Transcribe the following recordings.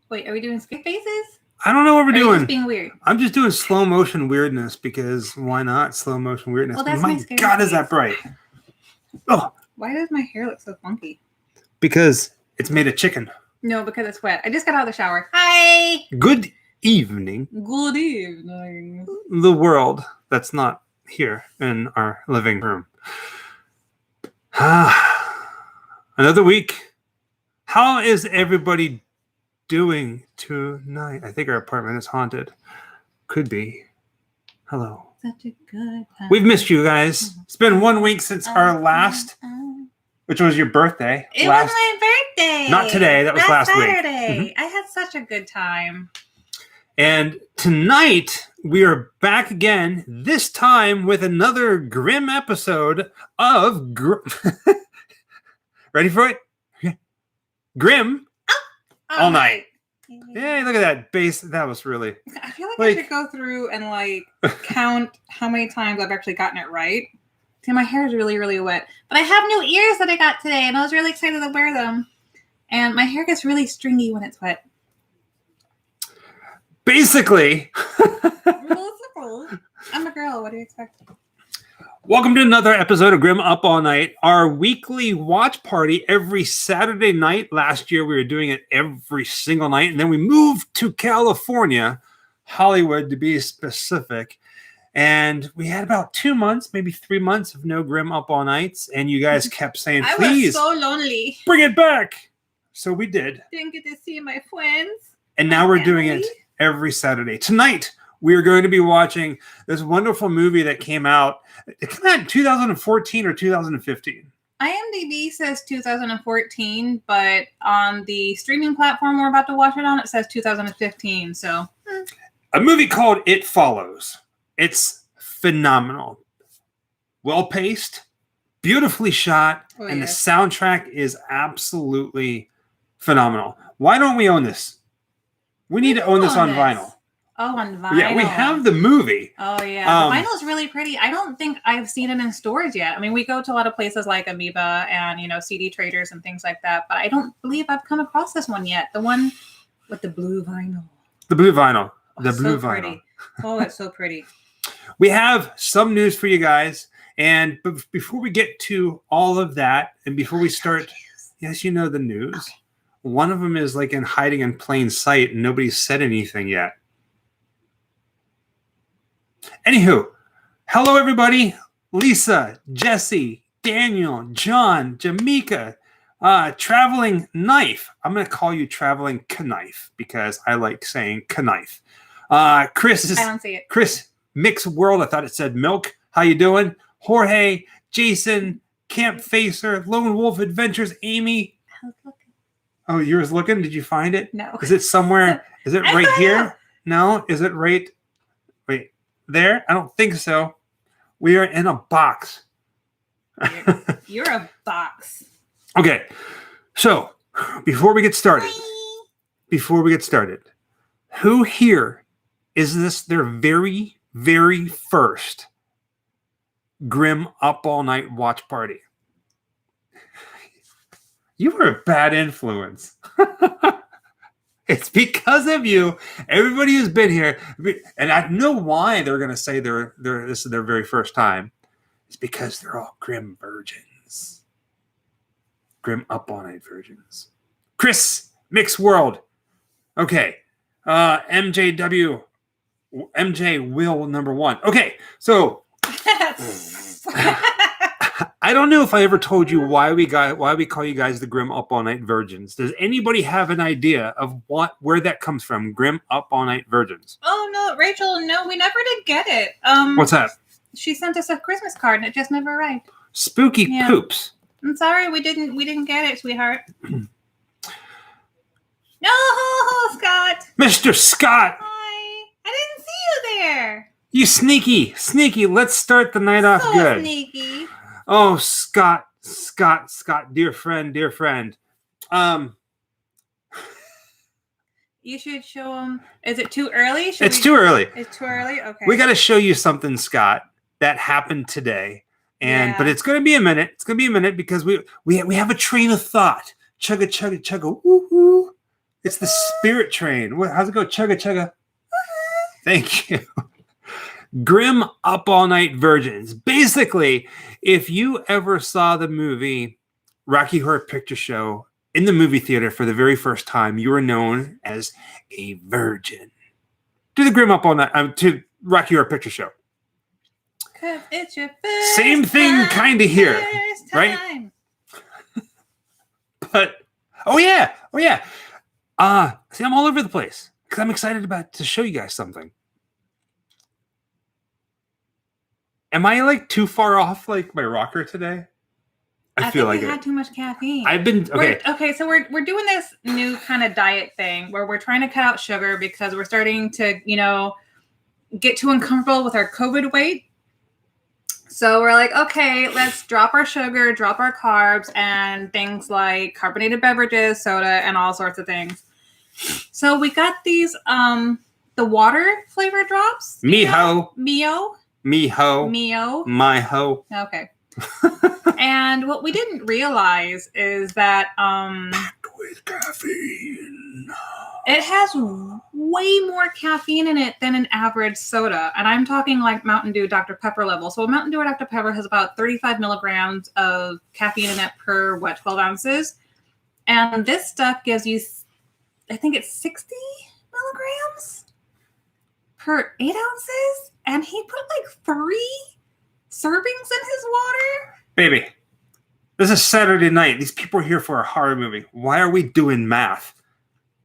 Wait, are we doing skip faces? I don't know what we're doing. Just being weird. I'm just doing slow motion weirdness because why not? Slow motion weirdness. Well, that's my God, is that bright? Oh. Why does my hair look so funky? Because it's made of chicken. No, because it's wet. I just got out of the shower. Hi. Good evening. Good evening. The world that's not here in our living room. Another week. How is everybody doing tonight? I think our apartment is haunted. Could be. Hello. Such a good time. We've missed you guys. It's been 1 week since our last, which was your birthday. It was my birthday. Not today. That was last Saturday. week. I had such a good time. And tonight we are back again, this time with another grim episode of Ready for it? Grim All Night. Hey, look at that bass. That was really... I feel like I should go through and count how many times I've actually gotten it right. See, my hair is really, really wet. But I have new ears that I got today, and I was really excited to wear them. And my hair gets really stringy when it's wet. Basically. I'm a girl. What do you expect? Welcome to another episode of Grim Up All Night, our weekly watch party every Saturday night. Last year, we were doing it every single night, and then we moved to California, Hollywood to be specific, and we had about 2 months, maybe 3 months of no Grim Up All Nights, and you guys kept saying, please, I was so lonely. Bring it back. So we did. Didn't get to see my friends. And now we're doing it every Saturday. Tonight, we are going to be watching this wonderful movie that came out. It came out in 2014 or 2015. IMDb says 2014, but on the streaming platform we're about to watch it on, it says 2015. So, a movie called It Follows. It's phenomenal. Well-paced, beautifully shot, and the soundtrack is absolutely phenomenal. Why don't we own this? We need to own this on vinyl. Oh, on vinyl. Yeah, we have the movie. Oh, yeah. The vinyl is really pretty. I don't think I've seen it in stores yet. I mean, we go to a lot of places like Amoeba and, CD traders and things like that, but I don't believe I've come across this one yet. The one with the blue vinyl. The blue vinyl. The blue so vinyl. Pretty. Oh, it's so pretty. We have some news for you guys. And before we get to all of that, and before we start, yes, you know the news. Okay. One of them is in hiding in plain sight, and nobody's said anything yet. Anywho, hello everybody. Lisa, Jesse, Daniel, John, Jamaica, Traveling Knife. I'm going to call you Traveling Knife because I like saying knife. Chris, I don't see it. Chris, Mixed World. I thought it said milk. How you doing? Jorge, Jason, Camp Facer, Lone Wolf Adventures, Amy. I was looking. Oh, you was looking? Did you find it? No. Is it somewhere? Is it right here? No. Is it right? Wait. There? I don't think so. We are in a box. You're a box. Okay. So, before we get started, who here is this their very, very first Grim Up All Night watch party? You were a bad influence. It's because of you. Everybody who's been here, and I know why they're going to say this is their very first time. It's because they're all grim virgins. Grim Up All Night virgins. Chris, Mixed World. Okay. MJ Will #1. Okay, so I don't know if I ever told you why we call you guys the Grim Up All Night Virgins. Does anybody have an idea of where that comes from? Grim Up All Night Virgins. Oh no, Rachel, no, we never did get it. What's that? She sent us a Christmas card and it just never arrived. Spooky poops. I'm sorry, we didn't get it, sweetheart. No, Scott. Mr. Scott. Hi. I didn't see you there. You sneaky. Let's start the night off good. Sneaky. Oh, Scott, dear friend. You should show him. Is it too early? It's too early. It's too early? Okay. We got to show you something, Scott, that happened today. But it's going to be a minute. It's going to be a minute because we have a train of thought. Chugga, woo-hoo. It's the Spirit Train. How's it go? Chugga chugga. Thank you. Grim Up All Night Virgins. Basically, if you ever saw the movie Rocky Horror Picture Show in the movie theater for the very first time, you were known as a virgin. To the Grim Up All Night, to Rocky Horror Picture Show. 'Cause it's your first Same thing kind of here, right? But, oh yeah. See, I'm all over the place because I'm excited to show you guys something. Am I like too far off like my rocker today? I feel like you had too much caffeine. I've been okay. So we're doing this new kind of diet thing where we're trying to cut out sugar because we're starting to, get too uncomfortable with our COVID weight. So we're like, okay, let's drop our sugar, drop our carbs, and things like carbonated beverages, soda, and all sorts of things. So we got these the water flavor drops. Miho. My ho. Okay. And what we didn't realize is that packed with caffeine. It has way more caffeine in it than an average soda. And I'm talking like Mountain Dew Dr. Pepper level. So a Mountain Dew or Dr. Pepper has about 35 milligrams of caffeine in it per 12 ounces. And this stuff gives you, I think it's 60 milligrams per 8 ounces. And he put like 3 servings in his water. Baby, this is Saturday night. These people are here for a horror movie. Why are we doing math?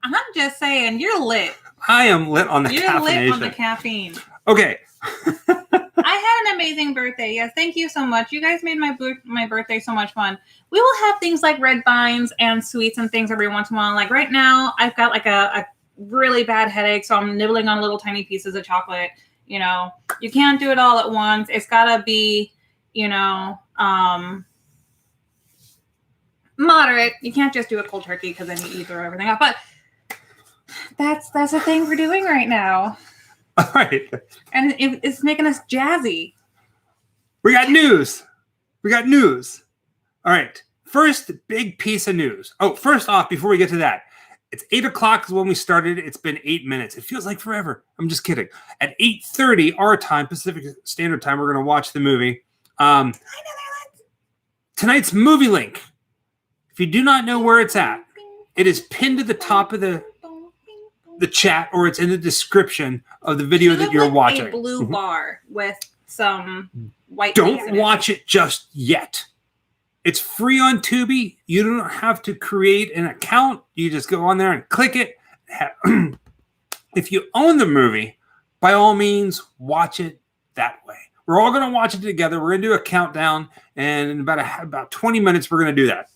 I'm just saying, you're lit. I am lit on the caffeination. You're lit on the caffeine. Okay. I had an amazing birthday. Yes, thank you so much. You guys made my birthday so much fun. We will have things like red vines and sweets and things every once in a while. Like right now, I've got like a really bad headache, so I'm nibbling on little tiny pieces of chocolate. You can't do it all at once. It's gotta be, moderate. You can't just do a cold turkey because then you throw everything up. But that's the thing we're doing right now. All right. And it's making us jazzy. We got news. All right. First big piece of news. Oh, first off, before we get to that, it's 8 o'clock is when we started. It's been 8 minutes. It feels like forever. I'm just kidding. At 8:30 our time, Pacific Standard Time, we're going to watch the movie. Tonight's movie link. If you do not know where it's at, it is pinned to the top of the chat, or it's in the description of the video that you're watching. A blue bar with some white. Don't watch it just yet. It's free on Tubi. You don't have to create an account. You just go on there and click it. If you own the movie, by all means, watch it that way. We're all going to watch it together. We're going to do a countdown, and in about 20 minutes, we're going to do that.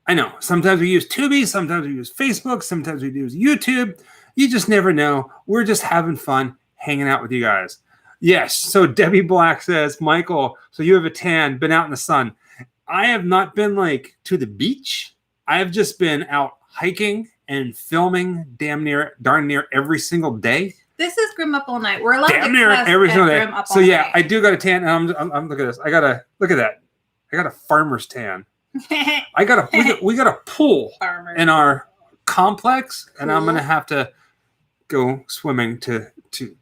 I know. Sometimes we use Tubi. Sometimes we use Facebook. Sometimes we use YouTube. You just never know. We're just having fun hanging out with you guys. Yes. So Debbie Black says, Michael, so you have a tan, been out in the sun. I have not been to the beach. I have just been out hiking and filming darn near every single day. This is Grim Up All Night. We're allowed damn near every single day. So yeah, night. I do got a tan, and I'm look at this. Look at that. I got a farmer's tan. we got a pool in our complex, and I'm gonna have to go swimming to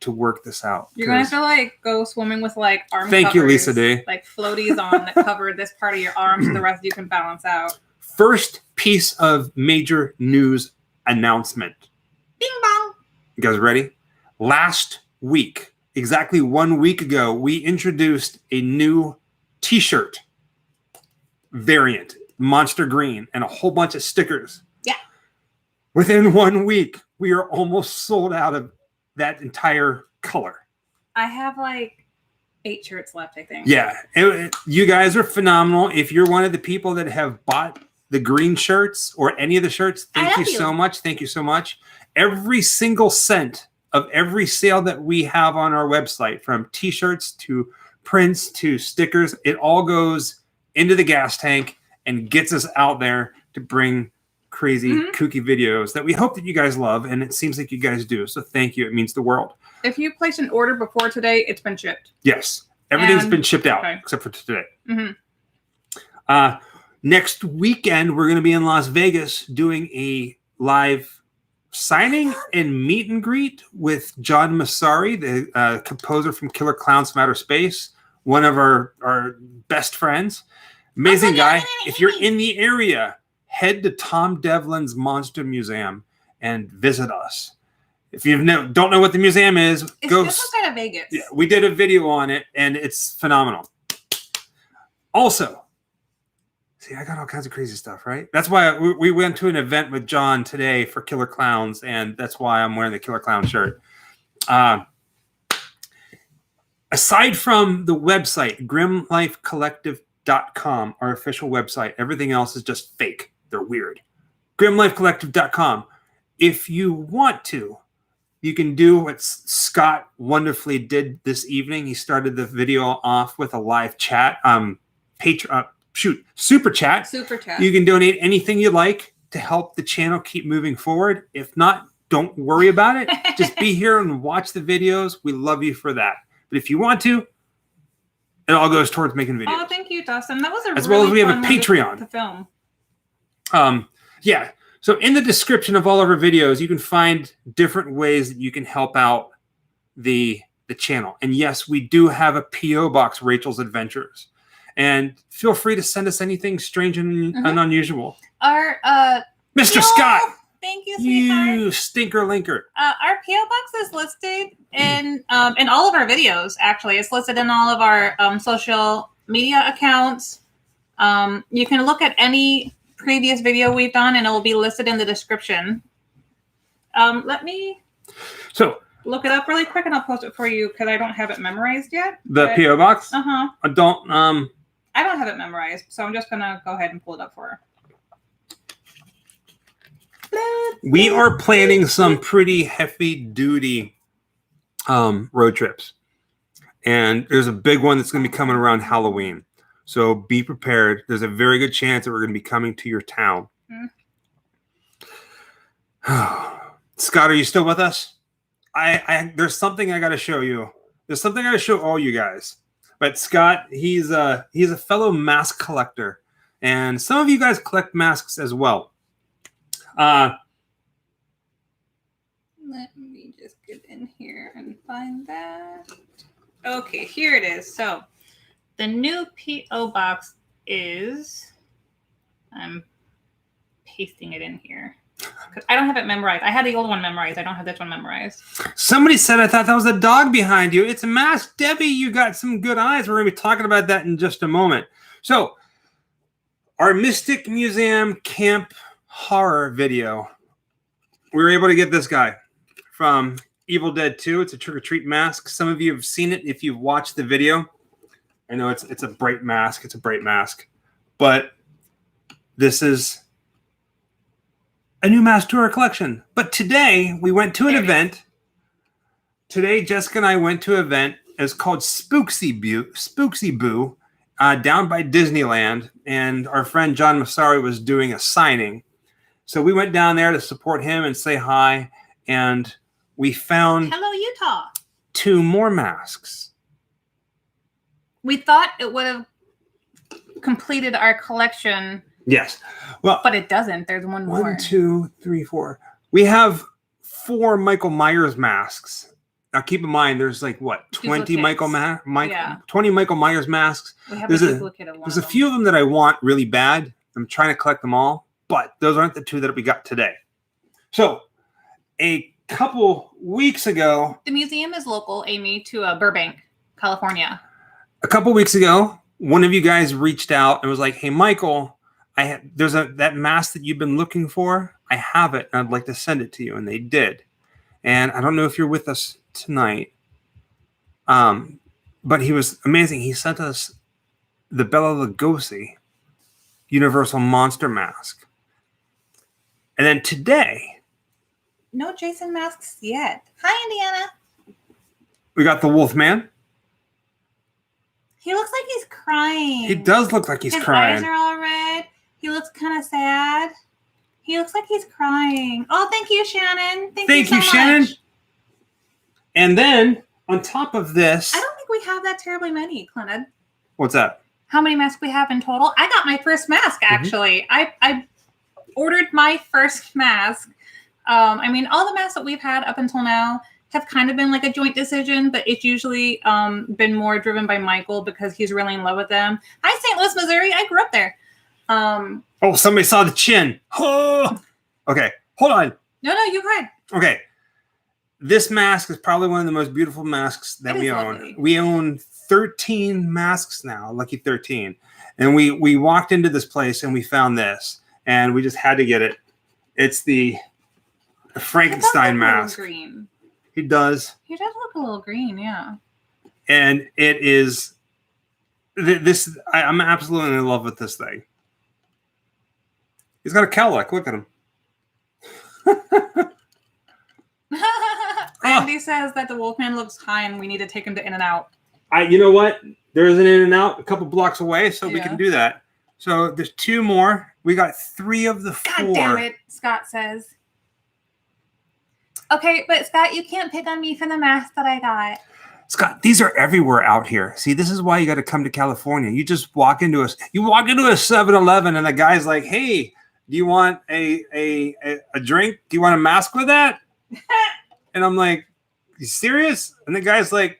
work this out. You're gonna have to go swimming with arm Thank covers, you, Lisa D. Floaties on that cover this part of your arm, so the rest you can balance out. First piece of major news announcement. Bing bong. You guys ready? Last week, exactly 1 week ago, we introduced a new T-shirt variant, Monster Green, and a whole bunch of stickers. Yeah. Within 1 week, we are almost sold out of that entire color. I have 8 shirts left, I think. Yeah. You guys are phenomenal. If you're one of the people that have bought the green shirts or any of the shirts, thank you so much. Thank you so much. Every single cent of every sale that we have on our website, from T-shirts to prints to stickers, it all goes into the gas tank and gets us out there to bring crazy, kooky videos that we hope that you guys love, and it seems like you guys do. So thank you. It means the world. If you placed an order before today, it's been shipped. Yes. Everything's been shipped out except for today. Next weekend, we're going to be in Las Vegas doing a live signing and meet and greet with John Massari, the composer from Killer Clowns from Outer Space, one of our best friends. Amazing guy. If you're in the area, head to Tom Devlin's Monster Museum and visit us. If you don't know what the museum is, go just outside of Vegas. Yeah, we did a video on it, and it's phenomenal. Also, see, I got all kinds of crazy stuff, right? That's why we went to an event with John today for Killer Clowns, and that's why I'm wearing the Killer Clown shirt. Aside from the website, grimlifecollective.com, our official website, everything else is just fake. They're weird. grimlifecollective.com. If you want to, you can do what Scott wonderfully did this evening. He started the video off with a live chat. Super chat. Super chat. You can donate anything you like to help the channel keep moving forward. If not, don't worry about it. Just be here and watch the videos. We love you for that. But if you want to, it all goes towards making videos. Oh, thank you, Dustin. That was a as really well as we have fun a Patreon. to film. Yeah. So in the description of all of our videos, you can find different ways that you can help out the channel. And yes, we do have a P.O. box, Rachel's Adventures. And feel free to send us anything strange and unusual. Our Mr. Scott. Thank you, sweetheart. You stinker linker. Our P.O. box is listed in all of our videos, actually. It's listed in all of our social media accounts. You can look at any previous video we've done, and it will be listed in the description. Let me look it up really quick, and I'll post it for you because I don't have it memorized yet. The P.O. box? Uh-huh. I don't have it memorized, so I'm just going to go ahead and pull it up for her. We are planning some pretty heavy-duty road trips. And there's a big one that's going to be coming around Halloween. So be prepared. There's a very good chance that we're going to be coming to your town. Scott, are you still with us? There's something I got to show you. There's something I got to show all you guys. But Scott, he's a fellow mask collector. And some of you guys collect masks as well. Let me just get in here and find that. Okay, here it is. So the new P.O. box is, I'm pasting it in here because I don't have it memorized. I had the old one memorized. I don't have this one memorized. Somebody said I thought that was a dog behind you. It's a mask. Debbie, you got some good eyes. We're going to be talking about that in just a moment. So our Mystic Museum Camp Horror video, we were able to get this guy from Evil Dead 2. It's a trick-or-treat mask. Some of you have seen it if you've watched the video. I know it's a bright mask. It's a bright mask. But this is a new mask to our collection. But today, we went to an event. Today, Jessica and I went to an event. It's called Spooksy Boo, down by Disneyland. And our friend John Massari was doing a signing. So we went down there to support him and say hi. And we found Hello, Utah. 2 more masks. We thought it would have completed our collection. Yes. Well, but it doesn't. There's one more. 1, 2, 3, 4. We have 4 Michael Myers masks. Now keep in mind, there's like what, 20 duplicates. 20 Michael Myers masks. We have There's a duplicate of one. There's a few of them that I want really bad. I'm trying to collect them all, but those aren't the 2 that we got today. So a couple weeks ago, the museum is local, Amy, to Burbank, California. A couple weeks ago, one of you guys reached out and was like, "Hey, Michael, there's that mask that you've been looking for. I have it, and I'd like to send it to you." And they did. And I don't know if you're with us tonight, but he was amazing. He sent us the Bela Lugosi Universal Monster mask. And then today, no Jason masks yet. Hi, Indiana. We got the Wolfman. He looks like he's crying. He does look like he's crying. His eyes are all red. He looks kind of sad. He looks like he's crying. Oh, thank you, Shannon. Thank you so Shannon. much. And then on top of this, I don't think we have that terribly many, Clinton. What's that? how many masks we have in total. I got my first mask, actually. I ordered my first mask. I mean, all the masks that we've had up until now have kind of been like a joint decision, but it's usually been more driven by Michael because he's really in love with them. Hi, St. Louis, Missouri. I grew up there. Oh, somebody saw the chin. Oh! Okay, hold on. No, you go ahead. Okay. This mask is probably one of the most beautiful masks that we own. Lovely. We own 13 masks now, lucky 13. And we walked into this place and we found this, and we just had to get it. It's the Frankenstein mask. Green. He does. He does look a little green, yeah. And it is this. I'm absolutely in love with this thing. He's got a cowlick. Look at him. Andy says that the Wolfman looks high and we need to take him to In-N-Out. You know what? There's an In-N-Out a couple blocks away, so we can do that. So there's 2 more. We got 3 of the 4. God damn it, Scott says. Okay, but Scott, you can't pick on me for the mask that I got. Scott, these are everywhere out here. See, this is why you got to come to California. You just walk into a 7-Eleven and the guy's like, "Hey, do you want a drink? Do you want a mask with that?" And I'm like, "You serious?" And the guy's like,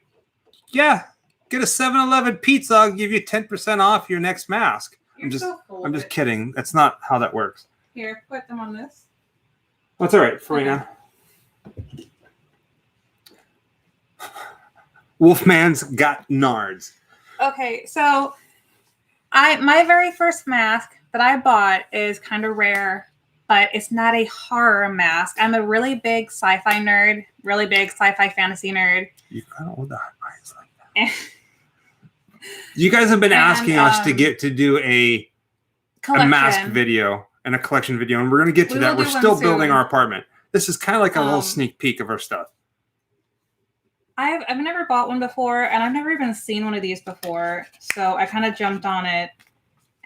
"Yeah, get a 7-Eleven pizza. I'll give you 10% off your next mask." I'm just kidding. That's not how that works. Here, put them on this. That's all right for right now. Wolfman's got nards. Okay, so my very first mask that I bought is kind of rare, but it's not a horror mask. I'm a really big sci-fi nerd, really big sci-fi fantasy nerd. You kind of hold the eyes like that. You guys have been asking us to do a mask video and a collection video, and we're going to get to that. We're still building our apartment. This is kind of like a little sneak peek of our stuff. I've never bought one before, and I've never even seen one of these before, so I kind of jumped on it.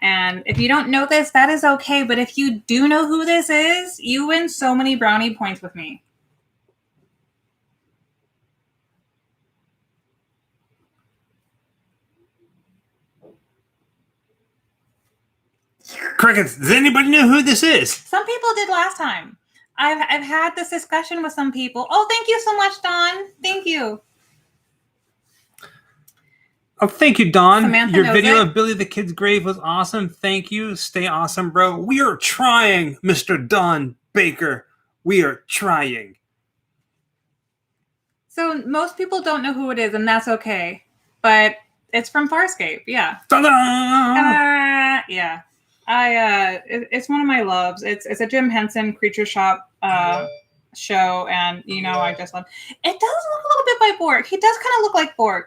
And if you don't know this, that is okay, but if you do know who this is, you win so many brownie points with me. Crickets, does anybody know who this is? Some people did last time. I've had this discussion with some people. Oh, thank you so much, Dawn. Thank you. Oh, thank you, Dawn. Samantha Your knows video it. of Billy the Kid's grave was awesome. Thank you. Stay awesome, bro. We are trying, Mr. Don Baker. We are trying. So most people don't know who it is, and that's okay. But it's from Farscape, yeah. Ta-da! Yeah. It's one of my loves. It's a Jim Henson Creature Shop show, and I just love. It does look a little bit like Borg. He does kind of look like Borg.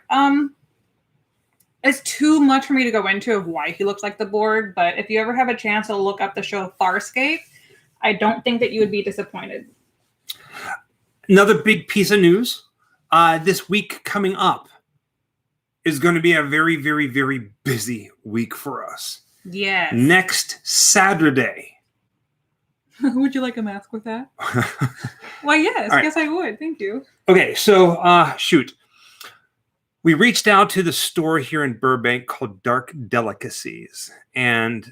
It's too much for me to go into of why he looks like the Borg, but if you ever have a chance to look up the show Farscape, I don't think that you would be disappointed. Another big piece of news. This week coming up is going to be a very, very, very busy week for us. Yes. Next Saturday. Would you like a mask with that? Why, yes. Right. Yes, I would. Thank you. Okay, so shoot. We reached out to the store here in Burbank called Dark Delicacies, and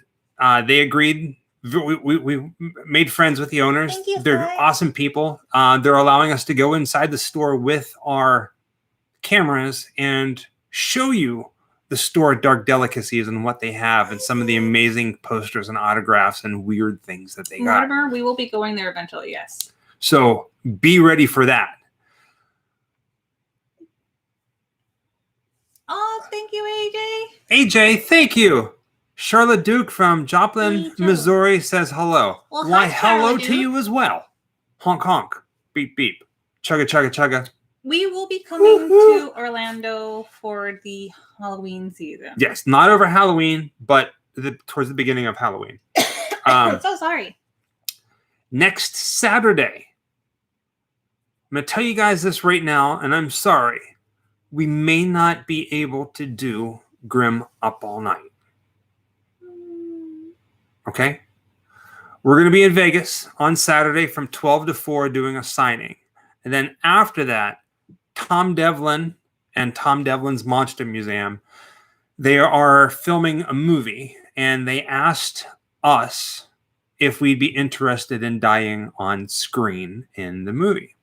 they agreed. We made friends with the owners. Thank you, They're awesome people. They're allowing us to go inside the store with our cameras and show you the store Dark Delicacies and what they have and some of the amazing posters and autographs and weird things that they got. Mortimer, we will be going there eventually, yes. So be ready for that. Oh, thank you, AJ. AJ, thank you. Charlotte Duke from Joplin, Missouri says hello. Well, why, hi, hello Duke. to you as well. Honk, honk. Beep, beep. Chugga, chugga, chugga. We will be coming to Orlando for the Halloween season. Yes, not over Halloween, but towards the beginning of Halloween. I'm so sorry. Next Saturday. I'm going to tell you guys this right now, and I'm sorry. We may not be able to do Grim Up All Night. Okay? We're going to be in Vegas on Saturday from 12 to 4 doing a signing. And then after that, Tom Devlin and Tom Devlin's Monster Museum, They are filming a movie, and they asked us if we'd be interested in dying on screen in the movie.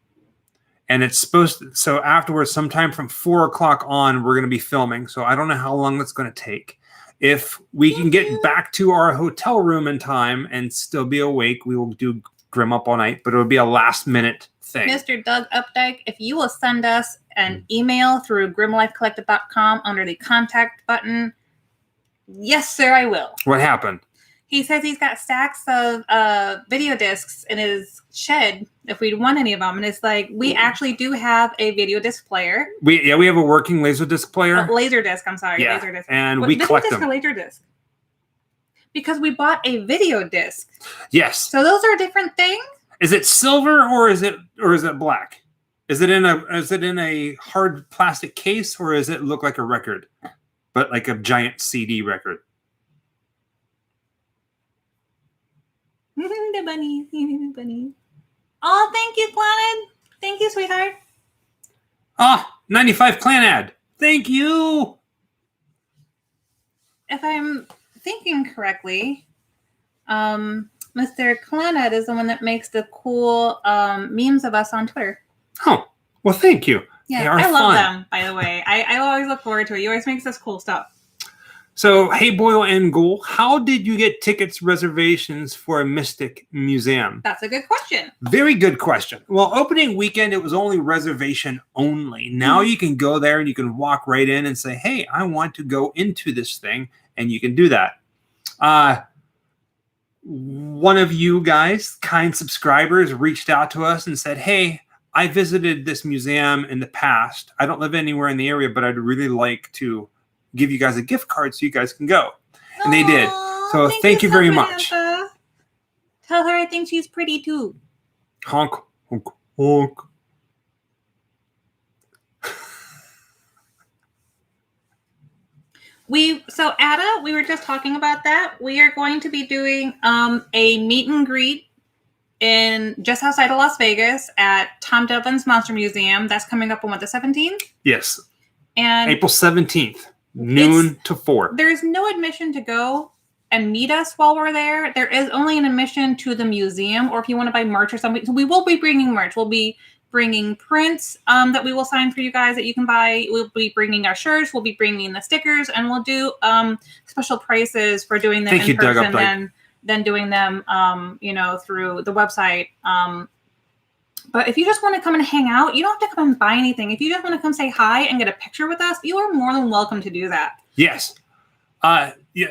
And it's supposed to, so afterwards, sometime from 4:00 on, we're going to be filming. So I don't know how long that's going to take. If we can get back to our hotel room in time and still be awake, we will do Grim Up All Night, but it'll be a last minute thing. Mr. Doug Updike, if you will send us an email through grimlifecollective.com under the contact button, yes, sir, I will. What happened? He says he's got stacks of video discs in his shed if we'd want any of them. And it's like, we actually do have a video disc player. We have a working Laserdisc player. Laserdisc, I'm sorry. Yeah, Laserdisc. and we collect them. Video disc or Laserdisc? Because we bought a video disc. Yes. So those are different things? Is it silver or is it black? Is it in a hard plastic case, or does it look like a record, but like a giant CD record? The bunny, the bunny. Oh, thank you, Planet. Thank you, sweetheart. 95 clan ad. Thank you. If I'm thinking correctly, Mr. Clannad is the one that makes the cool memes of us on Twitter. Oh, well, thank you. Yeah, I love them, by the way. I always look forward to it. He always makes us cool stuff. So, hey, Boyle and Ghoul, how did you get tickets reservations for a Mystic Museum? That's a good question. Very good question. Well, opening weekend, it was only reservation only. Now you can go there and you can walk right in and say, hey, I want to go into this thing, and you can do that. One of you guys, kind subscribers, reached out to us and said, hey, I visited this museum in the past. I don't live anywhere in the area, but I'd really like to give you guys a gift card so you guys can go. And they did. So thank you very much. Tell her I think she's pretty too. Honk, honk, honk. So Ada, we were just talking about that. We are going to be doing a meet and greet in just outside of Las Vegas at Tom Devlin's Monster Museum. That's coming up on the 17th? Yes. And April 17th. Noon to 4. There's no admission to go and meet us while we're there. There is only an admission to the museum, or if you want to buy merch or something. So we will be bringing merch. We'll be bringing prints that we will sign for you guys that you can buy. We'll be bringing our shirts. We'll be bringing the stickers, and we'll do special prices for doing them in person than doing them, through the website. But if you just want to come and hang out, you don't have to come and buy anything. If you just want to come say hi and get a picture with us, you are more than welcome to do that. Yes. You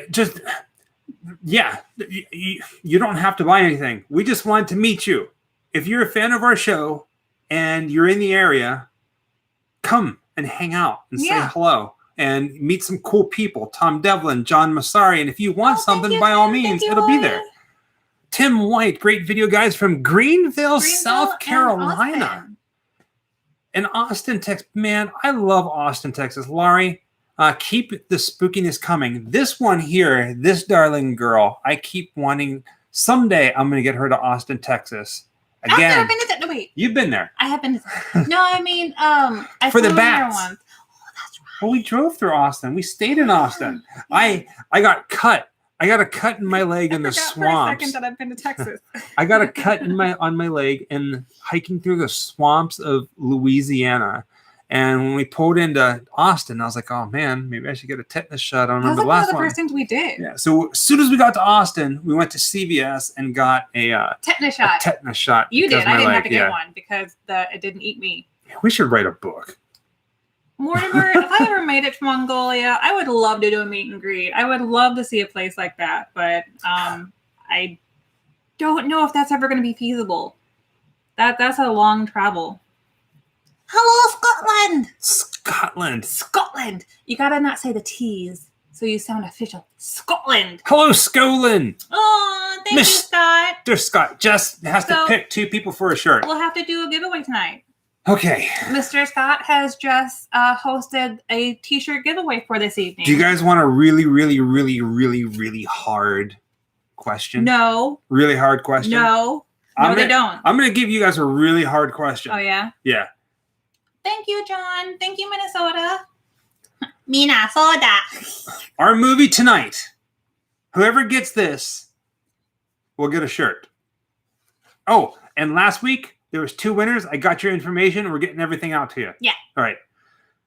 don't have to buy anything. We just want to meet you. If you're a fan of our show and you're in the area, come and hang out and say hello and meet some cool people. Tom Devlin, John Massari. And if you want something, by all means, it'll be there. Tim White, great video guys from Greenville, South Carolina. And Austin, Texas. Man, I love Austin, Texas. Laurie, keep the spookiness coming. This one here, this darling girl, I keep wanting, someday I'm going to get her to Austin, Texas. Again. I've never been to that. No, wait. You've been there. I have been to that. No, I mean, I for the bats. once. Oh, that's right. Well, we drove through Austin. We stayed in Austin. I got cut. I got a cut in my leg in the swamps. For a second that I've been to Texas. I got a cut on my leg and hiking through the swamps of Louisiana. And when we pulled into Austin, I was like, "Oh man, maybe I should get a tetanus shot." I remember the last one. One of the first things we did. Yeah. So as soon as we got to Austin, we went to CVS and got a tetanus shot. Tetanus shot. You did. I didn't have to get one because it didn't eat me. We should write a book. Mortimer, if I ever made it to Mongolia, I would love to do a meet and greet. I would love to see a place like that, but I don't know if that's ever going to be feasible. That's a long travel. Hello, Scotland! Scotland! You gotta not say the T's, so you sound official. Scotland! Hello, Scotland! Oh, thank you, Scott. Mr. Scott just has to pick 2 people for a shirt. We'll have to do a giveaway tonight. Okay. Mr. Scott has just hosted a t-shirt giveaway for this evening. Do you guys want a really, really, really, really, really hard question? No. Really hard question? No. They don't. I'm going to give you guys a really hard question. Oh, yeah? Yeah. Thank you, John. Thank you, Minnesota. Minnesota. Our movie tonight. Whoever gets this will get a shirt. Oh, and last week there was 2 winners. I got your information. We're getting everything out to you. Yeah. All right.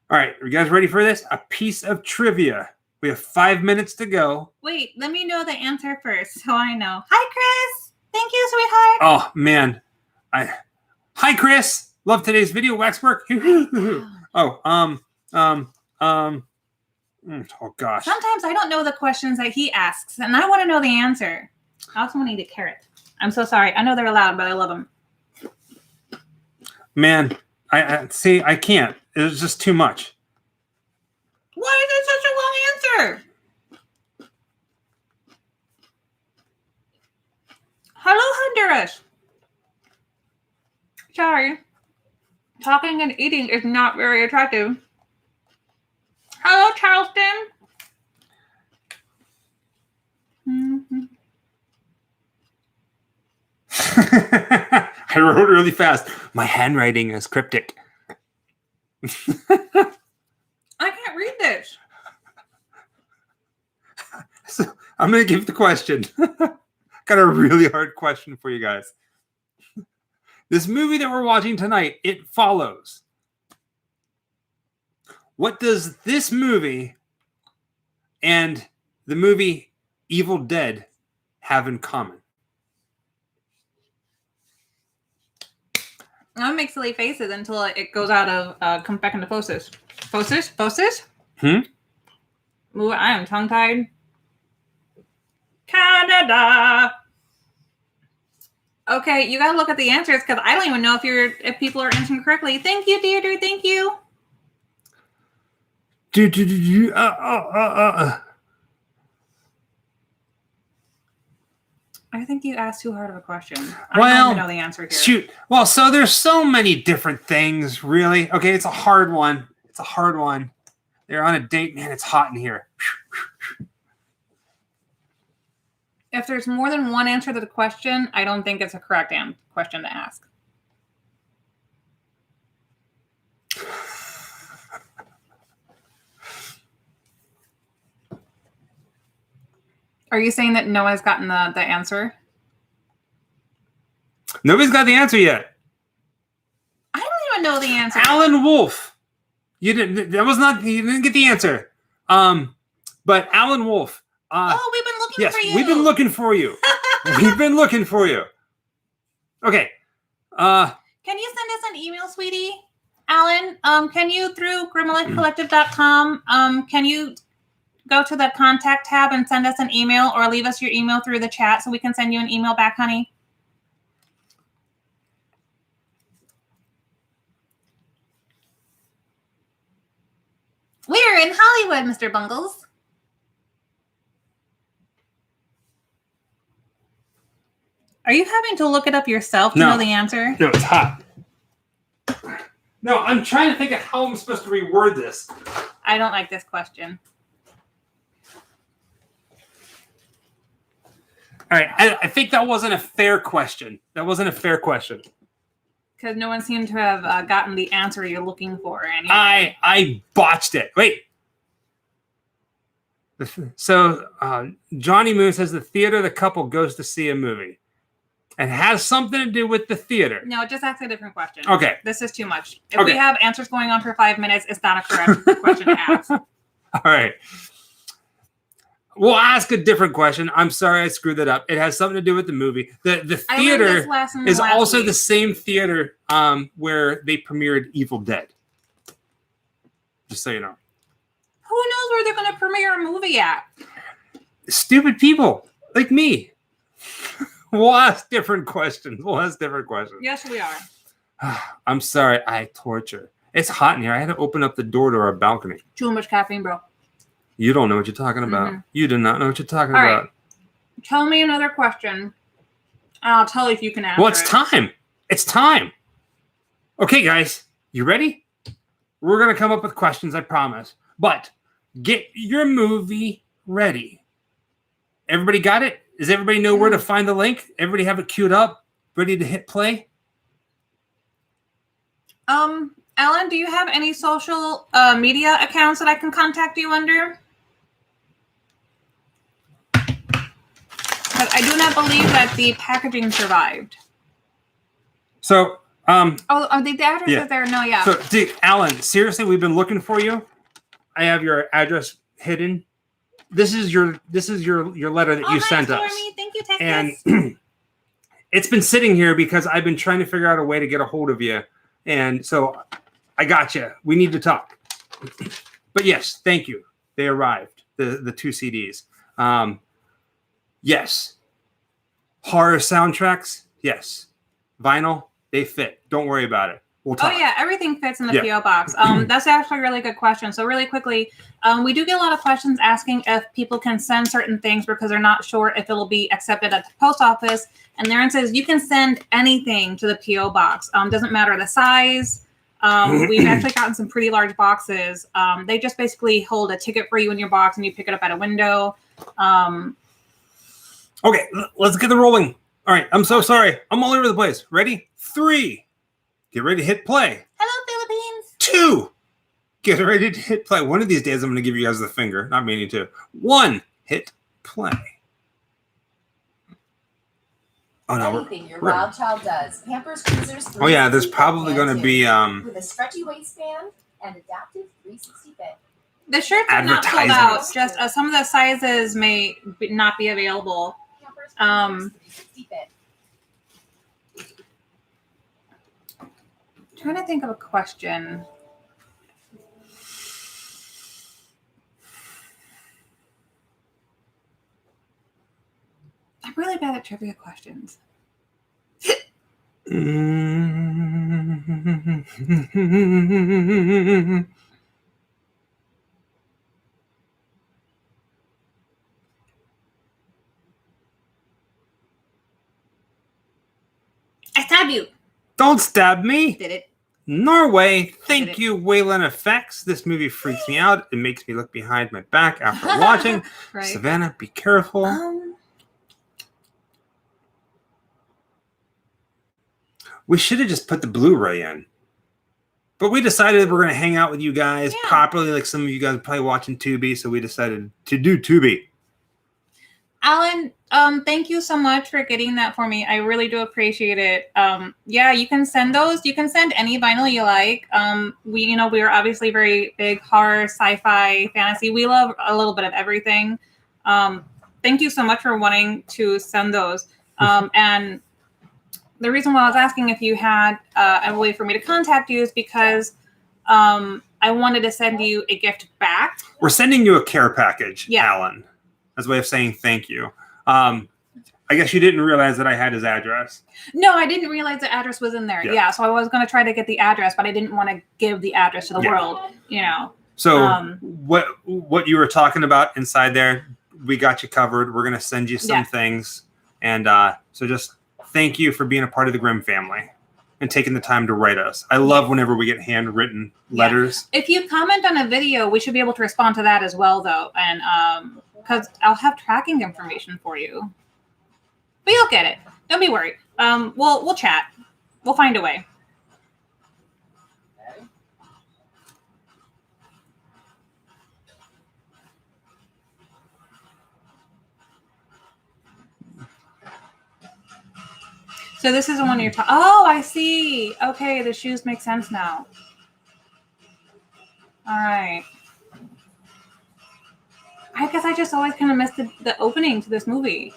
Are you guys ready for this? A piece of trivia. We have 5 minutes to go. Wait, let me know the answer first so I know. Hi, Chris. Thank you, sweetheart. Oh, man. Hi, Chris. Love today's video. Waxwork. Oh, oh, gosh. Sometimes I don't know the questions that he asks, and I want to know the answer. I also want to eat a carrot. I'm so sorry. I know they're loud, but I love them. Man, I see. I can't. It's just too much. Why is it such a long answer? Hello, Honduras. Sorry. Talking and eating is not very attractive. Hello, Charleston. Mm-hmm. I wrote really fast. My handwriting is cryptic. I can't read this. So I'm going to give the question. Got a really hard question for you guys. This movie that we're watching tonight, It Follows. What does this movie and the movie Evil Dead have in common? I'm gonna make silly faces until it goes out of come back into phosis. Phosis? Ooh, I am tongue-tied. Canada. Okay, you gotta look at the answers because I don't even know if people are answering correctly. Thank you, Deirdre. Thank you. I think you asked too hard of a question. I don't even know the answer here. Shoot. Well, so there's so many different things, really. Okay, it's a hard one. They're on a date. Man, it's hot in here. If there's more than one answer to the question, I don't think it's a correct question to ask. Are you saying that no one has gotten the answer? Nobody's got the answer yet. I don't even know the answer. Alan Wolfe. You didn't get the answer. But Alan Wolfe. We've been looking for you. Yes, we've been looking for you. We've been looking for you. Okay. Can you send us an email, sweetie? Alan, can you, through grimalifecollective.com, can you go to the contact tab and send us an email or leave us your email through the chat so we can send you an email back, honey? We're in Hollywood, Mr. Bungles. Are you having to look it up yourself to know the answer? No, it's hot. No, I'm trying to think of how I'm supposed to reword this. I don't like this question. All right, I think that wasn't a fair question. Because no one seemed to have gotten the answer you're looking for. Anyway. I botched it. Wait. So Johnny Moon says the theater the couple goes to see a movie. And has something to do with the theater. No, just ask a different question. Okay. This is too much. If we have answers going on for 5 minutes, it's not a correct question to ask. All right. We'll ask a different question. I'm sorry I screwed that up. It has something to do with the movie. The theater is also the same theater where they premiered Evil Dead. Just so you know. Who knows where they're going to premiere a movie at? Stupid people like me. We'll ask different questions. Yes, we are. I'm sorry. I torture. It's hot in here. I had to open up the door to our balcony. Too much caffeine, bro. You don't know what you're talking about. Mm-hmm. You do not know what you're talking All about. Right. Tell me another question, and I'll tell you if you can answer it. Well, it's time. It's time. Okay, guys. You ready? We're going to come up with questions, I promise. But get your movie ready. Everybody got it? Does everybody know where to find the link? Everybody have it queued up? Ready to hit play? Ellen, do you have any social media accounts that I can contact you under? Because I do not believe that the packaging survived. So, the address yeah. is there? No, yeah. So, Alan, seriously, we've been looking for you. I have your address hidden. This is your letter that you sent us. Me. Thank you, Texas. And it's been sitting here because I've been trying to figure out a way to get a hold of you. And so I got you. We need to talk. But yes, thank you. They arrived, the 2 CDs. Yes. Horror soundtracks? Yes. Vinyl? They fit. Don't worry about it. We'll talk. Oh, yeah. Everything fits in the P.O. box. That's actually a really good question. So really quickly, we do get a lot of questions asking if people can send certain things because they're not sure if it'll be accepted at the post office. And their answer is you can send anything to the P.O. box. Doesn't matter the size. We've actually gotten some pretty large boxes. They just basically hold a ticket for you in your box and you pick it up at a window. Okay, let's get the rolling. All right, I'm so sorry. I'm all over the place. Ready? 3. Get ready to hit play. Hello, Philippines. 2. Get ready to hit play. One of these days, I'm going to give you guys the finger. Not meaning to. 1. Hit play. Oh, no. Anything your wild child does. Pampers Cruisers. Oh, yeah, there's probably going to be... with a stretchy waistband and adaptive 360 fit. The shirts are not sold out. Just some of the sizes may not be available. Pampers Cruisers 360 fit. Trying to think of a question. I'm really bad at trivia questions. I stabbed you. Don't stab me. Did it? Norway, thank you, Wayland Effects. This movie freaks me out. It makes me look behind my back after watching. Right. Savannah, be careful. We should have just put the Blu-ray in. But we decided we're going to hang out with you guys properly, like some of you guys are probably watching Tubi, so we decided to do Tubi. Alan, thank you so much for getting that for me. I really do appreciate it. Yeah, you can send those. You can send any vinyl you like. We are obviously very big horror, sci-fi, fantasy. We love a little bit of everything. Thank you so much for wanting to send those. And the reason why I was asking if you had a way for me to contact you is because I wanted to send you a gift back. We're sending you a care package, yeah. Alan. As a way of saying thank you. I guess you didn't realize that I had his address. No, I didn't realize the address was in there. Yeah, so I was going to try to get the address, but I didn't want to give the address to the world, So what you were talking about inside there, we got you covered. We're going to send you some things. And so just thank you for being a part of the Grimm family and taking the time to write us. I love whenever we get handwritten letters. If you comment on a video, we should be able to respond to that as well, though. And because I'll have tracking information for you. But you'll get it. Don't be worried. We'll chat. We'll find a way. So this is the one you're talking. Oh, I see. Okay, the shoes make sense now. All right. I guess I just always kind of missed the opening to this movie.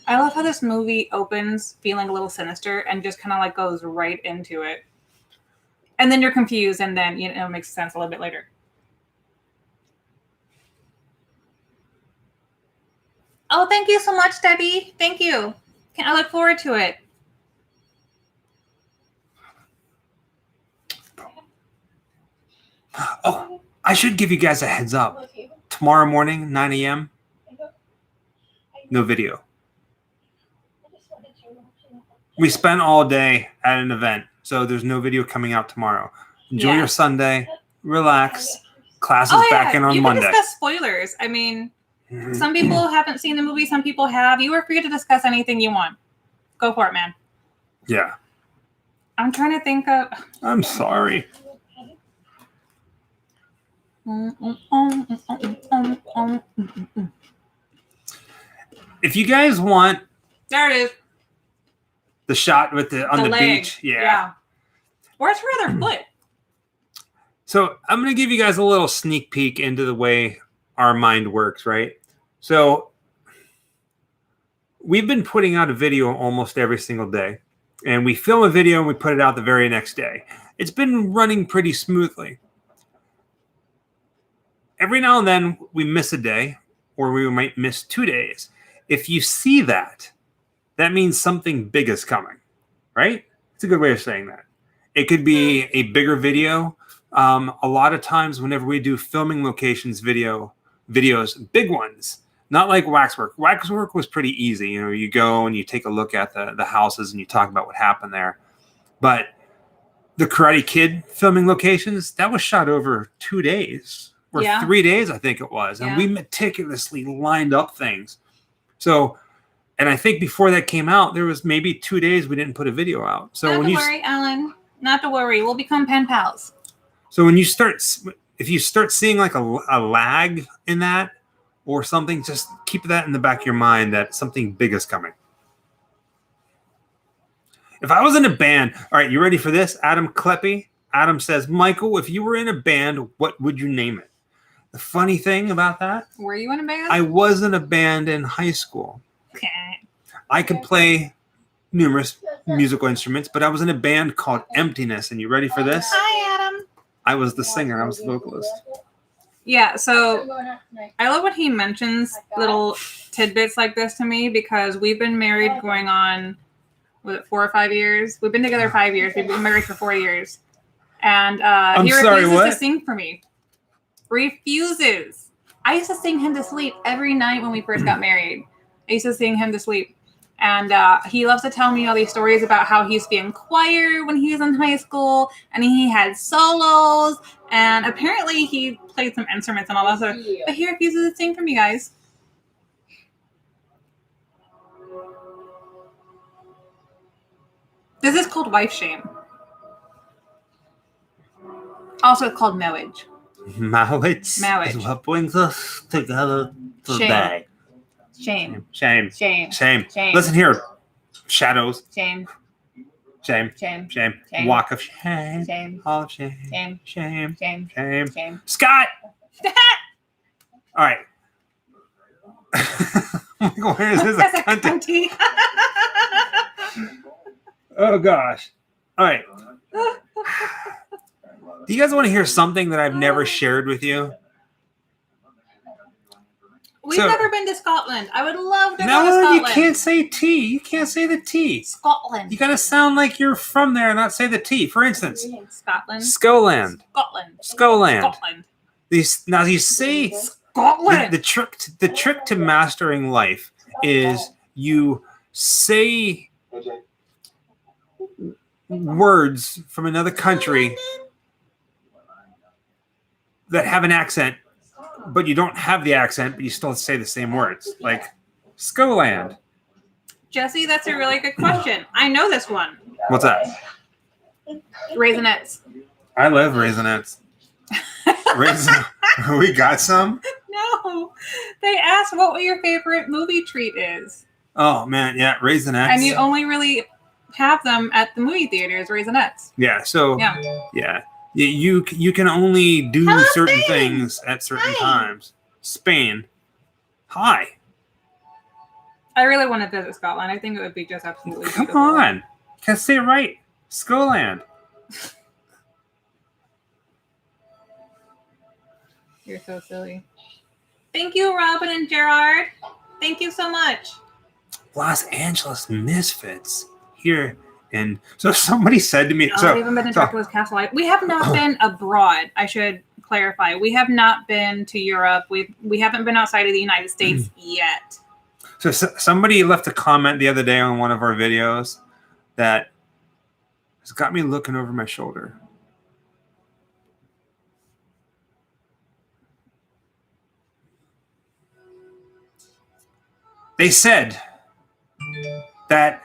I love how this movie opens feeling a little sinister and just kind of like goes right into it. And then you're confused and then, it makes sense a little bit later. Oh, thank you so much, Debbie. Thank you. I look forward to it. Oh, I should give you guys a heads up. Tomorrow morning, 9 a.m., no video. We spent all day at an event, so there's no video coming out tomorrow. Enjoy Yeah. your Sunday. Relax. Class is Oh back yeah, in on you Monday. can discuss spoilers. I mean, some people haven't seen the movie, some people have. You are free to discuss anything you want. Go for it, man. Yeah. I'm trying to think of. I'm sorry. If you guys want There it is. the shot with on the leg. beach, yeah. Where's her other foot? So I'm going to give you guys a little sneak peek into the way our mind works, right? So we've been putting out a video almost every single day, and we film a video and we put it out the very next day. It's been running pretty smoothly. Every now and then we miss a day, or we might miss 2 days. If you see that, that means something big is coming, right? It's a good way of saying that. It could be a bigger video. A lot of times whenever we do filming locations videos, big ones, not like Waxwork. Waxwork was pretty easy. You know, you go and you take a look at the houses and you talk about what happened there. But the Karate Kid filming locations, that was shot over 2 days or 3 days, I think it was. And we meticulously lined up things. So, and I think before that came out, there was maybe 2 days we didn't put a video out. So Not when to you worry, Alan. Not to worry. We'll become pen pals. So when you if you start seeing like a lag in that or something, just keep that in the back of your mind that something big is coming. If I was in a band, all right, you ready for this? Adam Kleppy. Adam says, Michael, if you were in a band, what would you name it? The funny thing about that, Were you in a band? I was in a band in high school. Okay. I could play numerous musical instruments, but I was in a band called Emptiness. And you ready for this? Hi, Adam. I was the singer. I was the vocalist. Yeah, so I love when he mentions little tidbits like this to me because we've been married going on, was it 4 or 5 years? We've been together 5 years. We've been married for 4 years. And he refuses to sing for me. Refuses. I used to sing him to sleep every night when we first got married. I used to sing him to sleep. And he loves to tell me all these stories about how he used to be in choir when he was in high school, and he had solos, and apparently he played some instruments and all that stuff. But he refuses to sing for me, guys. This is called wife shame. Also, it's called marriage. Marriage Marriage. is what brings us together today. Shame. Shame. Shame. Shame. Shame. Listen here. Shadows. Shame. Shame. Shame. Shame. Shame. Walk of shame. Shame. Hall of shame. Shame. Shame. Shame. Shame. Shame. Scott! All right. Where is this? That's a cunty. Oh, gosh. All right. Do you guys want to hear something that I've never shared with you? We've never been to Scotland. I would love to go to No, Scotland. you can't say T. You can't say the T. Scotland. You got to sound like you're from there and not say the T. For instance, Scotland. Skoland. Scotland. Skoland. Scotland. Now you say Scotland. the trick to mastering life is you say words from another country that have an accent, but you don't have the accent, but you still say the same words, like Skoland. Jesse, that's a really good question. I know this one. What's that? Raisinets. I love Raisinets. We got some? No. They asked what your favorite movie treat is. Oh, man, yeah, Raisinets. And you only really have them at the movie theaters, Raisinets. Yeah, so, yeah. You can only do certain things at certain times. Spain. Hi. I really want to visit Scotland. I think it would be just absolutely Come beautiful. on. Can't say it right. Skoland. You're so silly. Thank you, Robin and Gerard. Thank you so much. Los Angeles Misfits here. And so somebody said to me, We haven't been to Dracula's Castle. We have not been abroad. I should clarify. We have not been to Europe. We haven't been outside of the United States yet. So somebody left a comment the other day on one of our videos that has got me looking over my shoulder. They said that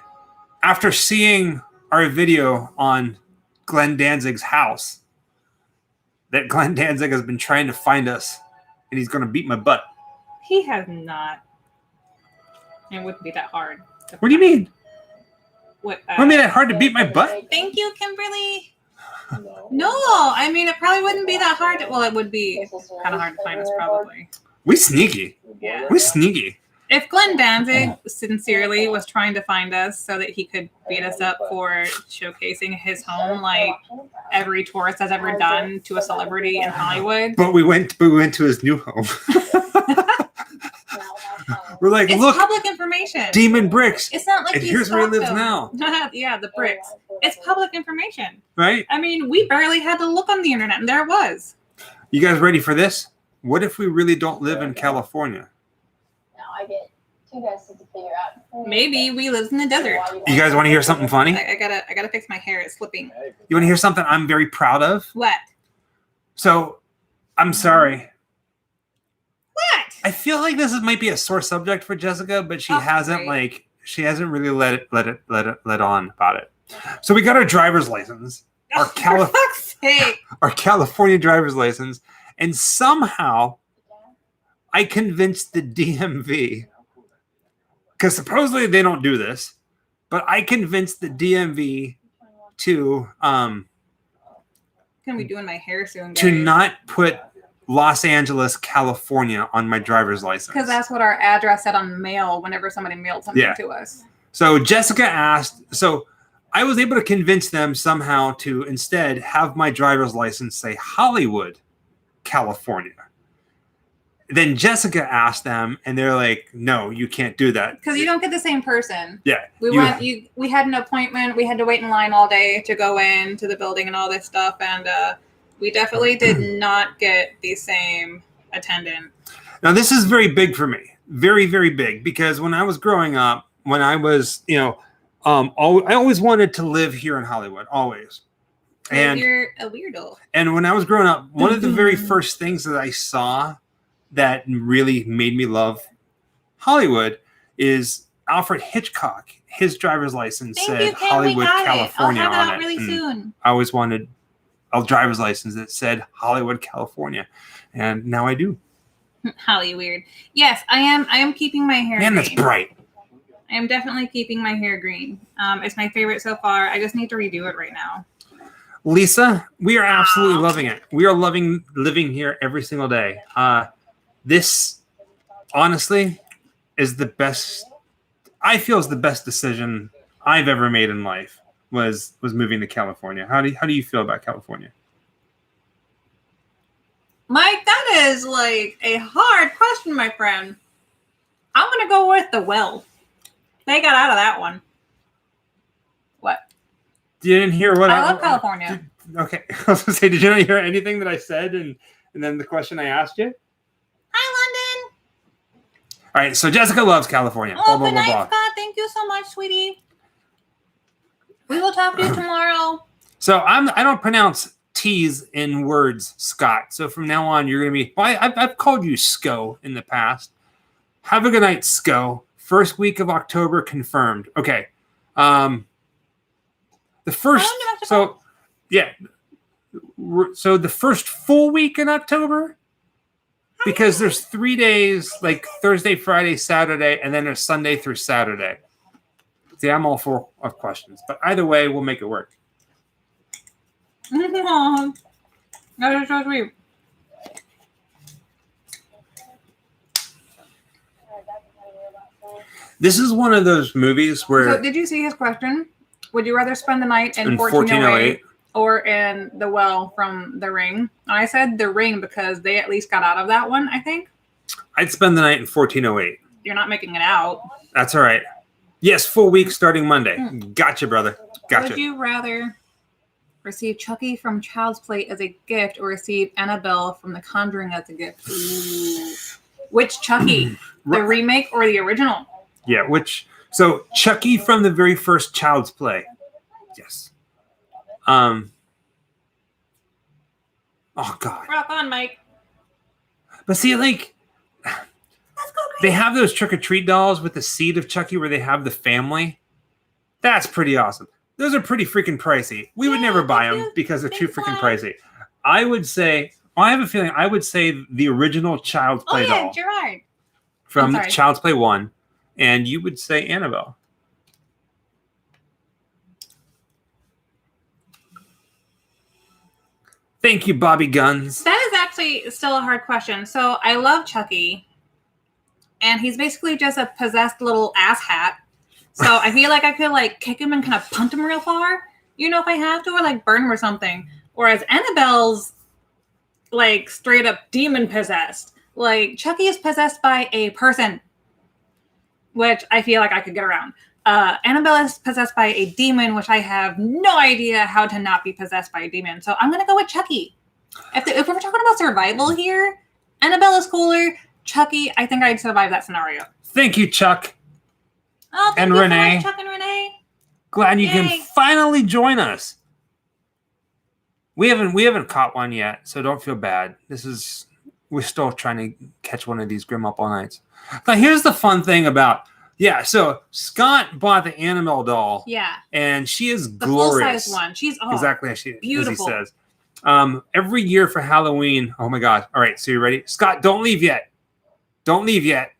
after seeing our video on Glenn Danzig's house, that Glenn Danzig has been trying to find us, and he's going to beat my butt. He has not. It wouldn't be that hard. What do you mean? What? What do you mean that hard to beat my butt? Thank you, Kimberly. No, I mean, it probably wouldn't be that hard. Well, it would be kind of hard to find us, probably. We sneaky. Yeah. We sneaky. If Glenn Danzig sincerely was trying to find us so that he could beat us up for showcasing his home like every tourist has ever done to a celebrity in Hollywood. But we went to his new home. We're like, It's look, public information. Demon Bricks. It's not like And he here's where he stalked lives them. now. Yeah, the bricks. It's public information. Right? I mean, we barely had to look on the internet, and there it was. You guys ready for this? What if we really don't live in California? Now I get two guys to figure out. Maybe we lived in the desert. You guys want to hear something funny? I gotta fix my hair. It's slipping. You want to hear something I'm very proud of? What? So, I'm sorry. What? I feel like this might be a sore subject for Jessica, but she Oh, hasn't great. she hasn't really let on about it. So we got our driver's license, our For fuck's sake. our California driver's license, and somehow I convinced the DMV, because supposedly they don't do this, but I convinced the DMV to Gonna be doing my hair soon, guys. to not put Los Angeles, California on my driver's license. Because that's what our address said on mail whenever somebody mailed something Yeah. to us. So Jessica asked, so I was able to convince them somehow to instead have my driver's license say Hollywood, California. Then Jessica asked them, and they're like, no, you can't do that. Because you don't get the same person. Yeah. We had an appointment. We had to wait in line all day to go into the building and all this stuff. And we definitely did not get the same attendant. Now, this is very big for me. Very, very big. Because when I was growing up, when I was, I always wanted to live here in Hollywood. Always. And You're a weirdo. And when I was growing up, one of the very first things that I saw that really made me love Hollywood is Alfred Hitchcock. His driver's license Thank said you, Kim. Hollywood, We got California it. I'll have on it out it. really And soon. I always wanted a driver's license that said Hollywood, California. And now I do. Holly weird. Yes, I am keeping my hair Man, green. that's bright. I am definitely keeping my hair green. It's my favorite so far. I just need to redo it right now. Lisa, we are absolutely loving it. We are loving living here every single day. This, honestly, is the best. I feel is the best decision I've ever made in life. Was moving to California. How do you feel about California? Mike, that is like a hard question, my friend. I'm gonna go with the well. They got out of that one. What? You didn't hear what I love California. Okay, I was gonna say, did you not hear anything that I said, and then the question I asked you? Hi, London. All right, so Jessica loves California. Oh, Blah, blah, good blah, night, blah. Scott. Thank you so much, sweetie. We will talk to you tomorrow. So I don't pronounce T's in words, Scott. So from now on, you're gonna be. Well, I've called you Sco in the past. Have a good night, Sco. First week of October confirmed. Okay. The first. How long do I have to So yeah. So the first full week in October. Because there's 3 days, like Thursday, Friday, Saturday, and then there's Sunday through Saturday. See, I'm all full of questions, but either way, we'll make it work. Aw, that is so sweet. This is one of those movies where So, did you see his question? Would you rather spend the night in in 1408 or in the well from The Ring? And I said The Ring because they at least got out of that one, I think. I'd spend the night in 1408. You're not making it out. That's all right. Yes, full week starting Monday. Gotcha, brother. Gotcha. Would you rather receive Chucky from Child's Play as a gift or receive Annabelle from The Conjuring as a gift? Ooh. Which Chucky? The remake or the original? Yeah, so Chucky from the very first Child's Play. Yes. Oh God. Rock on, Mike. But see, like, Let's They have those trick-or-treat dolls with the seed of Chucky where they have the family. That's pretty awesome. Those are pretty freaking pricey. We would never buy them because they're too freaking pricey. I would say, I have a feeling I would say the original Child's Play doll. Gerard. From Child's Play 1. And you would say Annabelle. Thank you, Bobby Guns. That is actually still a hard question. So I love Chucky. And he's basically just a possessed little asshat. So I feel like I could like kick him and kind of punt him real far, you know, if I have to, or like burn him or something. Whereas Annabelle's like straight up demon possessed. Like Chucky is possessed by a person, which I feel like I could get around. Annabelle is possessed by a demon, which I have no idea how to not be possessed by a demon. So I'm gonna go with Chucky. If we're talking about survival here, Annabelle is cooler. Chucky, I think I'd survive that scenario. Thank you, Chuck. Oh, thank and you Renee. So much, Chuck and Renee. Glad you can finally join us. We haven't caught one yet, so don't feel bad. We're still trying to catch one of these Grim Up All Nights. But here's the fun thing about so Scott bought the Annabelle doll. Yeah. And she is the glorious. full size one. She's exactly as beautiful. As he says. Every year for Halloween. Oh my God. All right, so you ready? Scott, don't leave yet. Don't leave yet.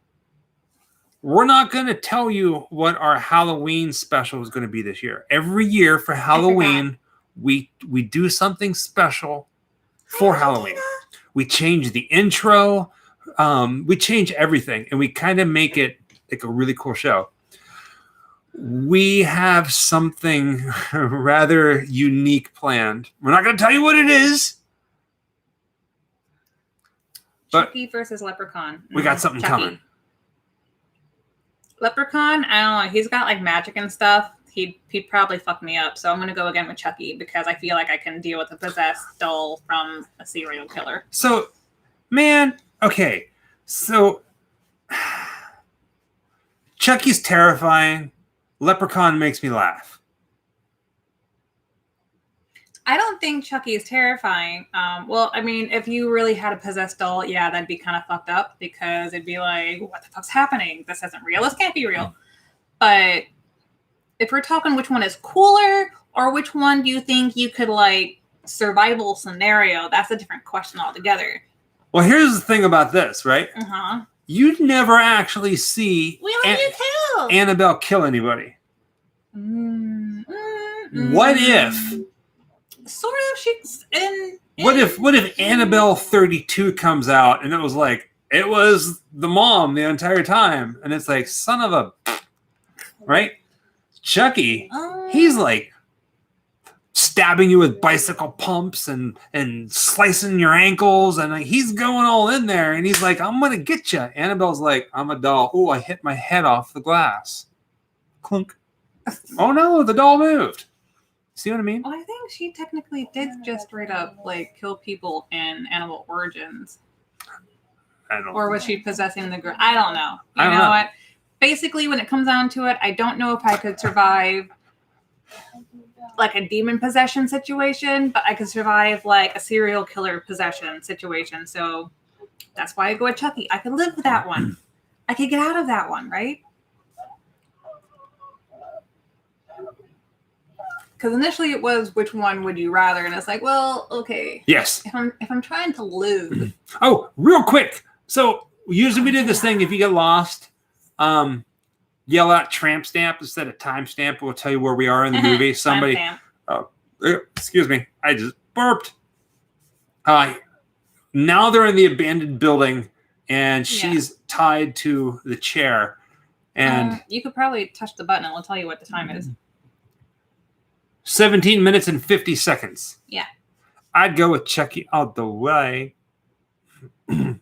We're not going to tell you what our Halloween special is going to be this year. Every year for Halloween, we do something special for Halloween. We change the intro. We change everything, and we kind of make it like a really cool show. We have something rather unique planned. We're not going to tell you what it is. Chucky versus Leprechaun. We got something coming. Leprechaun, I don't know. He's got like magic and stuff. He'd probably fuck me up. So I'm gonna go again with Chucky because I feel like I can deal with a possessed doll from a serial killer. So, man, okay. So Chucky's terrifying. Leprechaun makes me laugh. I don't think Chucky is terrifying. Well, I mean, if you really had a possessed doll, yeah, that'd be kind of fucked up because it'd be like, what the fuck's happening? This isn't real. This can't be real. But if we're talking which one is cooler or which one do you think you could like survival scenario, that's a different question altogether. Well, here's the thing about this, right? Uh-huh. You'd never actually see Annabelle kill anybody. What if... Sort of. She's in. What if Annabelle 32 comes out and it was the mom the entire time, and it's like, son of a, right? Chucky, he's like stabbing you with bicycle pumps and slicing your ankles, and like, he's going all in there, and he's like, I'm gonna get you. Annabelle's like, I'm a doll. Oh, I hit my head off the glass. Clunk. Oh no, the doll moved. See what I mean? Well, I think she technically did just straight up like kill people in Animal Origins. Or was she possessing the girl? I don't know. You know what? Basically, when it comes down to it, I don't know if I could survive like a demon possession situation, but I could survive like a serial killer possession situation. So that's why I go with Chucky. I could live with that one. I could get out of that one, right? Because initially it was which one would you rather, and it's like, well, okay. Yes. If I'm trying to live. Oh, real quick. So usually we did this thing. If you get lost, yell out tramp stamp instead of time stamp. We'll tell you where we are in the movie. Somebody. Excuse me. I just burped. Now they're in the abandoned building, and she's tied to the chair. And you could probably touch the button, and we'll tell you what the time is. 17 minutes and 50 seconds. Yeah. I'd go with Chucky out the way. That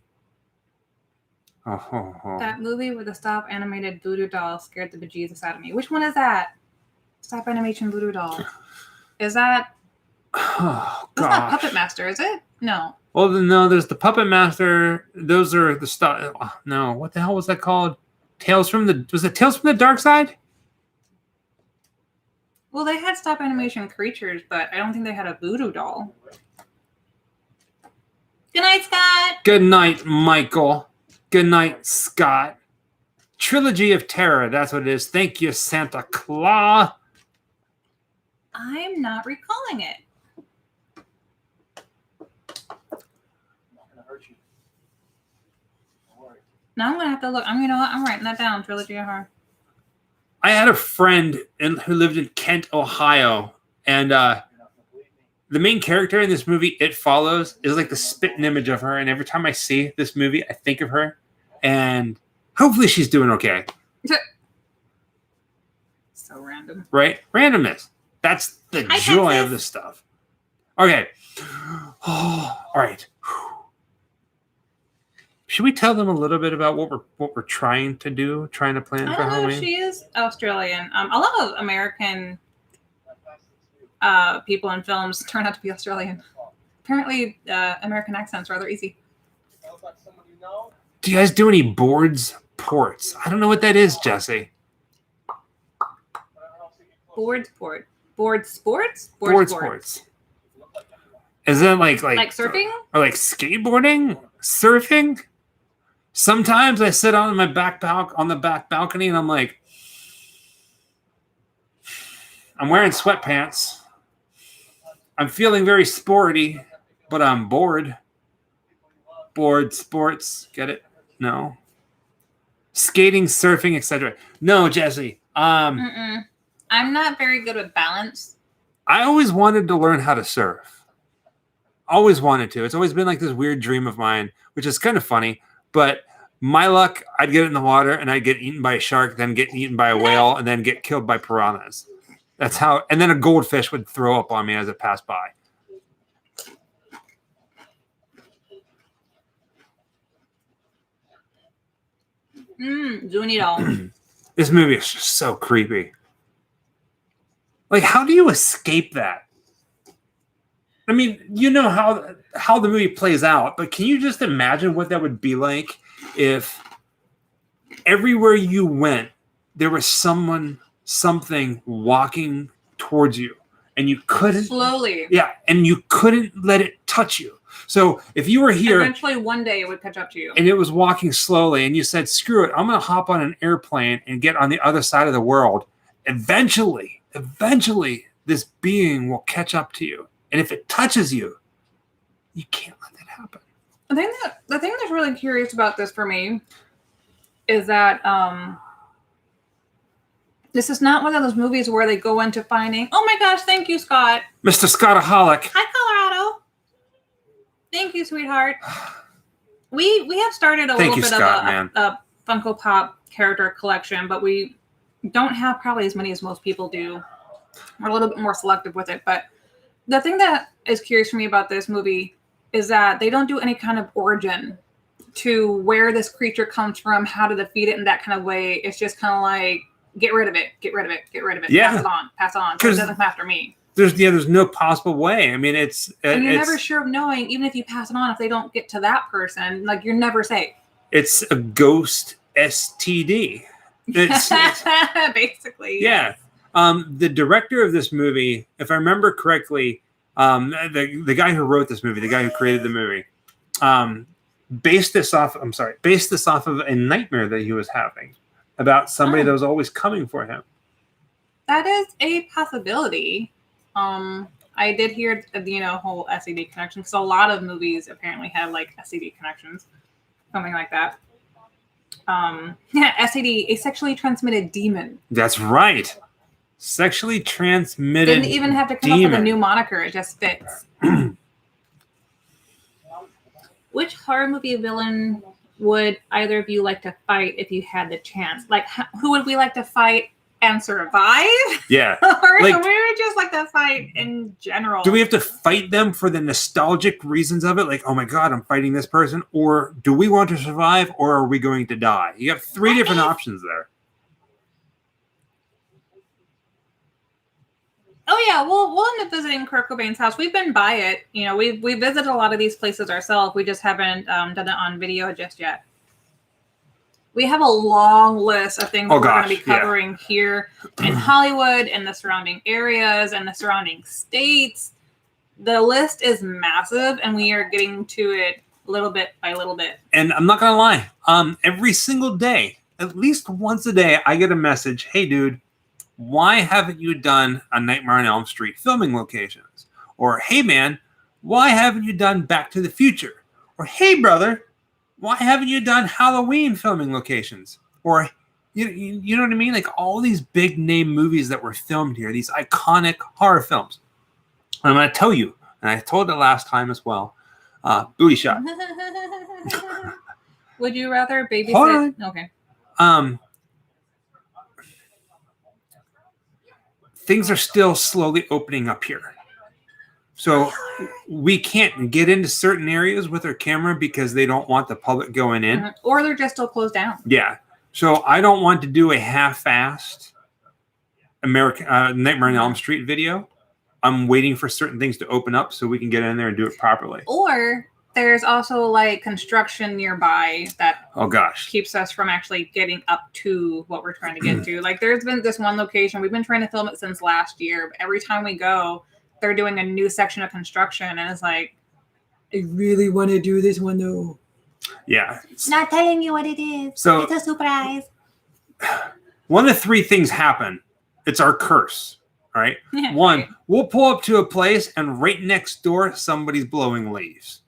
movie with the stop animated voodoo doll scared the bejesus out of me. Which one is that? Stop animation voodoo doll. Is that... Oh, that's not Puppet Master, is it? No. Well, no, there's the Puppet Master. Those are the stuff... no, what the hell was that called? Was it Tales from the Dark Side? Well, they had stop animation creatures, but I don't think they had a voodoo doll. Good night, Scott. Good night, Michael. Goodnight, Scott. Trilogy of Terror. That's what it is. Thank you, Santa Claus. I'm not recalling it. Now I'm gonna have to look. You know what? I'm writing that down. Trilogy of Horror. I had a friend who lived in Kent, Ohio, and the main character in this movie, It Follows, is like the spitting image of her. And every time I see this movie, I think of her, and hopefully she's doing okay. So random, right? Randomness. That's the joy of this stuff. Okay. Oh, all right. Should we tell them a little bit about what we're trying to do, trying to plan for Halloween? She is Australian. A lot of American people in films turn out to be Australian. Apparently, American accent's rather easy. Do you guys do any boards ports? I don't know what that is, Jesse. Board sports. Is that like surfing or like skateboarding, surfing? Sometimes I sit on the back balcony and I'm like, I'm wearing sweatpants. I'm feeling very sporty, but I'm bored. Board sports, get it? No. Skating, surfing, etc. No, Jesse. I'm not very good with balance. I always wanted to learn how to surf. Always wanted to. It's always been like this weird dream of mine, which is kind of funny. But my luck, I'd get in the water and I'd get eaten by a shark, then get eaten by a whale, and then get killed by piranhas. That's how. And then a goldfish would throw up on me as it passed by. Doing it all. This movie is just so creepy. Like, how do you escape that? I mean, you know how the movie plays out, but can you just imagine what that would be like if everywhere you went, there was something walking towards you, and you couldn't slowly. Yeah, and you couldn't let it touch you. So if you were here, eventually one day it would catch up to you, and it was walking slowly, and you said, "Screw it, I'm going to hop on an airplane and get on the other side of the world." Eventually, this being will catch up to you. And if it touches you, you can't let that happen. The thing that's really curious about this for me is that this is not one of those movies where they go into finding, oh my gosh, thank you, Scott. Mr. Scottaholic. Hi, Colorado. Thank you, sweetheart. We have started a little bit of a Funko Pop character collection, but we don't have probably as many as most people do. We're a little bit more selective with it, but the thing that is curious for me about this movie is that they don't do any kind of origin to where this creature comes from, how to defeat it in that kind of way. It's just kind of like, get rid of it. Yeah. Pass it on. So it doesn't come after me. There's no possible way. I mean, and you're never sure of knowing, even if you pass it on, if they don't get to that person, like, you're never safe. It's a ghost STD. It's basically. Yeah. The director of this movie, if I remember correctly, the guy who wrote this movie, the guy who created the movie, based this off of a nightmare that he was having about somebody that was always coming for him. That is a possibility. I did hear the whole STD connection. So a lot of movies apparently have like STD connections, something like that. STD, a sexually transmitted demon. That's right. Sexually transmitted. Didn't even have to come up with a new moniker. It just fits. Which horror movie villain would either of you like to fight if you had the chance? Like, who would we like to fight and survive? Yeah. Or we would just like to fight in general? Do we have to fight them for the nostalgic reasons of it? Like, oh my God, I'm fighting this person. Or do we want to survive, or are we going to die? You have three different options there. Oh yeah, we'll end up visiting Kurt Cobain's house. We've been by it. We visited a lot of these places ourselves. We just haven't done it on video just yet. We have a long list of things we're going to be covering here in Hollywood and the surrounding areas and the surrounding states. The list is massive, and we are getting to it little bit by little bit. And I'm not gonna lie, every single day, at least once a day, I get a message. Hey, dude, why haven't you done a Nightmare on Elm Street filming locations? Or hey, man, why haven't you done Back to the Future? Or hey, brother, why haven't you done Halloween filming locations? Or you know what I mean? Like all these big name movies that were filmed here, these iconic horror films. And I'm going to tell you, and I told it last time as well, booty shot. Would you rather babysit? Hold on. Okay. Things are still slowly opening up here. So we can't get into certain areas with our camera because they don't want the public going in. Mm-hmm. Or they're just still closed down. Yeah. So I don't want to do a half-assed Nightmare on Elm Street video. I'm waiting for certain things to open up so we can get in there and do it properly. Or there's also like construction nearby that keeps us from actually getting up to what we're trying to get to. Like there's been this one location, we've been trying to film it since last year. But every time we go, they're doing a new section of construction. And it's like, I really want to do this one though. Yeah. Not telling you what it is. So it's a surprise. One of three things happen. It's our curse. All right. Yeah, One, right. We'll pull up to a place and right next door, somebody's blowing leaves.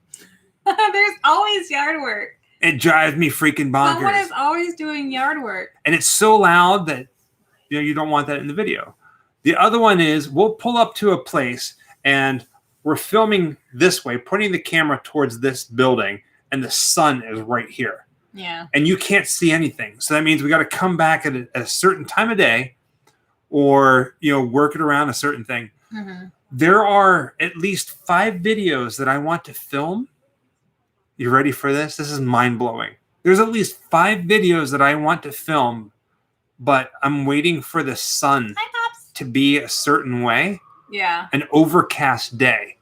There's always yard work. It drives me freaking bonkers. Someone is always doing yard work. And it's so loud that you don't want that in the video. The other one is we'll pull up to a place and we're filming this way, pointing the camera towards this building, and the sun is right here. Yeah. And you can't see anything. So that means we got to come back at a certain time of day or, work it around a certain thing. Mm-hmm. There are at least 5 videos that I want to film. You ready for this? This is mind-blowing. There's at least 5 videos that I want to film, but I'm waiting for the sun to be a certain way. Yeah. An overcast day.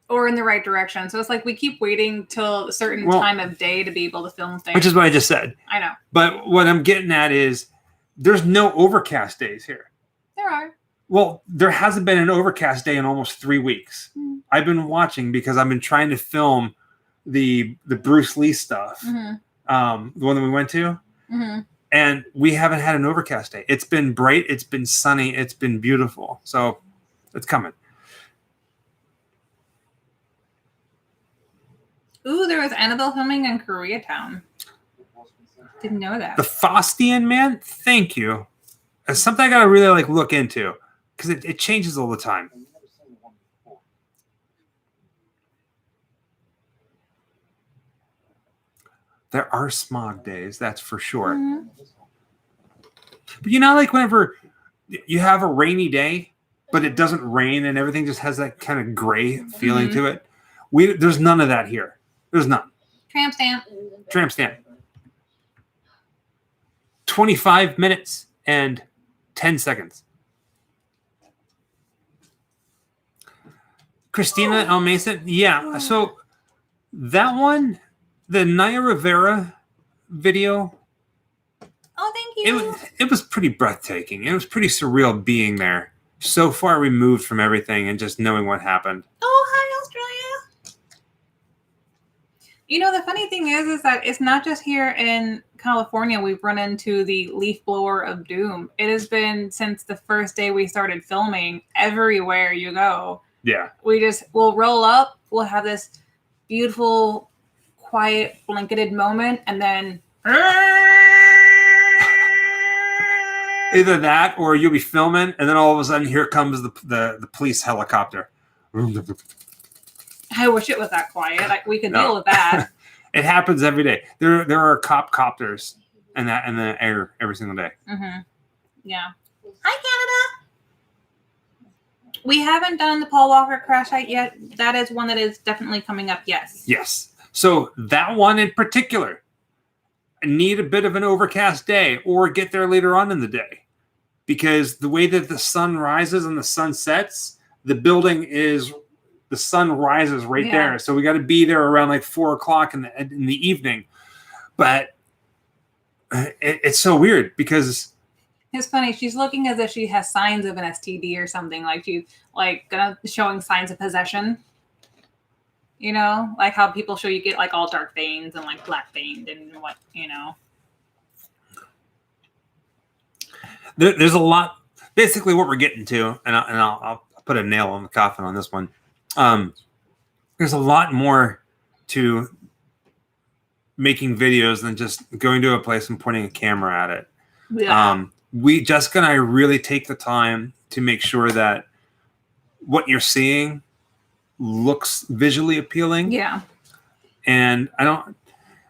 Or in the right direction. So it's like we keep waiting till a certain time of day to be able to film things. Which is what I just said. I know. But what I'm getting at is there's no overcast days here. There are. Well, there hasn't been an overcast day in almost 3 weeks. I've been watching because I've been trying to film the Bruce Lee stuff, the one that we went to, and we haven't had an overcast day. It's been bright, it's been sunny, it's been beautiful. So it's coming. Ooh, there was Annabelle filming in Koreatown. Didn't know that. The Faustian, man, thank you. It's something I got to really look into because it changes all the time. There are smog days, that's for sure. Mm-hmm. But whenever you have a rainy day, but it doesn't rain and everything just has that kind of gray feeling to it. There's none of that here. There's none. Tramp stamp. Tramp stamp. 25 minutes and 10 seconds. Christina L. Mason. Yeah. So that one, the Naya Rivera video. Oh, thank you. It was pretty breathtaking. It was pretty surreal being there. So far removed from everything and just knowing what happened. Oh, hi, Australia. The funny thing is that it's not just here in California we've run into the leaf blower of doom. It has been since the first day we started filming. Everywhere you go. Yeah. We'll roll up, we'll have this beautiful, quiet, blanketed moment, and then either that or you'll be filming and then all of a sudden here comes the police helicopter. I wish it was that quiet. We could deal with that. It happens every day. There are copters in the air every single day. Mm-hmm. Yeah. Hi, Canada. We haven't done the Paul Walker crash site yet. That is one that is definitely coming up. Yes. Yes. So that one in particular, need a bit of an overcast day or get there later on in the day, because the way that the sun rises and the sun sets, the sun rises right there. So we got to be there around 4 o'clock in the evening. But it's so weird because it's funny. She's looking as if she has signs of an STD or something. Like she's showing signs of possession. You know, like how people show you get like all dark veins and like black veined and what, you know. There's a lot. Basically, what we're getting to, and I'll put a nail on the coffin on this one. There's a lot more to making videos than just going to a place and pointing a camera at it. Yeah. Jessica and I really take the time to make sure that what you're seeing looks visually appealing. Yeah. And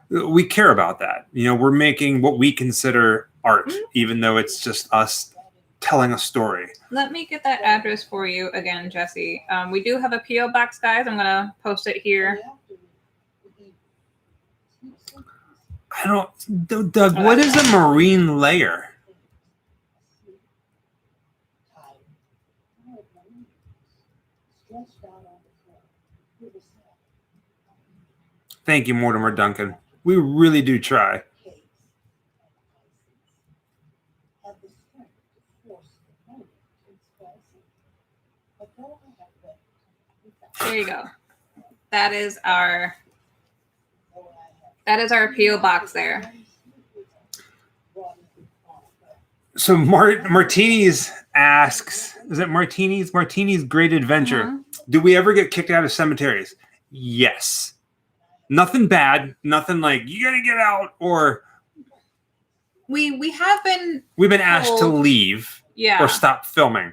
we care about that. You know, we're making what we consider art, even though it's just us telling a story. Let me get that address for you again, Jesse. We do have a P.O. box, guys. I'm going to post it here. Doug, what is a marine layer? Thank you, Mortimer Duncan. We really do try. There you go. That is our P.O. box there. So Martinis asks, is it Martini's Great Adventure? Mm-hmm. Do we ever get kicked out of cemeteries? Yes. Nothing bad. Nothing like you got to get out, or we've been asked to leave, yeah, or stop filming.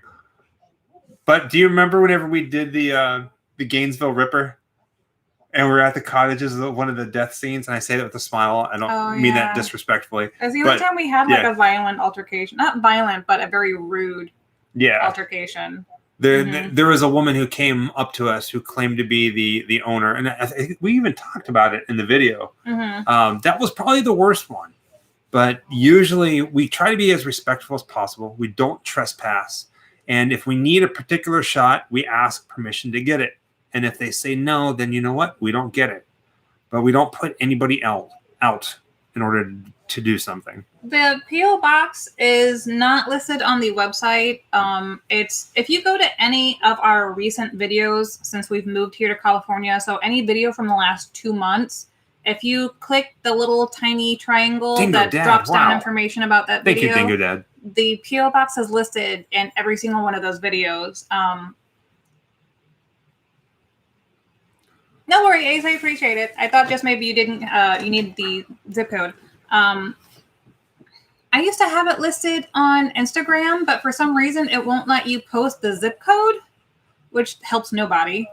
But do you remember whenever we did the Gainesville Ripper, and we're at the cottages of one of the death scenes, and I say that with a smile. I don't mean that disrespectfully. That's the only time we had like a violent altercation. Not violent, but a very rude altercation. There was a woman who came up to us who claimed to be the owner, and I think we even talked about it in the video. Mm-hmm. That was probably the worst one. But usually we try to be as respectful as possible. We don't trespass. And if we need a particular shot, we ask permission to get it. And if they say no, then you know what? We don't get it. But we don't put anybody else out in order to do something. The P.O. box is not listed on the website. It's if you go to any of our recent videos since we've moved here to California, so any video from the last 2 months, if you click the little tiny triangle that drops down information about that video. Thank you, Dingo Dad. The P.O. box is listed in every single one of those videos. No worry, Ace, I appreciate it. I thought just maybe you didn't, you need the zip code. I used to have it listed on Instagram, but for some reason it won't let you post the zip code, which helps nobody.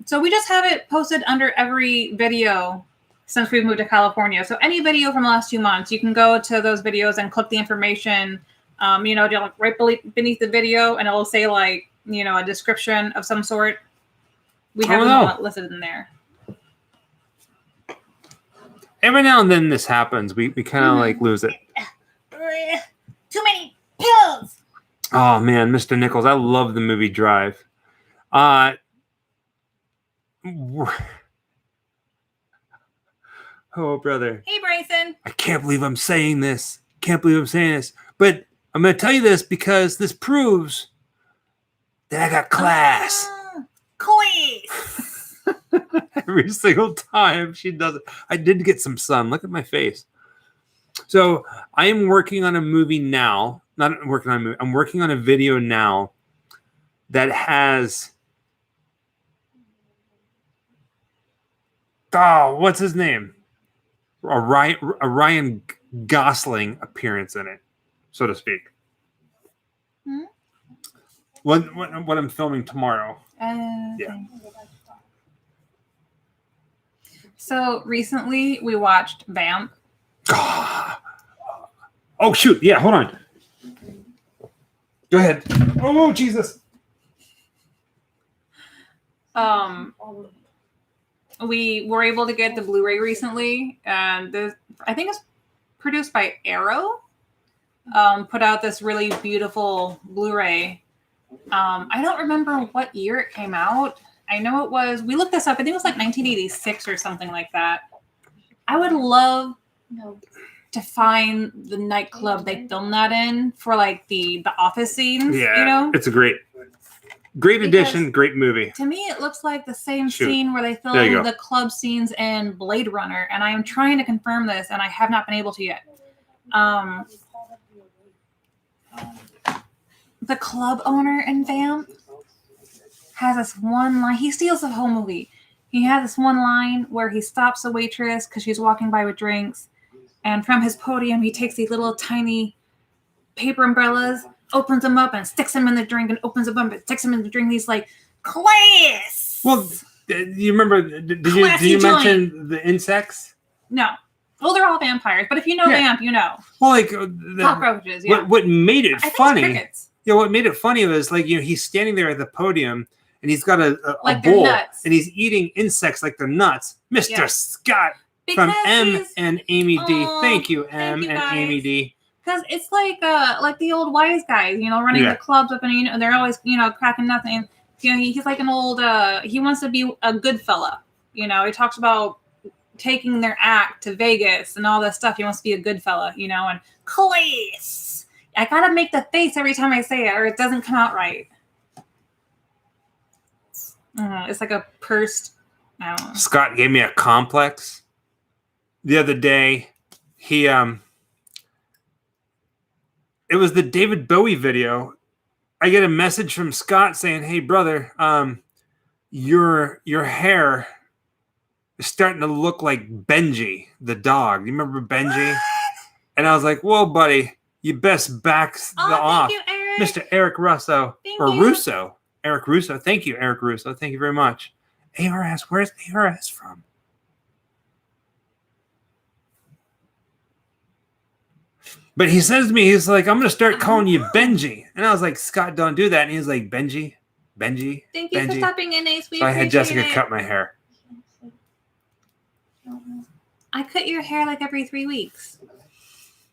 So we just have it posted under every video since we've moved to California. So any video from the last 2 months, you can go to those videos and click the information, right beneath the video, and it'll say like, a description of some sort. We have them listed in there. Every now and then this happens. We kind of like lose it. Too many pills. Oh man, Mr. Nichols, I love the movie Drive. Oh brother. Hey Bryson. I can't believe I'm saying this. But I'm going to tell you this because this proves that I got class. Class. Every single time she does it. I did get some sun. Look at my face. So I am working on a movie now. Not working on a movie. I'm working on a video now that has what's his name? A Ryan Gosling appearance in it, so to speak. Hmm? What I'm filming tomorrow. Yeah. So recently we watched Vamp. Oh shoot! Yeah, hold on. Go ahead. Oh Jesus. We were able to get the Blu-ray recently, and I think it's produced by Arrow. Put out this really beautiful Blu-ray. I don't remember what year it came out. I know it was. We looked this up. I think it was like 1986 or something like that. I would love to find the nightclub they filmed that in for like the office scenes. Yeah, it's a great Great Because- addition, great movie. To me, it looks like the same Shoot. scene where they There you filmed go. the club scenes in Blade Runner, and I am trying to confirm this, and I have not been able to yet. The club owner in Vamp has this one line. He steals the whole movie. He has this one line where he stops a waitress because she's walking by with drinks, and from his podium, he takes these little tiny paper umbrellas, opens them up, and sticks them in the drink, and opens them up and sticks them in the drink. He's like, class! Well, you remember, did you Classy mention the insects? No. Well, they're all vampires, but if you know Yeah. Vamp, you know. Well, like, Cockroaches, yeah. what made it I think funny, it's crickets. what made it funny was, like, he's standing there at the podium, and he's got a Like they're bowl, nuts. and he's eating insects like they're nuts. Mr. Yeah. Scott Because from M he's- and Amy D. Aw, Thank you, thank M you, and guys. Amy D. Because it's like the old wise guys, running Yeah. the clubs up, and they're always cracking nothing. He's like an old. He wants to be a good fella. He talks about taking their act to Vegas and all that stuff. He wants to be a good fella, and class. I gotta make the face every time I say it, or it doesn't come out right. It's like a pursed. I don't know. Scott gave me a complex the other day. He it was the David Bowie video. I get a message from Scott saying, "Hey brother, your hair is starting to look like Benji the dog. You remember Benji?" And I was like, "Whoa, buddy, you best back off." Thank you, Eric. Mr. Eric Russo Thank or you. Russo. Eric Russo. Thank you, Eric Russo. Thank you very much. ARS, where's ARS from? But he says to me, he's like, "I'm going to start calling you Benji." And I was like, "Scott, don't do that." And he's like, Benji. Thank you for Benji. stopping in, Ace. We So I had appreciate Jessica it. cut my hair. I cut your hair like every 3 weeks.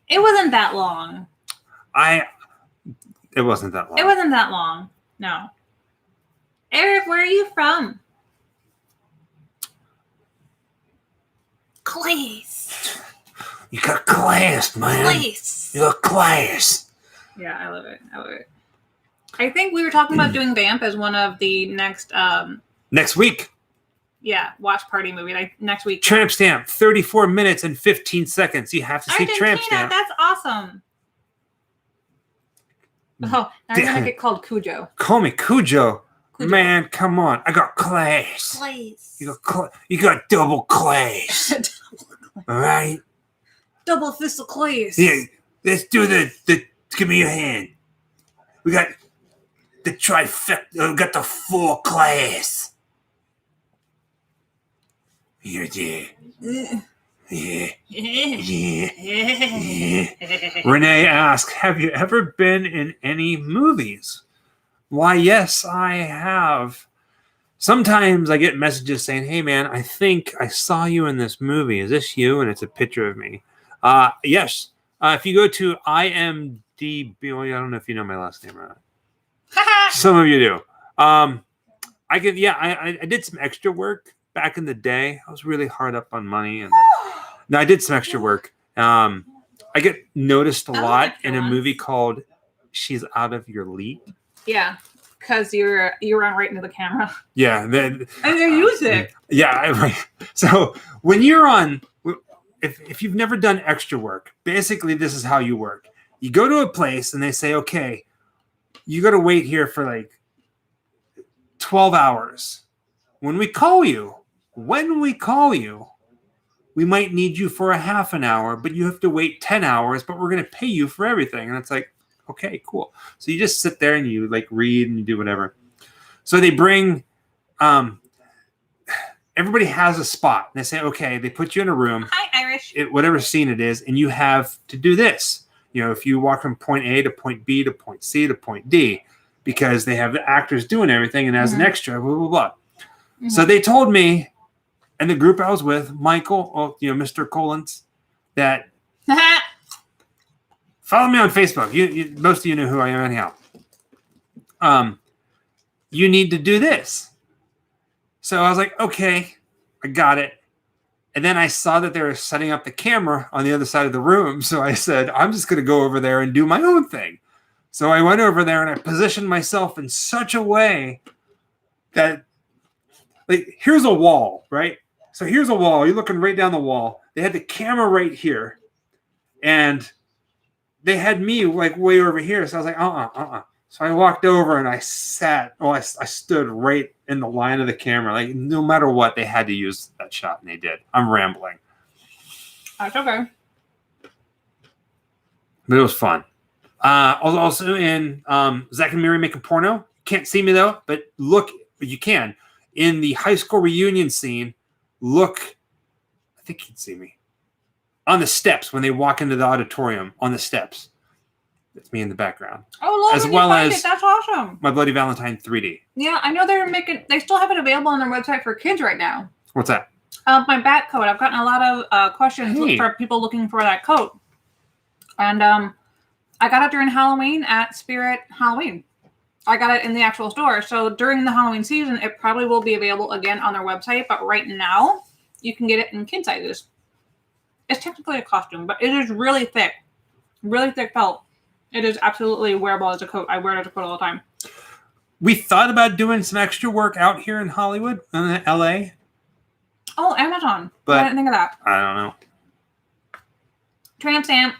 It wasn't that long. It wasn't that long. It wasn't that long. No. Eric, where are you from? Class. You got class, man. Class. You got class. Yeah, I love it. I think we were talking about doing Vamp as one of the next Next week, watch party movie. Like next week. Tramp Stamp, 34 minutes and 15 seconds. You have to see Tramp Argentina, Stamp. that's awesome. Oh, now you're gonna get called Cujo. Call me Cujo. Cujo. Man, come on. I got class. Class. You got double class. All right? Double fist of class. Yeah, let's do the give me your hand. We got the trifecta. We got the full class. Here, yeah. Yeah. Renee asks, "Have you ever been in any movies?" Why, yes, I have. Sometimes I get messages saying, "Hey, man, I think I saw you in this movie. Is this you?" And it's a picture of me. Yes. If you go to IMDb, well, I don't know if you know my last name or not. Some of you do. I did some extra work back in the day. I was really hard up on money, and no, I did some extra work. I get noticed a lot in a movie called "She's Out of Your League." Yeah, because you're on right into the camera. Yeah, And they're music. yeah. So when you're on, if you've never done extra work, basically this is how you work. You go to a place and they say, "Okay, you got to wait here for like 12 hours. When we call you, we might need you for a half an hour, but you have to wait 10 hours, but we're going to pay you for everything." And it's like, okay, cool. So you just sit there and you like read and you do whatever. So they bring, everybody has a spot. And they say, okay, they put you in a room, Hi, Irish. whatever scene it is, and you have to do this. If you walk from point A to point B to point C to point D, because they have the actors doing everything, and as an extra, blah, blah, blah. Mm-hmm. So they told me, and the group I was with, Michael, Mr. Collins, that follow me on Facebook. You most of you know who I am anyhow. You need to do this. So I was like, okay, I got it. And then I saw that they were setting up the camera on the other side of the room. So I said, I'm just going to go over there and do my own thing. So I went over there and I positioned myself in such a way that, like, here's a wall, right? So here's a wall. You're looking right down the wall. They had the camera right here, and they had me like way over here. So I was like, So I walked over and I sat. Oh, I stood right in the line of the camera. Like, no matter what, they had to use that shot, and they did. I'm rambling. That's okay. But it was fun. Also in Zach and Mary Make a Porno. Can't see me though, but look, you can. In the high school reunion scene, look, I think you can see me. On the steps when they walk into the auditorium, on the steps. That's me in the background. Oh, Lord, as well as that's awesome. My Bloody Valentine 3D. Yeah, I know they still have it available on their website for kids right now. What's that? My bat coat. I've gotten a lot of questions for people looking for that coat. And I got it during Halloween at Spirit Halloween. I got it in the actual store. So during the Halloween season, it probably will be available again on their website. But right now, you can get it in kid sizes. It's technically a costume, but it is really thick felt. It is absolutely wearable as a coat. I wear it as a coat all the time. We thought about doing some extra work out here in Hollywood, in LA. Oh, Amazon. But I didn't think of that. I don't know. Tramp stamp.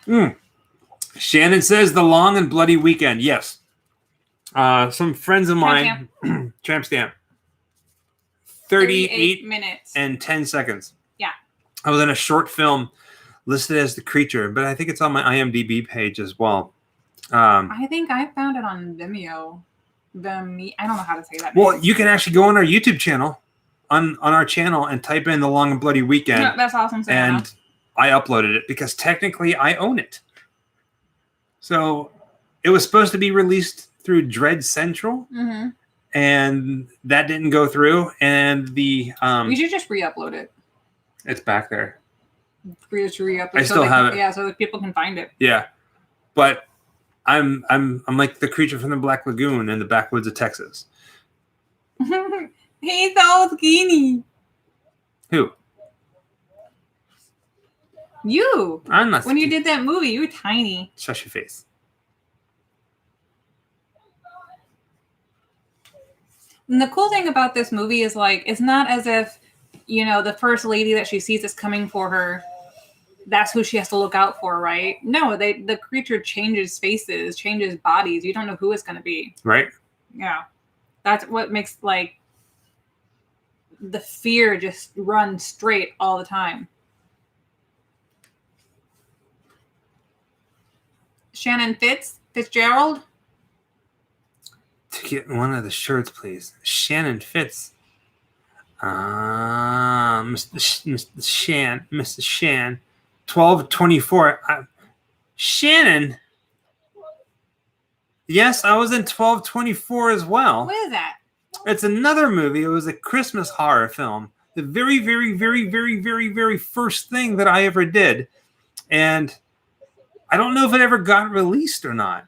Shannon says the long and bloody weekend. Yes. Some friends of mine. Tramp stamp. 38 minutes. And 10 seconds. Yeah. I was in a short film listed as The Creature, but I think it's on my IMDb page as well. I think I found it on Vimeo. I don't know how to say that. Well, you can actually go on our YouTube channel, on our channel, and type in the long and bloody weekend. No, that's awesome. And I uploaded it because technically I own it. So it was supposed to be released through Dread Central, and that didn't go through. And the you should just re-upload it. It's back there. Re-upload. I still have it. Yeah, so that people can find it. Yeah, but I'm like the creature from the Black Lagoon in the backwoods of Texas. He's so skinny. Who? You. I'm not. When you did that movie, you were tiny. Shut your face. And the cool thing about this movie is, like, it's not as if, you know, the first lady that she sees is coming for her. That's who she has to look out for, right? No, the creature changes faces, changes bodies. You don't know who it's going to be. Right? Yeah. That's what makes, like, the fear just run straight all the time. Shannon Fitzgerald. To get one of the shirts, please. Shannon Fitz. Mr. Shan. 1224. Shannon. Yes, I was in 1224 as well. What is that? It's another movie. It was a Christmas horror film. The very, very, very, very, very, very first thing that I ever did. And I don't know if it ever got released or not.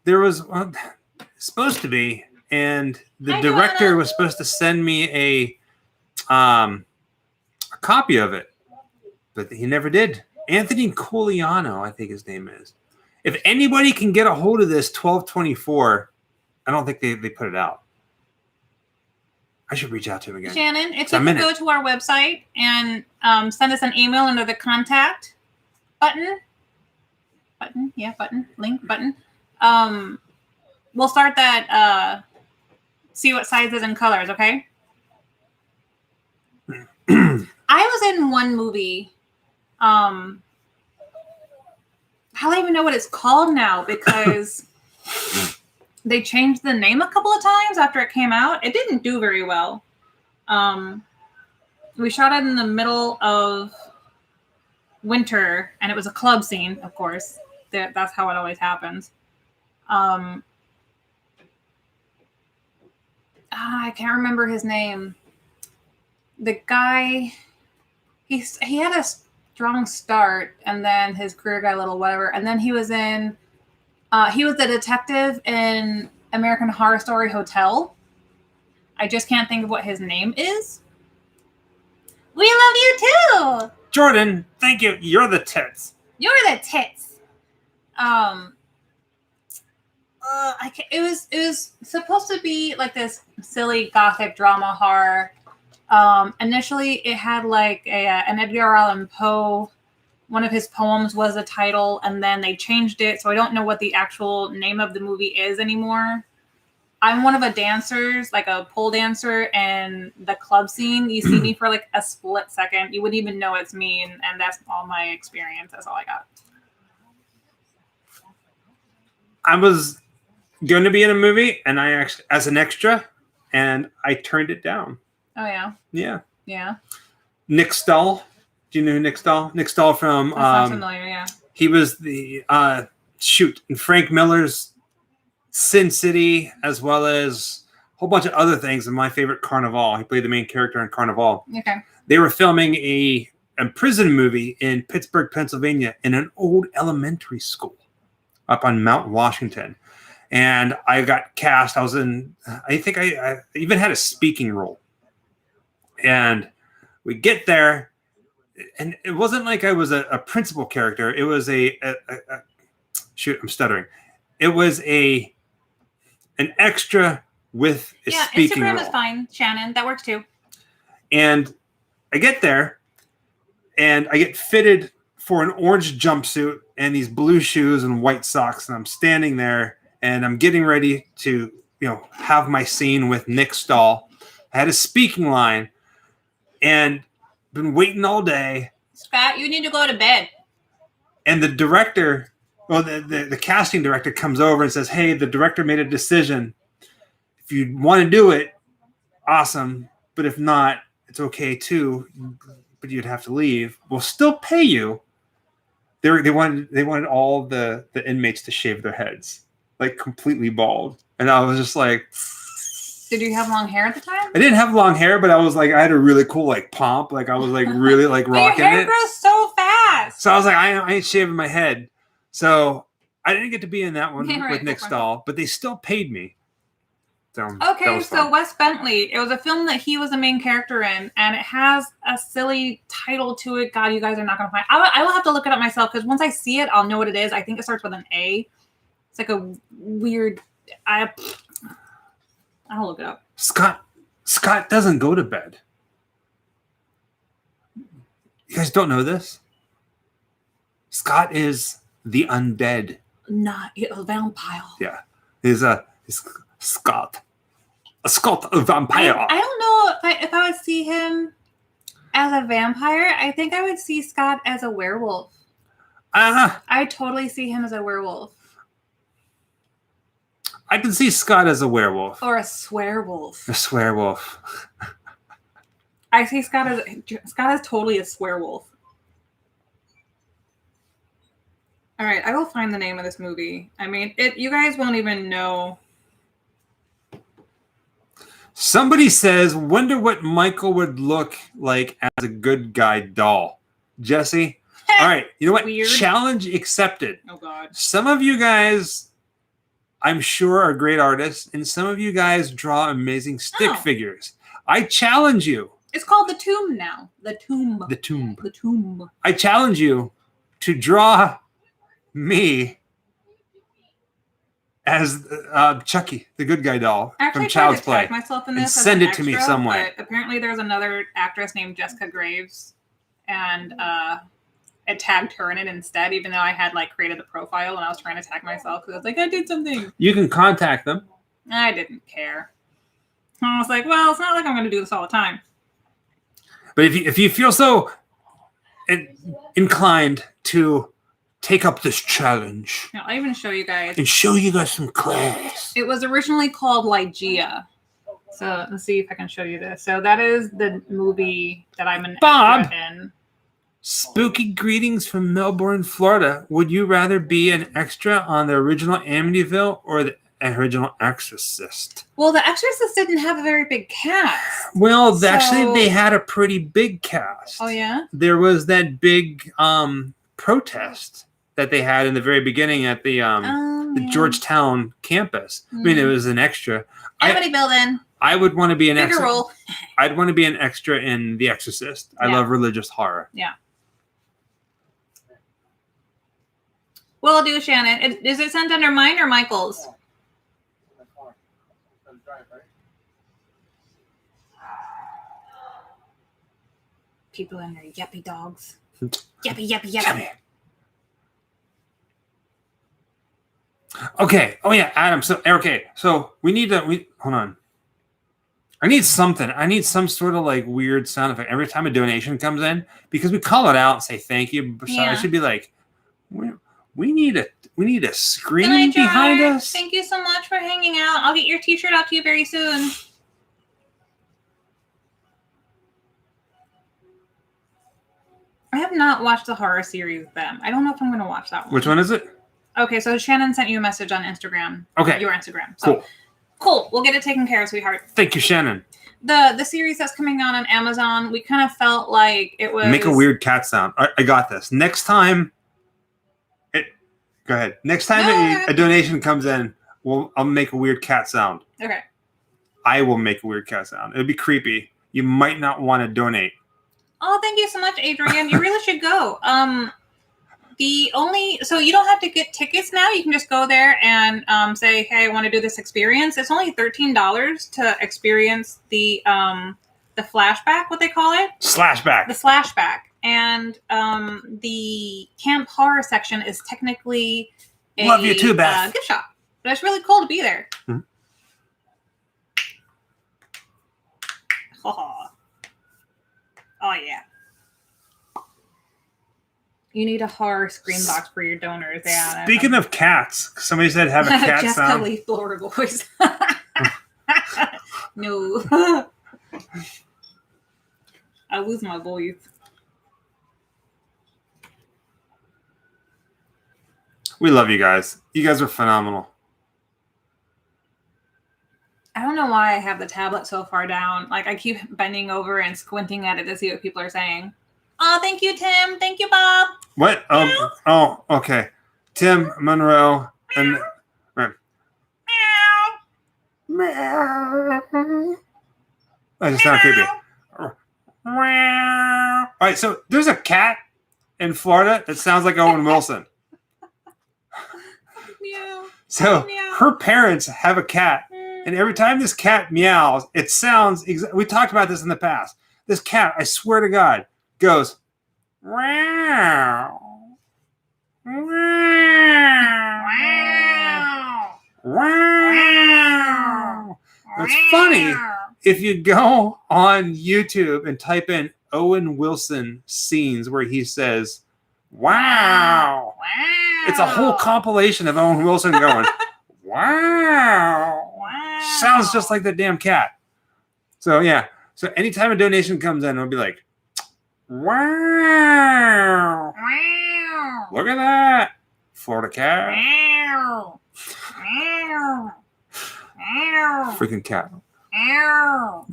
There was supposed to be, and the director was supposed to send me a copy of it, but he never did. Anthony Coliano, I think his name is. If anybody can get a hold of this 1224, I don't think they put it out. I should reach out to him again. Shannon, if you could go to our website and send us an email under the contact button, link button. We'll start that, see what sizes and colors, okay? I was in one movie. I don't even know what it's called now because they changed the name a couple of times after it came out. It didn't do very well. We shot it in the middle of winter, and it was a club scene, of course. That's how it always happens. I can't remember his name. The guy, he had a strong start, and then his career got a little whatever. And then he was the detective in American Horror Story Hotel. I just can't think of what his name is. We love you too, Jordan. Thank you. You're the tits. You're the tits. it was supposed to be like this silly gothic drama horror. Initially, it had like an Edgar Allan Poe. One of his poems was a title, and then they changed it, so I don't know what the actual name of the movie is anymore. I'm one of the dancers, like a pole dancer, and the club scene, you see me for like a split second. You wouldn't even know it's me, and that's all my experience. That's all I got. I was going to be in a movie, and I actually, as an extra, and I turned it down. Oh, yeah? Yeah. Yeah. Nick Stahl. Do you know who Nick Stahl? Nick Stahl from... That sounds familiar, yeah. He was the... in Frank Miller's Sin City, as well as a whole bunch of other things in my favorite Carnival. He played the main character in Carnival. Okay. They were filming a prison movie in Pittsburgh, Pennsylvania, in an old elementary school up on Mount Washington. And I got cast. I think I even had a speaking role. And we get there, and it wasn't like I was a principal character. It was shoot, I'm stuttering. It was an extra with a speaking role. Instagram is fine, Shannon. That works too. And I get there, and I get fitted for an orange jumpsuit and these blue shoes and white socks, and I'm standing there, and I'm getting ready to, have my scene with Nick Stahl. I had a speaking line, and been waiting all day. Scott, you need to go to bed. And the director, the casting director comes over and says, "Hey, the director made a decision. If you want to do it, awesome. But if not, it's okay too. But you'd have to leave. We'll still pay you." They wanted all the inmates to shave their heads, like completely bald. And I was just like, did you have long hair at the time? I didn't have long hair, but I was like, I had a really cool like pomp. Like I was like really like rocking your hair it. grows so fast. So I was like, I ain't shaving my head. So I didn't get to be in that one with Nick Stahl, but they still paid me. So okay, so Wes Bentley, it was a film that he was the main character in, and it has a silly title to it. God, you guys are not going to find. I will have to look it up myself, because once I see it, I'll know what it is. I think it starts with an A. It's like a weird. I'll look it up. Scott doesn't go to bed. You guys don't know this? Scott is the undead. Not a vampire. Yeah, he's Scott. A Scott, a vampire. I don't know if I would see him as a vampire. I think I would see Scott as a werewolf. I totally see him as a werewolf. I can see Scott as a werewolf. Or a swearwolf. A swearwolf. I see Scott as totally a swearwolf. All right, I will find the name of this movie. I mean, you guys won't even know. Somebody says, wonder what Michael would look like as a good guy doll. Jesse? All right, you know what? Weird. Challenge accepted. Oh, God. Some of you guys, I'm sure, are great artists, and some of you guys draw amazing stick figures. I challenge you. It's called The Tomb now. The Tomb. The Tomb. The Tomb. I challenge you to draw me as Chucky, the good guy doll from Child's Play. I myself in this and send it to me some way. Apparently, there's another actress named Jessica Graves, and it tagged her in it instead, even though I had created the profile and I was trying to tag myself because I was like, I did something. You can contact them. I didn't care. I was like, well, it's not like I'm going to do this all the time. But if you feel so inclined to take up this challenge, I'll even show you guys. And show you guys some class. It was originally called Ligeia. So let's see if I can show you this. So that is the movie that I'm an extra in. Spooky greetings from Melbourne, Florida. Would you rather be an extra on the original Amityville or the original Exorcist? Well, the Exorcist didn't have a very big cast. Well, actually, they had a pretty big cast. Oh, yeah? There was that big protest that they had in the very beginning at the Georgetown campus. I mean, it was an extra. Amityville, then. I would want to be an Bigger extra. role. I'd want to be an extra in The Exorcist. I love religious horror. Yeah. Well, do Shannon. Is it sent under mine or Michael's? People in their yuppie dogs. Yuppie, yuppie, yuppie. Yummy. Okay. Oh yeah, Adam. So okay. So we need to. Hold on. I need something. I need some sort of like weird sound effect every time a donation comes in because we call it out and say thank you. So Yeah. I should be like, we need a Good screen night, behind Jar. us. Thank you so much for hanging out. I'll get your t-shirt out to you very soon. I have not watched the horror series Vamp. I don't know if I'm going to watch that one. Which one is it? Okay, so Shannon sent you a message on Instagram. Okay. Your Instagram. So, cool. We'll get it taken care of, sweetheart. Thank you, Shannon. The series that's coming out on Amazon, we kind of felt like it was... Make a weird cat sound. I got this. Next time... Go ahead. Next time a donation comes in, I'll make a weird cat sound. Okay. I will make a weird cat sound. It'll be creepy. You might not want to donate. Oh, thank you so much, Adrian. You really should go. So you don't have to get tickets now. You can just go there and say, hey, I want to do this experience. It's only $13 to experience the flashback, what they call it? Slashback. The flashback. And the camp horror section is technically a Love you too, Beth. gift shop. But it's really cool to be there. Mm-hmm. Oh, yeah. You need a horror screen box for your donors. Yeah. Speaking of cats, somebody said have a cat Jessica sound. Lee Florida voice. No. I lose my voice. We love you guys. You guys are phenomenal. I don't know why I have the tablet so far down. Like, I keep bending over and squinting at it to see what people are saying. Oh, thank you, Tim. Thank you, Bob. What? Oh, okay. Tim Monroe and right. Meow. That just sounded creepy. All right, so there's a cat in Florida that sounds like Owen Wilson. Meow. So Meow. her parents have a cat, and every time this cat meows, it sounds. We talked about this in the past. This cat, I swear to God, goes. Wow. Wow. Wow. It's funny if you go on YouTube and type in Owen Wilson scenes where he says, wow. It's a whole compilation of Owen Wilson going, wow. Sounds just like the damn cat. So, yeah. So, anytime a donation comes in, it'll be like, wow. Look at that. Florida cat. Freaking cat.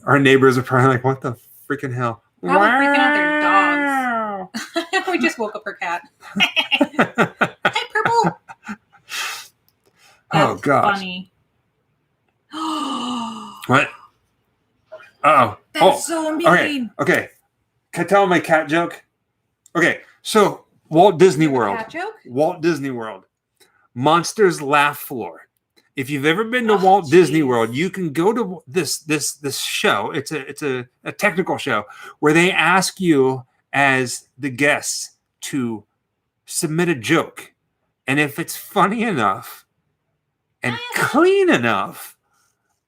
Our neighbors are probably like, what the freaking hell? Probably freaking out their dogs. We just woke up her cat. Hi, Purple. Oh, gosh. Funny. What? Uh-oh. That's so mean. Okay. Can I tell my cat joke? Okay. So, Walt Disney World. Cat joke? Walt Disney World. Monsters Laugh Floor. If you've ever been to Walt Disney World, you can go to this show. It's a technical show where they ask you as the guests to submit a joke. And if it's funny enough and clean enough,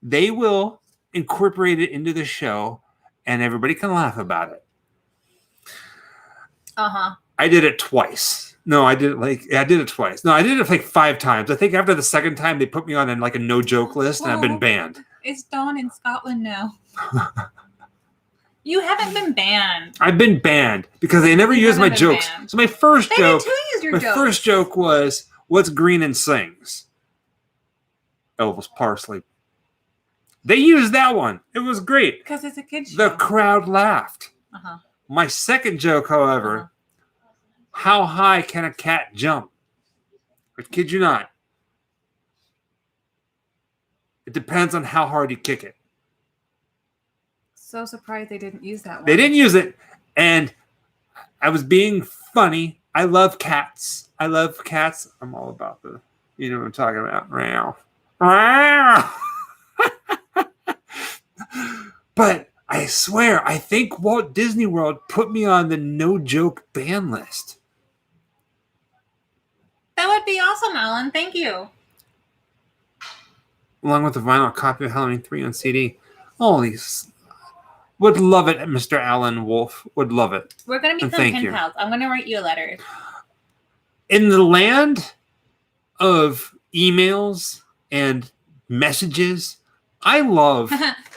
they will incorporate it into the show and everybody can laugh about it. Uh-huh. I did it twice. No, I did it twice. No, I did it like 5 times. I think after the second time, they put me on like a no joke list, and I've been banned. It's Dawn in Scotland now. You haven't been banned. I've been banned because they never used my jokes. Banned. So my first joke, my first joke was, "What's green and sings?" Elvis Parsley. They used that one. It was great because it's a kid's show. The crowd laughed. Uh-huh. My second joke, however. How high can a cat jump? I kid you not. It depends on how hard you kick it. So surprised they didn't use that one. They didn't use it. And I was being funny. I love cats. I'm all about you know what I'm talking about. Meow. But I swear, I think Walt Disney World put me on the no joke ban list. That would be awesome, Alan. Thank you. Along with a vinyl copy of Halloween 3 on CD. Holy, would love it, Mr. Alan Wolf. Would love it. We're going to And become thank pen you. pals. I'm going to write you a letter. In the land of emails and messages, I love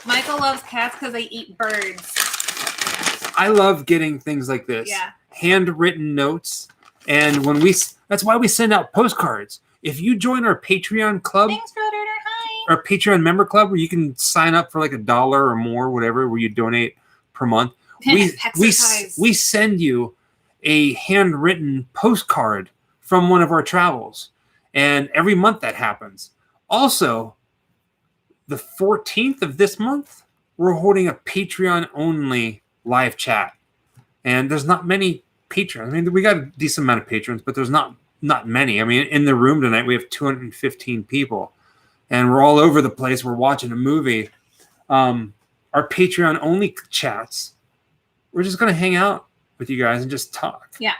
Michael loves cats because they eat birds. getting things like this. Yeah. Handwritten notes. And that's why we send out postcards. If you join our Patreon club, Thanks, Rotor. Hi. our Patreon member club, where you can sign up for like $1 or more, whatever, where you donate per month, we send you a handwritten postcard from one of our travels. And every month that happens. Also, the 14th of this month, we're holding a Patreon-only live chat. And there's not many patrons. I mean, we got a decent amount of patrons, but there's not many. I mean, in the room tonight, we have 215 people. And we're all over the place. We're watching a movie. Our Patreon-only chats, we're just going to hang out with you guys and just talk. Yeah.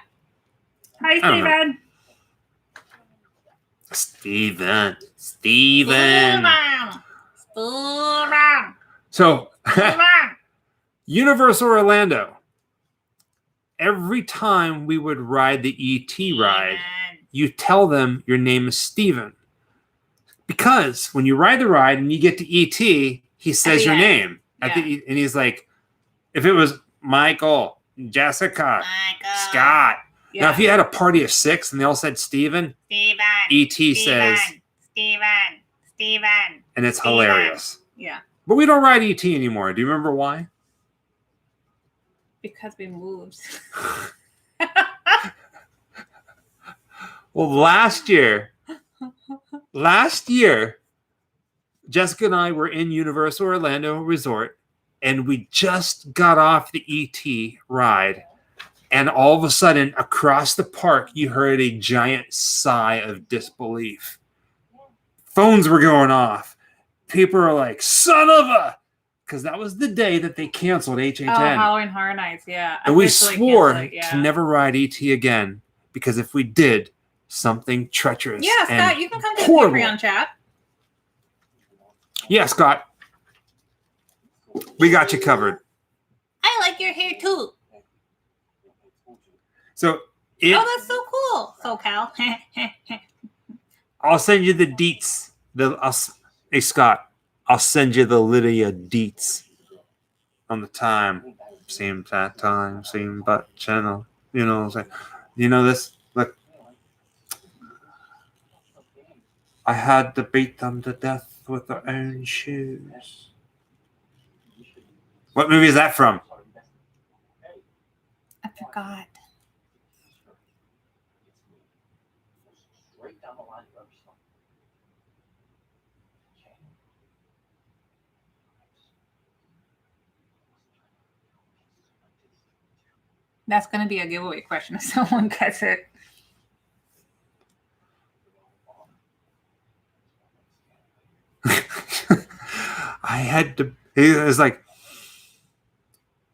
Hi, Steven. Steven. So, Universal Orlando. Every time we would ride the ET ride, you tell them your name is Steven. Because when you ride the ride and you get to ET, he says your name. And he's like, if it was Michael, Jessica, Scott. Yeah. Now, if you had a party of 6 and they all said Steven, ET says Steven. And it's hilarious. Yeah. But we don't ride ET anymore. Do you remember why? Because we moved. Well, last year, Jessica and I were in Universal Orlando Resort, and we just got off the ET ride. And all of a sudden, across the park, you heard a giant sigh of disbelief. Phones were going off. People are like, son of a... Because that was the day that they canceled HHN. Oh, Halloween Horror Nights, yeah. And we swore to never ride ET again. Because if we did, something treacherous. Yeah, Scott, you can come to the Patreon chat. Yeah, Scott. We got you covered. I like your hair too. So oh, that's so cool, SoCal. I'll send you the deets. Hey, Scott, I'll send you the Lydia deets on the time. Same time, same butt channel. You know what I'm saying? You know this? Look. I had to beat them to death with their own shoes. What movie is that from? I forgot. That's going to be a giveaway question if someone gets it. It was like,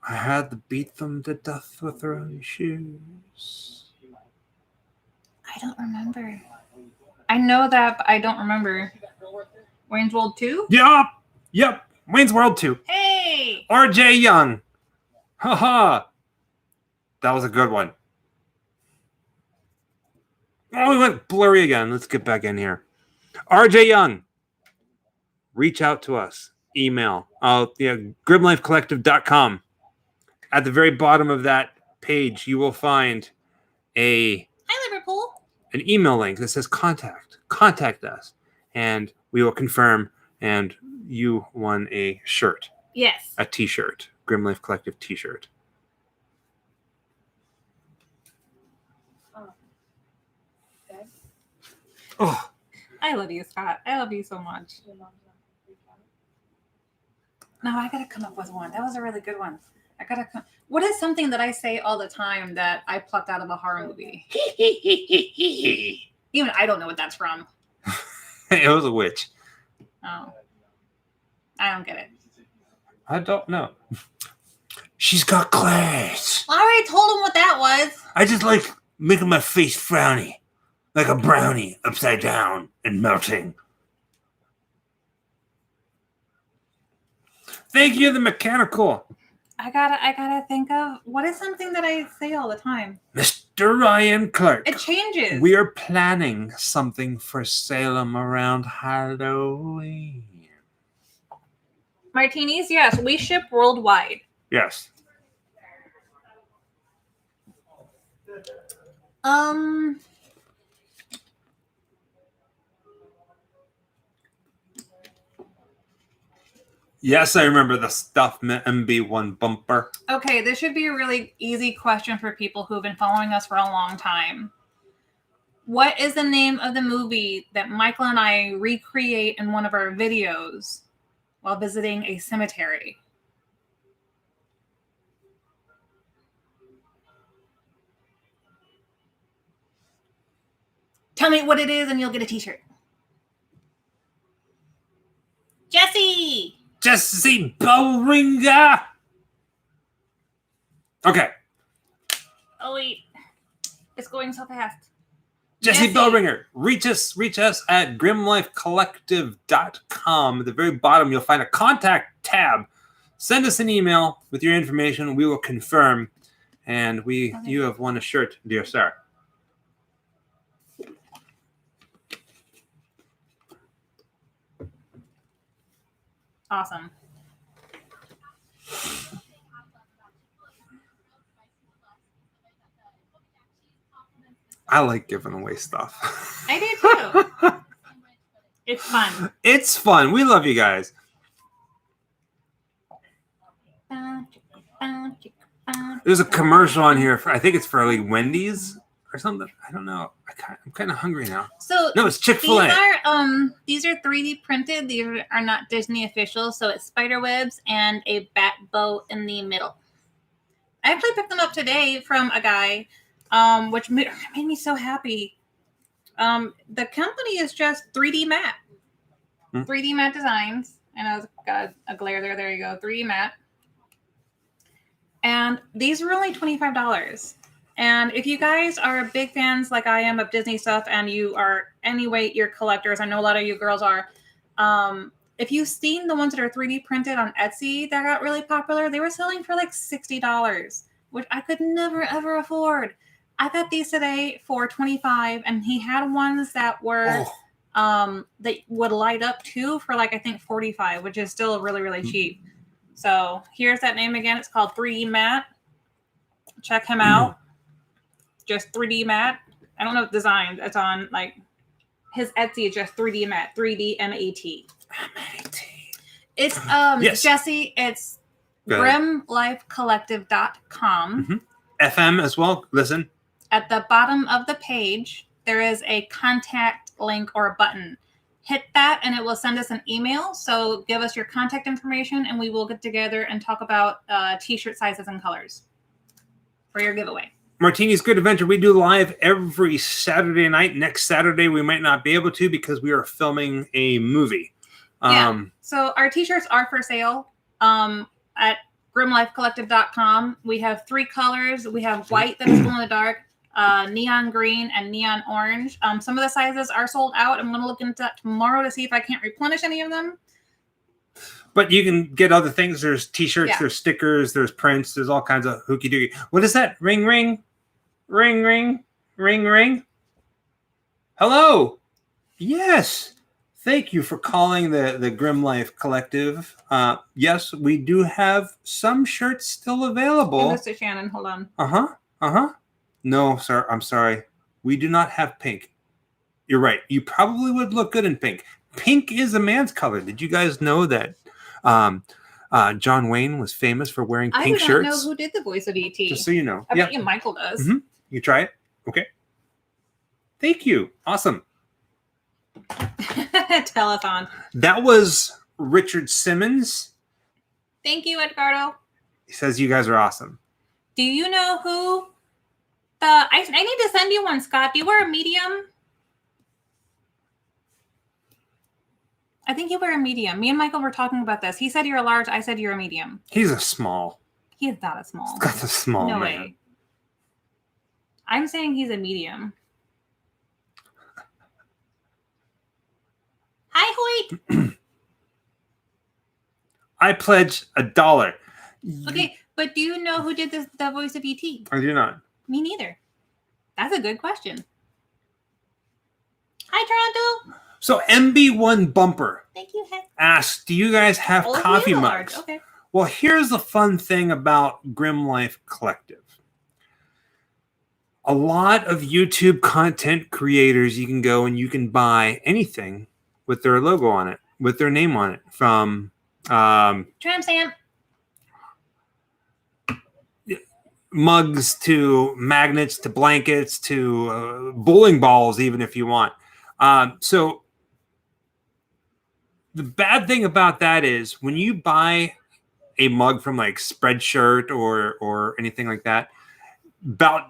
I had to beat them to death with their own shoes. I don't remember. I know that, but I don't remember. Wayne's World 2? Yep. Wayne's World 2. Hey! RJ Young. Haha. That was a good one. Oh, we went blurry again. Let's get back in here. RJ Young. Reach out to us. Email. grimlifecollective.com. At the very bottom of that page, you will find Hi, Liverpool. An email link that says contact. Contact us. And we will confirm. And you won a shirt. Yes. A t-shirt. Grim Life Collective t-shirt. Oh. I love you, Scott. I love you so much. No, I gotta come up with one. That was a really good one. What is something that I say all the time that I plucked out of a horror movie? Even I don't know what that's from. It was a witch. Oh. I don't get it. I don't know. She's got class. I already told him what that was. I just like making my face frowny, like a brownie upside down and melting. Thank you, the mechanical. I gotta think of what is something that I say all the time. Mr. Ryan Clark. It changes. We are planning something for Salem around Halloween. Martinis, yes, we ship worldwide. Yes. Yes, I remember the Stuff MB1 bumper. Okay, this should be a really easy question for people who have been following us for a long time. What is the name of the movie that Michael and I recreate in one of our videos while visiting a cemetery? Tell me what it is and you'll get a t-shirt. Jesse! Jesse Bowringer! Okay. Oh, wait. It's going so fast. Jesse Bellringer, reach us at grimlifecollective.com. At the very bottom, you'll find a contact tab. Send us an email with your information. We will confirm. And you have won a shirt, dear sir. Awesome. I like giving away stuff. I do too. It's fun. It's fun. We love you guys. There's a commercial on here. I think it's for like Wendy's or something. I don't know. I'm kind of hungry now. So no, it's Chick-fil-A. These are 3D printed. These are not Disney official. So it's spider webs and a bat bow in the middle. I actually picked them up today from a guy, which made me so happy. The company is just 3D Matte. 3D Matte Designs. And I got a glare there. There you go. 3D Matte. And these are only $25. And if you guys are big fans like I am of Disney stuff and you are anyway, you're collectors, I know a lot of you girls are, if you've seen the ones that are 3D printed on Etsy that got really popular, they were selling for like $60, which I could never, ever afford. I got these today for $25, and he had ones that were that would light up too for like, I think $45, which is still really, really cheap. So here's that name again. It's called 3D Matte. Check him out. Just 3D Matte. I don't know if design. It's on like his Etsy is just 3D Matte. 3D M-A-T. M-A-T. It's yes. Jesse. It's grimlifecollective.com. FM as well. Listen. At the bottom of the page, there is a contact link or a button. Hit that and it will send us an email. So give us your contact information and we will get together and talk about t-shirt sizes and colors for your giveaway. Martini's Good Adventure. We do live every Saturday night. Next Saturday, we might not be able to because we are filming a movie. Yeah. So our t-shirts are for sale at grimlifecollective.com. We have 3 colors. We have white that is glow in the dark, neon green, and neon orange. Some of the sizes are sold out. I'm going to look into that tomorrow to see if I can't replenish any of them. But you can get other things. There's t-shirts, there's stickers, there's prints, there's all kinds of hooky dooky. What is that? Ring, ring, ring, ring, ring, ring. Hello. Yes. Thank you for calling the Grim Life Collective. Yes, we do have some shirts still available. Hey, Mr. Shannon, hold on. No, sir, I'm sorry. We do not have pink. You're right. You probably would look good in pink. Pink is a man's color. Did you guys know that John Wayne was famous for wearing pink shirts? I don't know who did the voice of E.T. Just so you know. I bet you Michael does. You try it? Okay. Thank you. Awesome. Telethon. That was Richard Simmons. Thank you, Edgardo. He says you guys are awesome. Do you know who I need to send you one, Scott. Do you wear a medium? I think you were a medium. Me and Michael were talking about this. He said you're a large. I said you're a medium. He's a small. He is not a small. That's a small No man. way. I'm saying he's a medium. Hi, Hoyt. I pledge $1. Okay, but do you know who did the voice of E.T.? I do not. Me neither. That's a good question. Hi, Toronto. So MB1 Bumper Thank you, Heck. asks, do you guys have Oh, coffee you are mugs? large. Okay. Well, here's the fun thing about Grim Life Collective. A lot of YouTube content creators, you can go and you can buy anything with their logo on it, with their name on it, from Tram stamp. mugs to magnets to blankets to bowling balls, even if you want. So the bad thing about that is when you buy a mug from like Spreadshirt or anything like that, about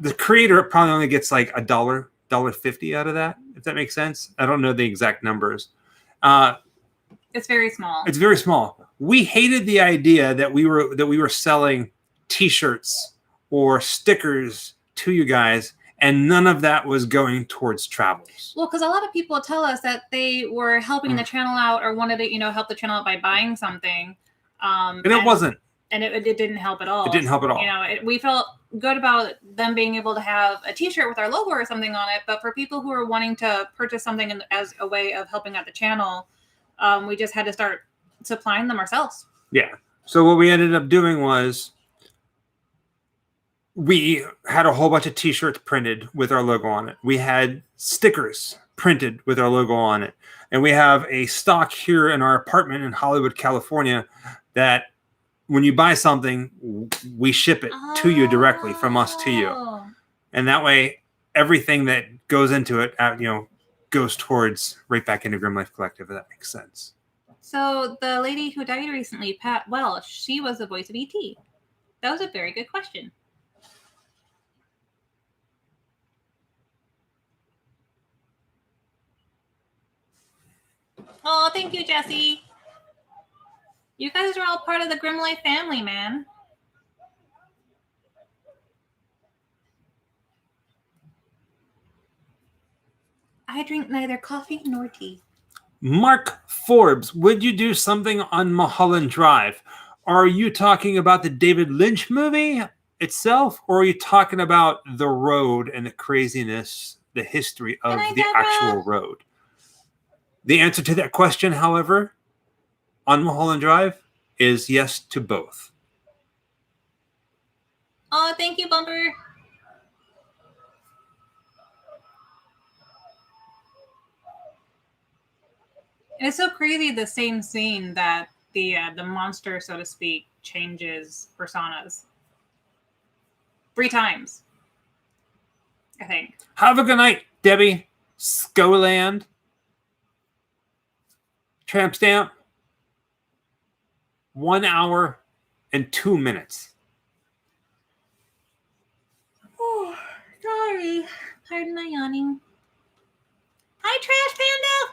the creator probably only gets like $1.50 out of that, if that makes sense. I don't know the exact numbers. It's very small. It's very small. We hated the idea that we were selling T-shirts or stickers to you guys, and none of that was going towards travels. Well, because a lot of people tell us that they were helping the channel out or wanted to, help the channel out by buying something. And it wasn't. And it didn't help at all. It didn't help at all. We felt good about them being able to have a T-shirt with our logo or something on it. But for people who are wanting to purchase something as a way of helping out the channel, we just had to start supplying them ourselves. Yeah. So what we ended up doing was we had a whole bunch of T-shirts printed with our logo on it. We had stickers printed with our logo on it. And we have a stock here in our apartment in Hollywood, California, that when you buy something, we ship it to you directly from us to you. And that way, everything that goes into it, goes towards right back into Grim Life Collective, if that makes sense. So the lady who died recently, Pat Welsh, she was the voice of E.T. That was a very good question. Oh, thank you, Jesse. You guys are all part of the Grim Life family, man. I drink neither coffee nor tea. Mark Forbes, would you do something on Mulholland Drive? Are you talking about the David Lynch movie itself, or are you talking about the road and the craziness, the history of the actual road? The answer to that question, however, on Mulholland Drive is yes to both. Oh, thank you, Bumper. It's so crazy, the same scene that the monster, so to speak, changes personas 3 times, I think. Have a good night, Debbie. Skoland. Tramp stamp. 1 hour and 2 minutes. Oh, sorry. Pardon my yawning. Hi, Trash Panda.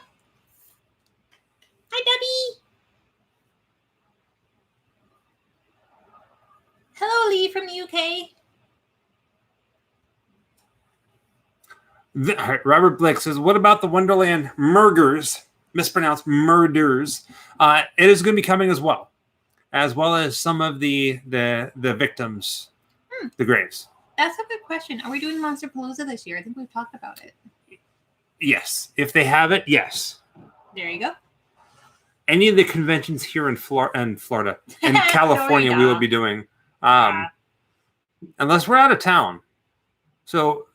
Hi, Debbie. Hello, Lee from the UK. Robert Blick says, what about the Wonderland murders? Mispronounced murders. It is going to be coming as well as some of the victims, the graves. That's a good question. Are we doing Monster Palooza this year? I think we've talked about it. Yes. If they have it, yes. There you go. Any of the conventions here in Florida and California, we will be doing, unless we're out of town. So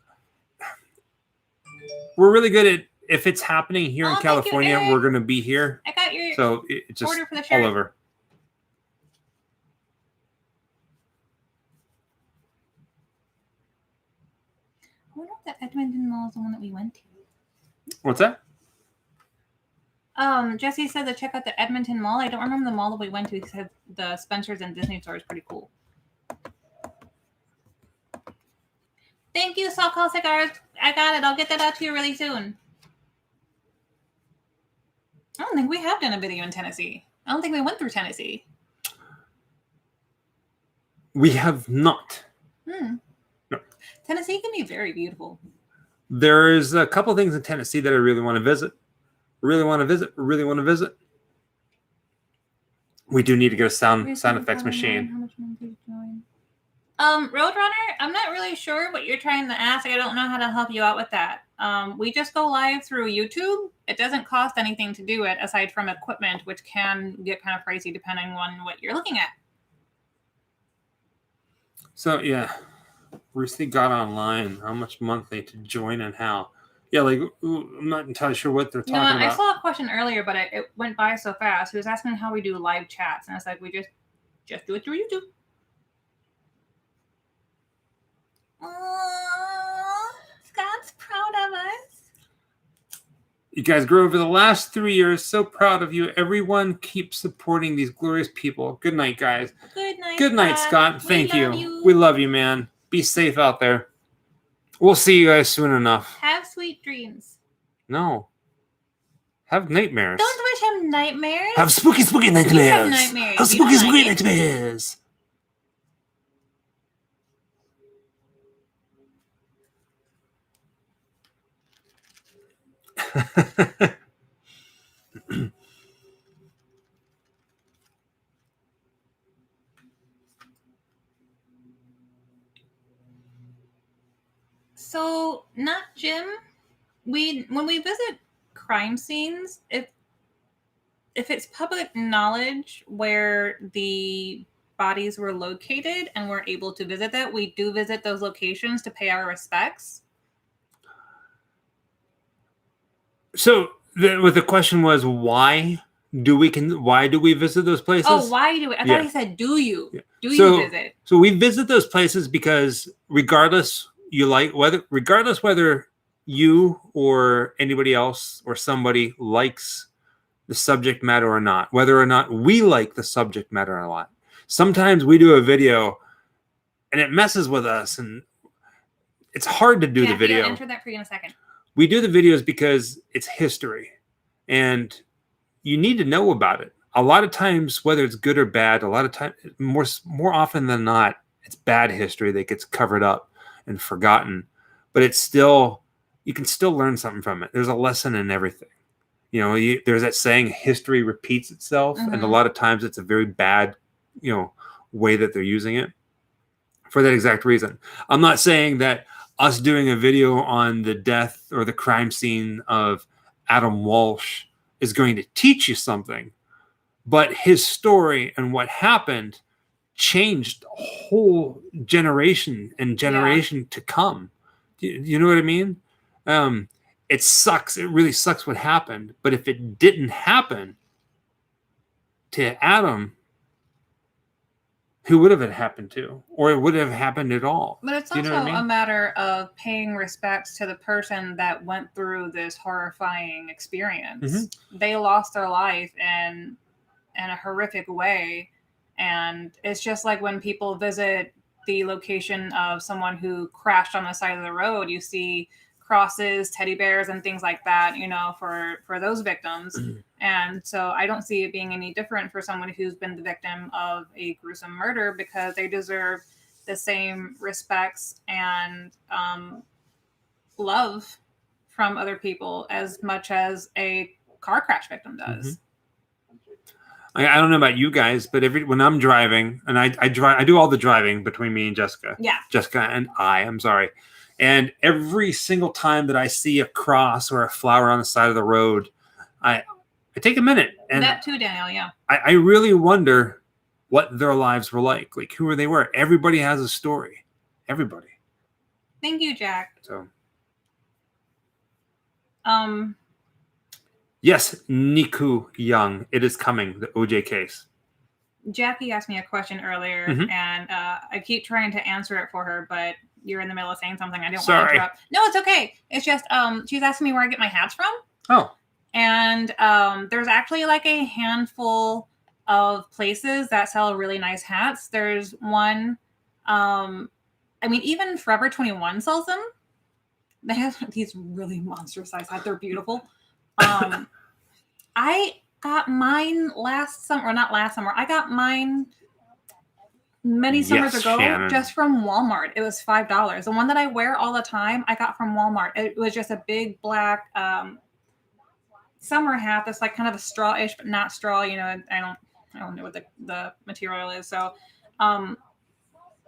we're really good at, if it's happening here in California, we're going to be here. I got your so it's just order for the shirt. all over. I wonder if the Edmonton Mall is the one that we went to. What's that? Jesse said to check out the Edmonton Mall. I don't remember the mall that we went to. He said the Spencer's and Disney store is pretty cool. Thank you, Sokal Cigars. I got it. I'll get that out to you really soon. I don't think we have done a video in Tennessee. I don't think we went through Tennessee. We have not. No. Tennessee can be very beautiful. There's a couple things in Tennessee that I really want to visit. Really want to visit. We do need to get a sound effects machine. How much money did you join? Roadrunner, I'm not really sure what you're trying to ask. I don't know how to help you out with that. We just go live through YouTube. It doesn't cost anything to do it aside from equipment, which can get kind of pricey depending on what you're looking at. So yeah, recently got online. How much monthly to join and how? Yeah, like I'm not entirely sure what they're talking about. I saw a question earlier, but it went by so fast. He was asking how we do live chats, and it's like we just do it through YouTube. Scott's proud of us. You guys grew over the last 3 years. So proud of you. Everyone keep supporting these glorious people. Good night, guys. Good night, Scott. Thank you. We love you, man. Be safe out there. We'll see you guys soon enough. Have sweet dreams. No. Have nightmares. Don't wish him nightmares. Have spooky nightmares. You have nightmares. Have spooky nightmares. So, not Jim. When we visit crime scenes, if it's public knowledge where the bodies were located and we're able to visit that, we do visit those locations to pay our respects. So the question was, why do we visit those places? Oh, why do we? I thought he said, do you? Yeah. Do you visit? So we visit those places because regardless whether you or anybody else or somebody likes the subject matter or not, whether or not we like the subject matter or not. Sometimes we do a video and it messes with us and it's hard to do the video. I'll enter that for you in a second. We do the videos because it's history and you need to know about it. A lot of times, whether it's good or bad, a lot of times, more often than not, it's bad history that gets covered up and forgotten, but it's still, you can still learn something from it. There's a lesson in everything. You know, there's that saying, history repeats itself. Mm-hmm. And a lot of times it's a very bad, way that they're using it for that exact reason. I'm not saying that us doing a video on the death or the crime scene of Adam Walsh is going to teach you something, but his story and what happened changed a whole generation to come. You know what I mean? It sucks. It really sucks what happened. But if it didn't happen to Adam, who would have it happened to? Or it would have happened at all. But it's also a matter of paying respects to the person that went through this horrifying experience. Mm-hmm. They lost their life in a horrific way. And it's just like when people visit the location of someone who crashed on the side of the road, you see crosses, teddy bears, and things like that, for those victims. Mm-hmm. And so I don't see it being any different for someone who's been the victim of a gruesome murder, because they deserve the same respects and love from other people as much as a car crash victim does. Mm-hmm. I don't know about you guys, but when I'm driving, and I do all the driving between me and Jessica. Yeah. Jessica and I'm sorry. And every single time that I see a cross or a flower on the side of the road, I take a minute. And that too, Daniel, yeah. I really wonder what their lives were like who they were. Everybody has a story. Everybody. Thank you, Jack. So. Yes, Niku Young. It is coming, the OJ case. Jackie asked me a question earlier, mm-hmm. and I keep trying to answer it for her, but you're in the middle of saying something. I don't want to interrupt. No, it's okay. It's just she's asking me where I get my hats from. Oh. And there's actually like a handful of places that sell really nice hats. There's one, even Forever 21 sells them. They have these really monster size hats. They're beautiful. I got mine last summer, or not last summer. I got mine many summers Yes, ago Shannon. just from Walmart. It was $5. The one that I wear all the time, I got from Walmart. It was just a big black summer hat that's like kind of a straw-ish, but not straw. You know, I don't know what the material is. So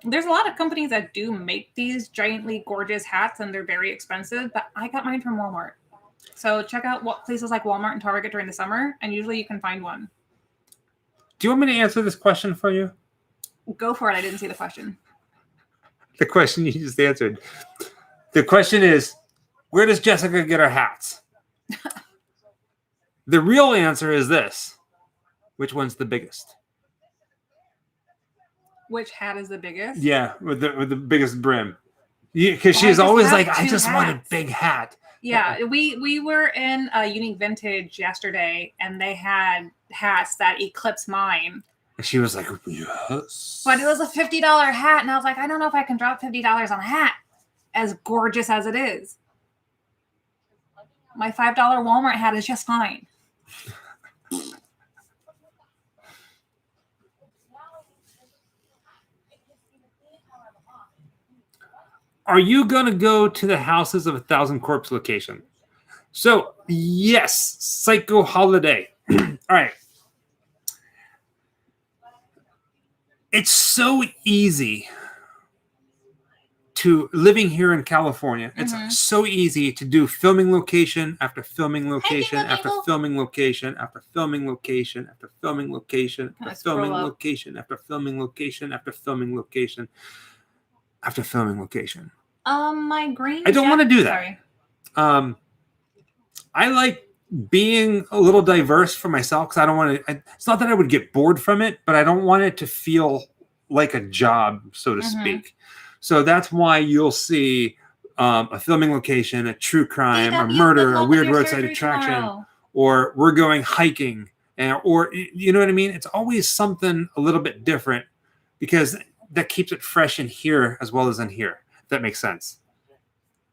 there's a lot of companies that do make these giantly gorgeous hats, and they're very expensive, but I got mine from Walmart. So check out what places like Walmart and Target during the summer, and usually you can find one. Do you want me to answer this question for you? Go for it. I didn't see the question. The question you just answered. The question is, where does Jessica get her hats? The real answer is this. Which one's the biggest? Which hat is the biggest? Yeah, with the biggest brim. Because Well, I she's just always have like, I two just want a hats. big hat. Yeah, we were in a Unique Vintage yesterday, and they had hats that eclipse mine. And she was like, yes. But it was a $50 hat, and I was like, I don't know if I can drop $50 on a hat, as gorgeous as it is. My $5 Walmart hat is just fine. Are you going to go to the Houses of a Thousand Corpse location? So, yes, Psycho Holiday. All right. It's so easy to living here in California. It's so easy to do filming location after filming location after filming location after filming location after filming location after filming location after filming location after filming location after filming location. My green. I don't want to do that. Sorry. I like being a little diverse for myself because I don't want to. It's not that I would get bored from it, but I don't want it to feel like a job, so to speak. So that's why you'll see a filming location, a true crime, a murder, a weird roadside attraction, or we're going hiking, or you know what I mean. It's always something a little bit different because that keeps it fresh in here as well as in here. If that makes sense.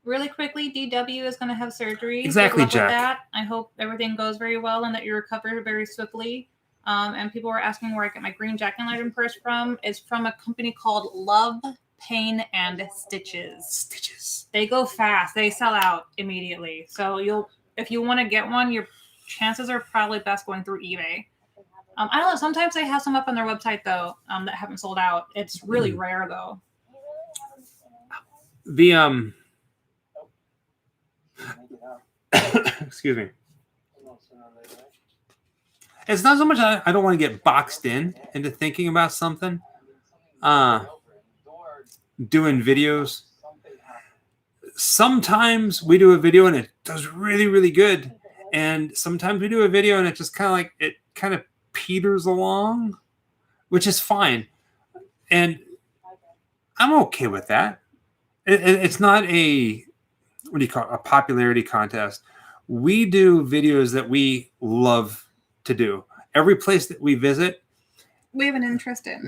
Really quickly, DW is going to have surgery. Exactly, Good luck Jack. with that. I hope everything goes very well and that you recover very swiftly. And people were asking where I get my green jack-o'-lantern purse from. It's from a company called Love, Pain, and Stitches. They go fast. They sell out immediately. So if you want to get one, your chances are probably best going through eBay. I don't know. Sometimes they have some up on their website, though, that haven't sold out. It's really rare, though. The excuse me. It's not so much I don't want to get boxed into thinking about something. Doing videos. Sometimes we do a video and it does really, really good. And sometimes we do a video and it just kind of peters along, which is fine. And I'm okay with that. It's not a, what do you call it, a popularity contest. We do videos that we love to do. Every place that we visit, we have an interest in.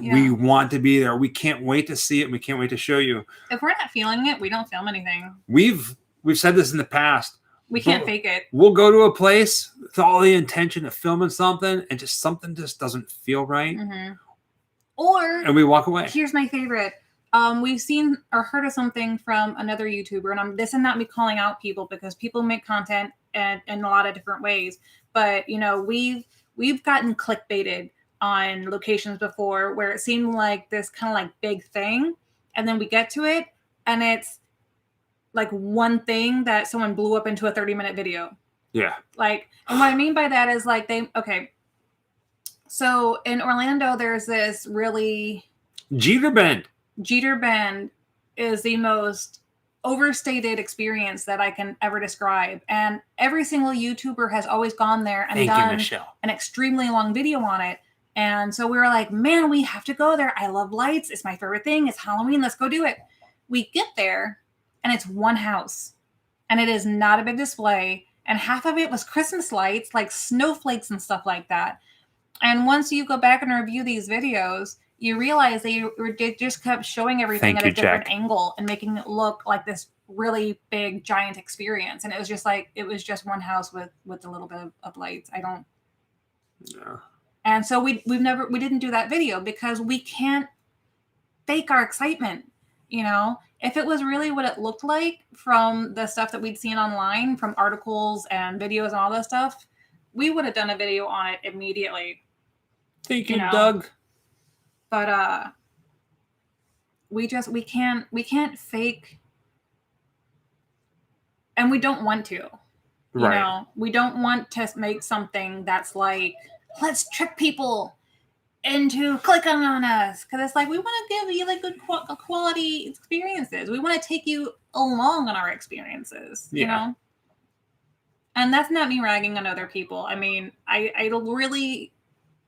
Yeah. We want to be there. We can't wait to see it. We can't wait to show you. If we're not feeling it, we don't film anything. We've said this in the past. We can't fake it. We'll go to a place with all the intention of filming something, and something just doesn't feel right. And we walk away. Here's my favorite. We've seen or heard of something from another YouTuber, and this is not me calling out people because people make content in a lot of different ways. But we've gotten clickbaited on locations before where it seemed like this kind of like big thing, and then we get to it, and it's like one thing that someone blew up into a 30-minute video. Yeah. Like, and what I mean by that is like so in Orlando, there's this really Jeter Bend is the most overstated experience that I can ever describe. And every single YouTuber has always gone there and done an extremely long video on it. And so we were like, man, we have to go there. I love lights. It's my favorite thing. It's Halloween. Let's go do it. We get there and it's one house and it is not a big display. And half of it was Christmas lights, like snowflakes and stuff like that. And once you go back and review these videos, you realize they just kept showing everything at a different angle and making it look like this really big giant experience, and it was just one house with a little bit of lights. Yeah. And so we didn't do that video because we can't fake our excitement. If it was really what it looked like from the stuff that we'd seen online, from articles and videos and all that stuff, we would have done a video on it immediately. Thank you, Doug. But we can't fake, and we don't want to. Right. We don't want to make something that's like, let's trick people into clicking on us, because it's like we want to give you like good quality experiences. We want to take you along on our experiences, And that's not me ragging on other people. I mean, I really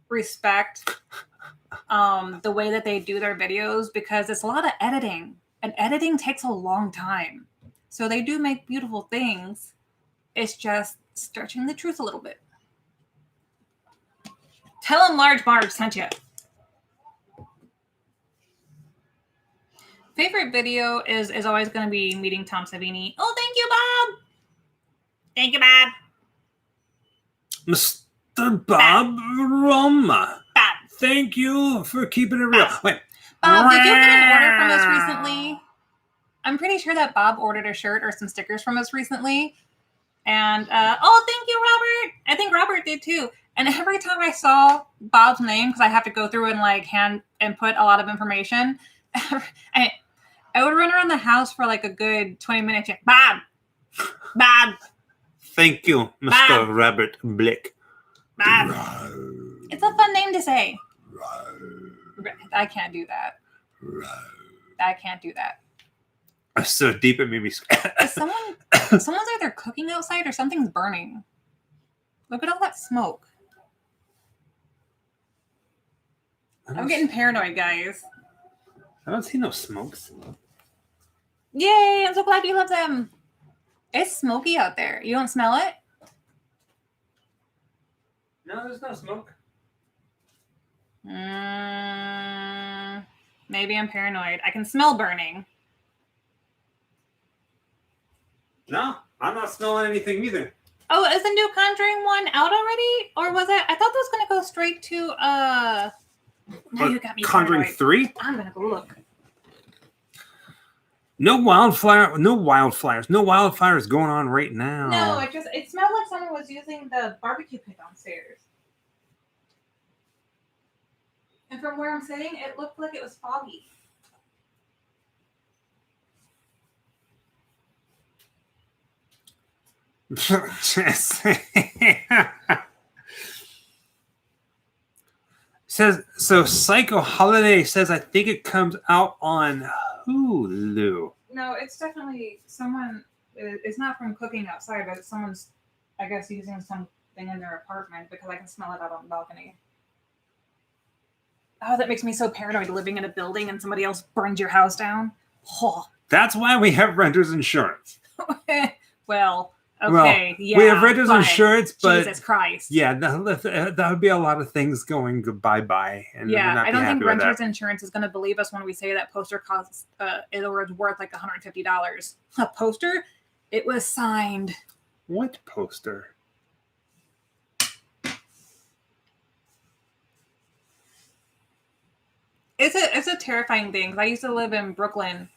respect the way that they do their videos, because it's a lot of editing, and editing takes a long time. So they do make beautiful things. It's just stretching the truth a little bit. Tell him Large Marge sent you. Favorite video is always going to be meeting Tom Savini. Oh, thank you, Bob. Thank you, Bob. Mr. Bob Roma. Bob. Thank you for keeping it real. Wait. Bob, did you get an order from us recently? I'm pretty sure that Bob ordered a shirt or some stickers from us recently. And, thank you, Robert. I think Robert did too. And every time I saw Bob's name, because I have to go through and like hand input a lot of information, I would run around the house for like a good 20 minutes. Bob. Thank you, Mr. Bob. Robert Blick. Bob. It's a fun name to say. I can't do that. I can't do that. I'm so deep it made me scared. Someone's either cooking outside or something's burning. Look at all that smoke. I'm getting paranoid, guys. I don't see no smokes. Yay! I'm so glad you love them. It's smoky out there. You don't smell it? No, there's no smoke. Maybe I'm paranoid. I can smell burning. No, I'm not smelling anything either. Oh, is the new Conjuring one out already? Or was it? I thought that was going to go straight to, now you got me Conjuring paranoid. 3? I'm going to go look. No wildfires going on right now. No, it smelled like someone was using the barbecue pit downstairs. And from where I'm sitting, it looked like it was foggy. Says so. Psycho Holiday says I think it comes out on Hulu. No, it's definitely someone. It's not from cooking outside, but someone's, I guess, using something in their apartment, because I can smell it out on the balcony. Oh, that makes me so paranoid, living in a building and somebody else burns your house down. Oh. That's why we have renter's insurance. Well, okay, yeah. We have renter's insurance, but Jesus Christ. Yeah, that would be a lot of things going bye-bye. And yeah, I don't think renter's insurance is going to believe us when we say that poster costs, or it's worth like $150. A poster? It was signed. What poster? It's a terrifying thing, because I used to live in Brooklyn,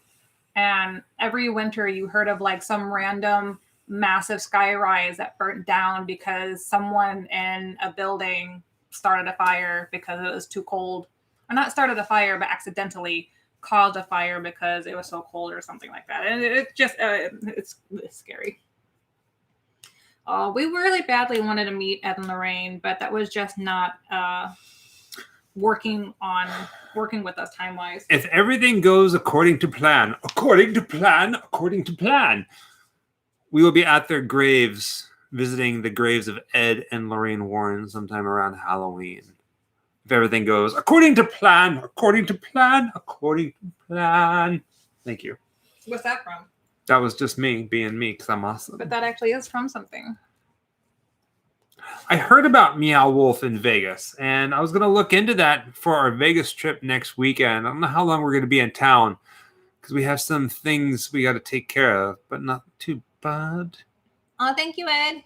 and every winter you heard of like some random massive skyrise that burnt down because someone in a building started a fire because it was too cold. Or not started a fire, but accidentally caused a fire because it was so cold or something like that. And it just, it's scary. We really badly wanted to meet Ed and Lorraine, but that was just not working with us time-wise. If everything goes according to plan, we will be at their graves, visiting the graves of Ed and Lorraine Warren sometime around Halloween. If everything goes according to plan. Thank you. What's that from? That was just me being me, because I'm awesome. But that actually is from something. I heard about Meow Wolf in Vegas, and I was going to look into that for our Vegas trip next weekend. I don't know how long we're going to be in town, because we have some things we got to take care of, but not too bad. Oh, thank you, Ed.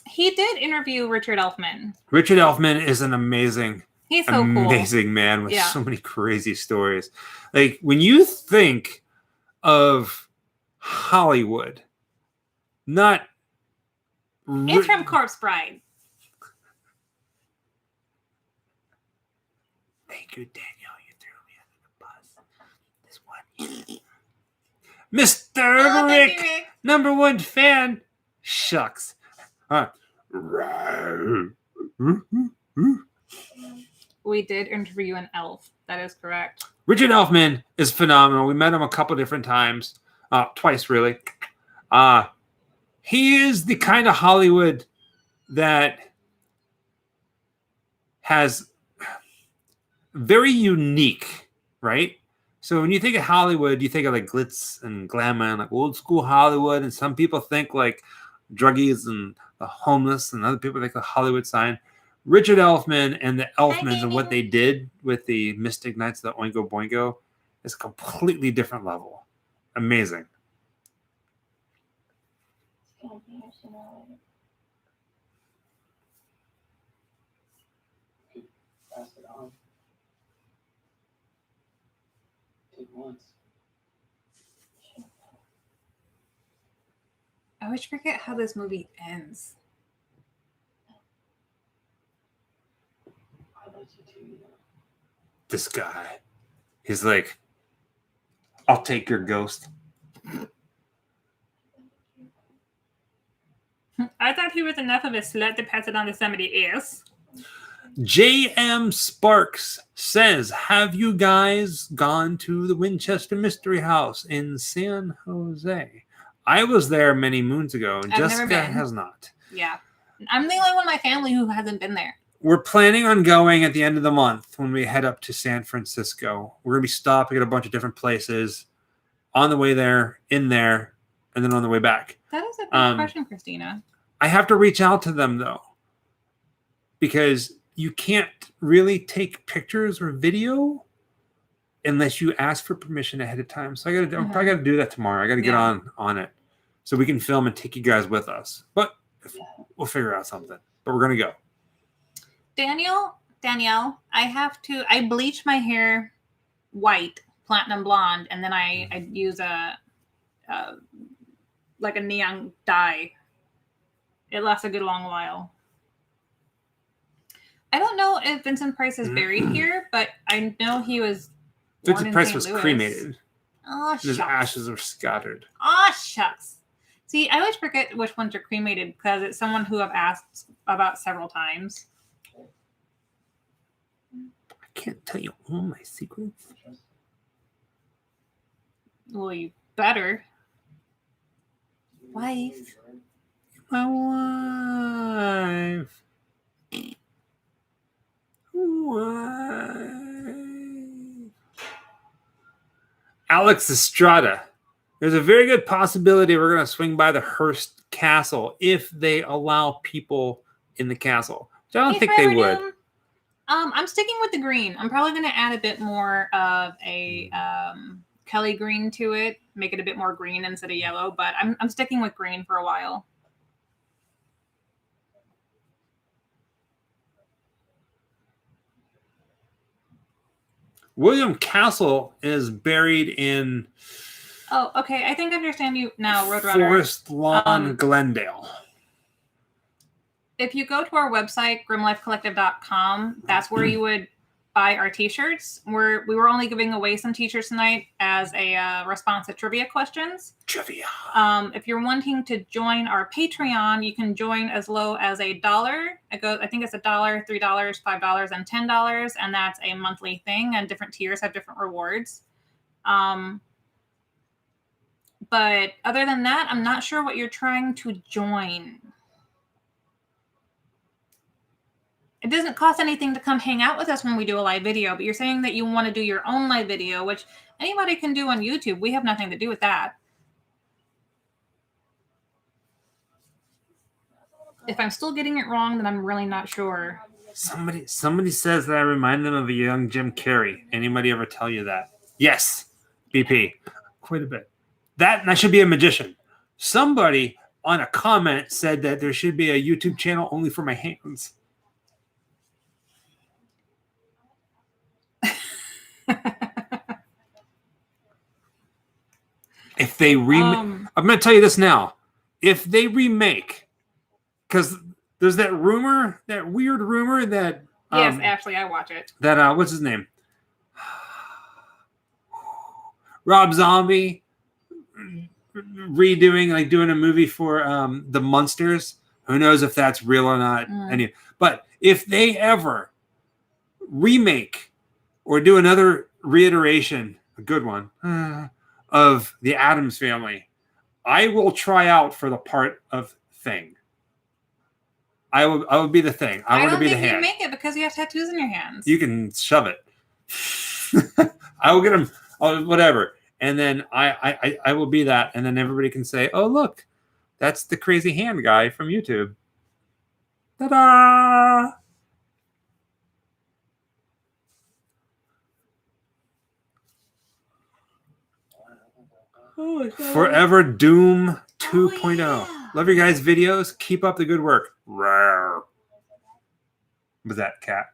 He did interview Richard Elfman. Richard Elfman is an He's so amazing man with so many crazy stories. Like, when you think of Hollywood, not... It's from Corpse Bride. Thank you, Daniel. You threw me under the bus. This one. Mr. Rick, Rick, #1 fan. Shucks. We did interview an elf. That is correct. Richard Elfman is phenomenal. We met him a couple different times. Twice, really. He is the kind of Hollywood that has very unique, right? So when you think of Hollywood, you think of like glitz and glamour and like old school Hollywood. And some people think like druggies and the homeless, and other people think the Hollywood sign. Richard Elfman and the Elfmans and what they did with the Mystic Knights, the Oingo Boingo, is a completely different level. Amazing. Pass it on. Take once. I always forget how this movie ends. I'd like you to, you know. This guy, he's like, I'll take your ghost. I thought he was enough of a slut to pass it on to somebody else. J.M. Sparks says, have you guys gone to the Winchester Mystery House in San Jose? I was there many moons ago, and I've never Jessica been. has not. Yeah. I'm the only one in my family who hasn't been there. We're planning on going at the end of the month when we head up to San Francisco. We're going to be stopping at a bunch of different places on the way there, in there, and then on the way back. That is a good question, Christina. I have to reach out to them, though, because you can't really take pictures or video unless you ask for permission ahead of time. So I'm probably got to do that tomorrow. I got to get on it so we can film and take you guys with us. But we'll figure out something. But we're going to go. Danielle, I bleach my hair white, platinum blonde, and then I use a neon dye. It lasts a good long while. I don't know if Vincent Price is buried here, but I know he was born Vincent in Price St. was Louis. Cremated. Oh, shucks. His ashes are scattered. Oh, shucks. See, I always forget which ones are cremated because it's someone who I've asked about several times. I can't tell you all my secrets. Well, you better. Wife. My wife. Alex Estrada. There's a very good possibility we're going to swing by the Hearst Castle if they allow people in the castle. Which I don't think they would. I'm sticking with the green. I'm probably going to add a bit more of a Kelly green to it, make it a bit more green instead of yellow, but I'm sticking with green for a while. William Castle is buried in... Oh, okay. I think I understand you now, Roadrunner. Forest Lawn, Glendale. If you go to our website, grimlifecollective.com, that's where you would buy our t-shirts. We were only giving away some t-shirts tonight as a response to trivia questions. Trivia. If you're wanting to join our Patreon, you can join as low as $1. I think it's $1, $3, $5, and $10, and that's a monthly thing. And different tiers have different rewards. But other than that, I'm not sure what you're trying to join. It doesn't cost anything to come hang out with us when we do a live video, but you're saying that you want to do your own live video, which anybody can do on YouTube. We have nothing to do with that. If I'm still getting it wrong, then I'm really not sure. Somebody says that I remind them of a young Jim Carrey. Anybody ever tell you that? Yes, BP, quite a bit. That and I should be a magician. Somebody on a comment said that there should be a YouTube channel only for my hands. If they I'm going to tell you this now. If they remake, because there's that rumor, that weird rumor that yes, Ashley, I watch it. That what's his name? Rob Zombie redoing, like doing a movie for the Munsters. Who knows if that's real or not? But if they ever remake or do another reiteration, a good one, of the Addams Family, I will try out for the part of Thing. I will be the Thing. I want to be the hand. I don't think you make it because you have tattoos in your hands. You can shove it. I will get them. Whatever. And then I will be that. And then everybody can say, oh, look, that's the crazy hand guy from YouTube. Ta-da! Oh, Forever Doom 2.0. yeah. Love your guys' videos. Keep up the good work. Rawr. Was that cat?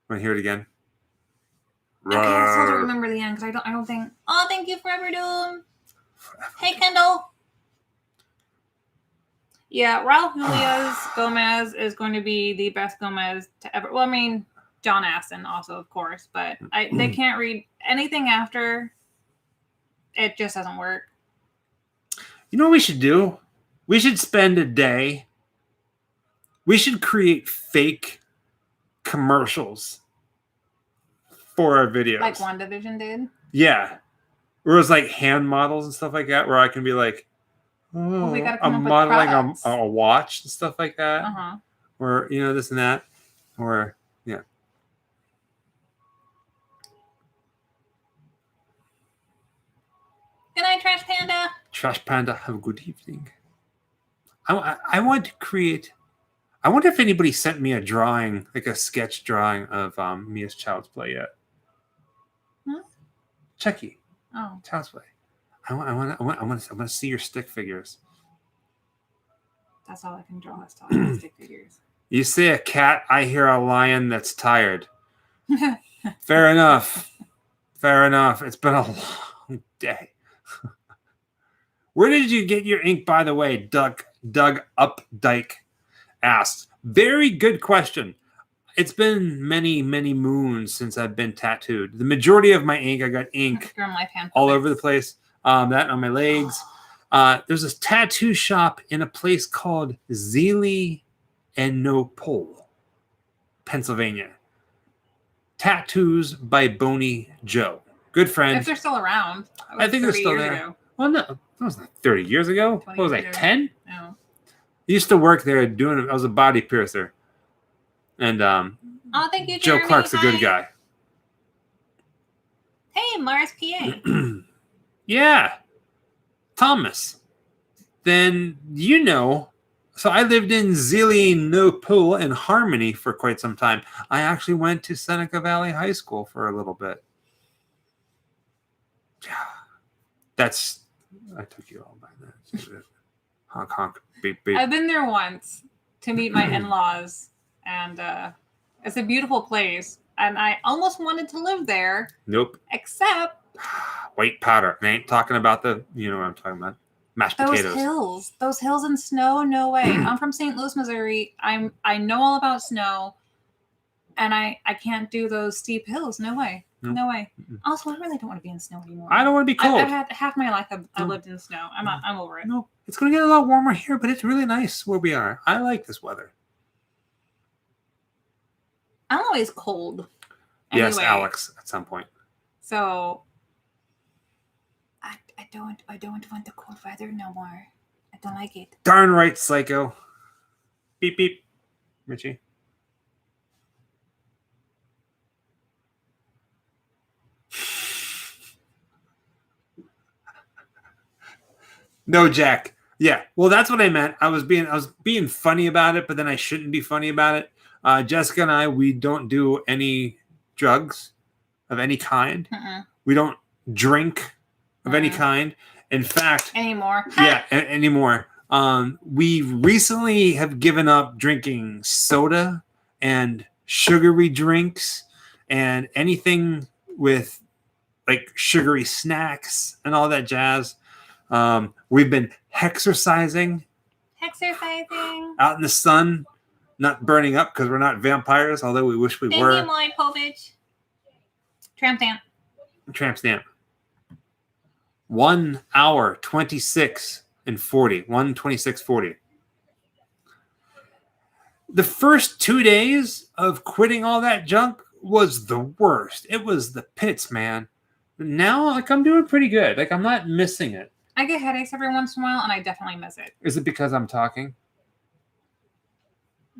Want to hear it again? Okay, I still don't remember the end because I don't think. Oh, thank you, Forever Doom. Hey, Kendall. Yeah, Raul Julia's Gomez is going to be the best Gomez to ever. Well, I mean, John Aston also, of course, but they can't read anything after. It just doesn't work. You know what we should do? We should spend a day. We should create fake commercials for our videos. Like WandaVision did? Yeah. Where it was like hand models and stuff like that, where I can be like, oh, we gotta come I'm up with modeling products. a watch and stuff like that. Uh-huh. Or, this and that. Or, yeah. Good night, Trash Panda. Trash Panda, have a good evening. I want to create. I wonder if anybody sent me a drawing, like a sketch drawing of Mia's Child's Play yet. Huh? Chucky. Oh. Child's Play. I want to see your stick figures. That's all I can draw is talking stick figures. You say a cat, I hear a lion that's tired. Fair enough. Fair enough. It's been a long day. Where did you get your ink, by the way? Doug Updike asked. Very good question. It's been many, many moons since I've been tattooed. The majority of my ink, I got ink all over the place. That on my legs. There's this tattoo shop in a place called Zealy and Nopole, Pennsylvania. Tattoos by Boney Joe. Good friend. If they're still around. I think they're still there. Ago. Well, no, that was like 30 years ago. What was I, 10? No. I used to work there I was a body piercer. And thank you, Joe Jeremy. Clark's a good guy. Hey, Mars PA. Yeah. Thomas. Then so I lived in Zelienople in Harmony for quite some time. I actually went to Seneca Valley High School for a little bit. I took you all by that. Honk, honk, beep, beep. I've been there once to meet my in-laws, and it's a beautiful place, and I almost wanted to live there. Nope. Except white powder. I ain't talking about what I'm talking about. Mashed potatoes. Those hills and snow. No way. I'm from St. Louis, Missouri. I know all about snow, and I can't do those steep hills. No way. Nope. No way. Mm-mm. Also, I really don't want to be in snow anymore. I don't want to be cold. I've had half my life I lived in snow. I'm over it. No, it's going to get a lot warmer here, but it's really nice where we are. I like this weather. I'm always cold. Anyway, Yes, Alex, at some point. So I don't want the cold weather no more. I don't like it. Darn right, psycho. Beep, beep. Richie. No, Jack. Yeah. Well, that's what I meant. I was being funny about it, but then I shouldn't be funny about it. Jessica and I, we don't do any drugs of any kind. Mm-mm. We don't drink of any Mm. kind. In fact, Anymore. yeah, anymore. We recently have given up drinking soda and sugary drinks and anything with like sugary snacks and all that jazz. We've been exercising Exercising. out in the sun, not burning up because we're not vampires, although we wish we Thank were. you, Molly Povich. Tramp stamp. Tramp stamp. 1 hour 26 and 40. 1:26:40. The first 2 days of quitting all that junk was the worst. It was the pits, man. But now, like, I'm doing pretty good. Like, I'm not missing it. I get headaches every once in a while, and I definitely miss it. Is it because I'm talking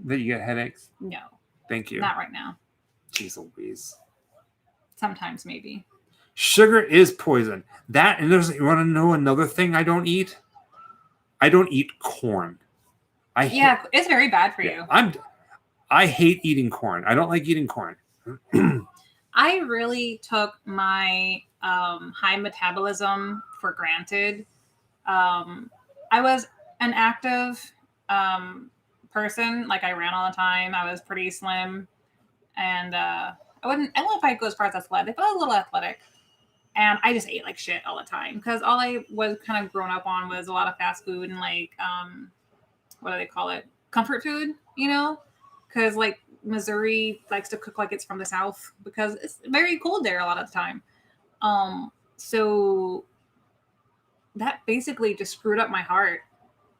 that you get headaches? No, Thank you. not right now. Jeez Louise. Sometimes, maybe. Sugar is poison. That, and there's, you want to know another thing I don't eat? I don't eat corn. Yeah, it's very bad for you. I hate eating corn. I don't like eating corn. I really took my high metabolism for granted. I was an active person. Like, I ran all the time. I was pretty slim. And I don't know if I'd go as far as athletic, but I was a little athletic. And I just ate like shit all the time because all I was kind of grown up on was a lot of fast food and like, what do they call it? Comfort food, you know? Because like Missouri likes to cook like it's from the South because it's very cold there a lot of the time. So that basically just screwed up my heart.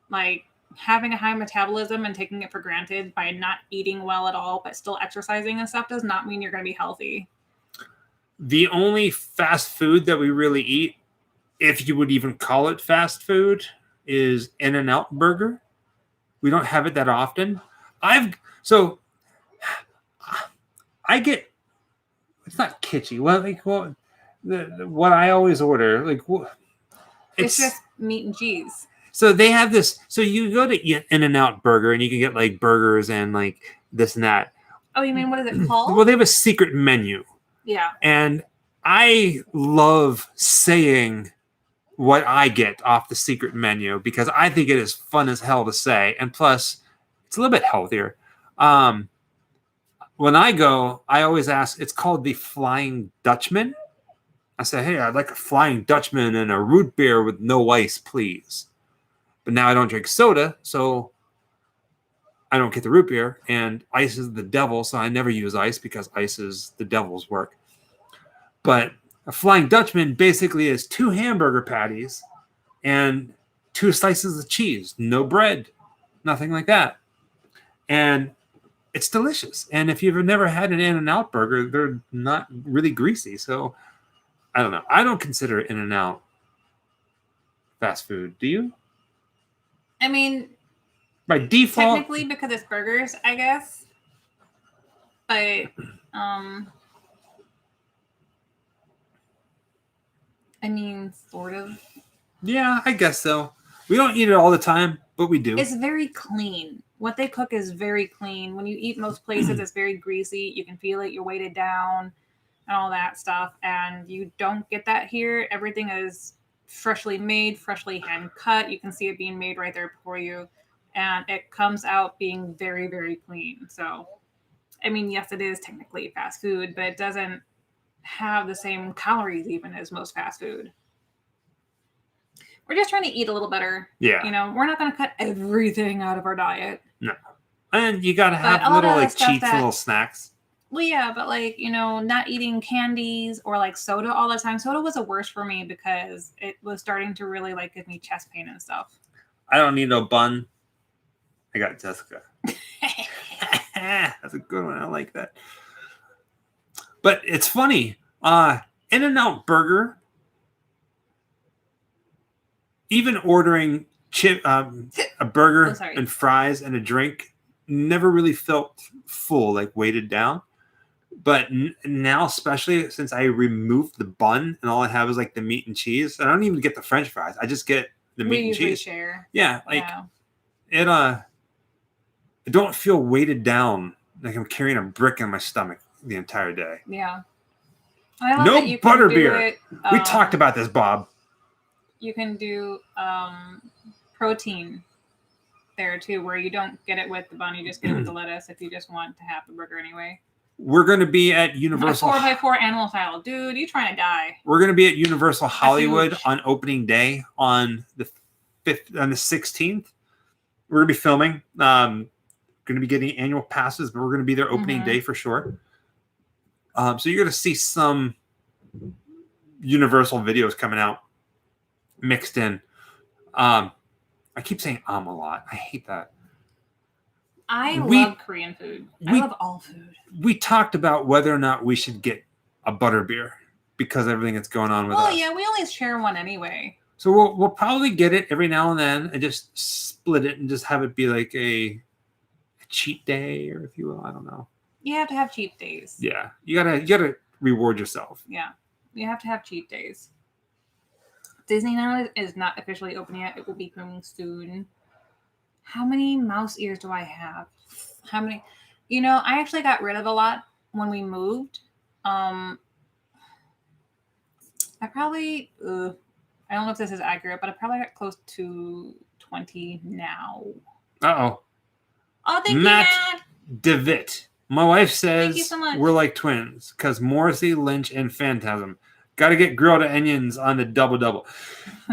Like, having a high metabolism and taking it for granted by not eating well at all, but still exercising and stuff does not mean you're going to be healthy. The only fast food that we really eat, if you would even call it fast food, is In-N-Out Burger. We don't have it that often. I get, it's not kitschy. What I always order, like, It's just meat and cheese. So they have this. So you go to In-N-Out Burger and you can get like burgers and like this and that. Oh, you mean, what is it called? Well, they have a secret menu. Yeah. And I love saying what I get off the secret menu because I think it is fun as hell to say. And plus, it's a little bit healthier. When I go, I always ask, it's called the Flying Dutchman. I say, hey, I'd like a Flying Dutchman and a root beer with no ice, please. But now I don't drink soda, so I don't get the root beer. And ice is the devil, so I never use ice because ice is the devil's work. But a Flying Dutchman basically is 2 hamburger patties and 2 slices of cheese. No bread, nothing like that. And it's delicious. And if you've never had an In-N-Out burger, they're not really greasy. So I don't know. I don't consider In-N-Out fast food. Do you? I mean, By default, technically because it's burgers, I guess. But I mean, sort of. yeah, I guess so. We don't eat it all the time, but we do. It's very clean. What they cook is very clean. When you eat most places, it's very greasy. You can feel it. You're weighted down and all that stuff. And you don't get that here. Everything is freshly made, freshly hand cut. You can see it being made right there before you. And it comes out being very, very clean. So, I mean, yes, it is technically fast food, but it doesn't have the same calories even as most fast food. We're just trying to eat a little better. Yeah. You know, we're not going to cut everything out of our diet. No. And you got to But have a lot little of the like stuff cheap that- little snacks. Well, yeah, but like, you know, not eating candies or like soda all the time. Soda was the worst for me because it was starting to really like give me chest pain and stuff. I don't need no bun. I got Jessica. That's a good one. I like that. But it's funny. In-N-Out Burger, even ordering a burger and fries and a drink, never really felt full, like weighted down. But now, especially since I removed the bun and all I have is like the meat and cheese, I don't even get the French fries. I just get the meat and cheese. Share. Yeah, like it don't feel weighted down like I'm carrying a brick in my stomach the entire day. Yeah. I love No that you can do butterbeer. it, We talked about this, Bob. You can do protein there too, where you don't get it with the bun, you just get it with the lettuce if you just want to have the burger anyway. We're going to be at Universal. A 4x4 animal style. Dude, you trying to die. We're going to be at Universal Hollywood huge. on opening day on the 16th. We're going to be filming. Going to be getting annual passes, but we're going to be there opening day for sure. So you're going to see some Universal videos coming out mixed in. I keep saying a lot. I hate that. I love Korean food. I love all food. We talked about whether or not we should get a butterbeer because of everything that's going on with us. Oh yeah, we only share one anyway. So we'll probably get it every now and then and just split it and just have it be like a cheat day, or if you will, I don't know. You have to have cheat days. Yeah, you gotta reward yourself. Yeah, you have to have cheat days. Disneyland is not officially open yet. It will be coming soon. How many mouse ears do I have? How many? You know, I actually got rid of a lot when we moved. I probably, I don't know if this is accurate, but I probably got close to 20 now. Uh-oh. Oh, thank Matt you, Matt. DeVitt. My wife says Thank you so much. we're like twins because Morrissey, Lynch, and Phantasm. Got to get grilled onions on the double.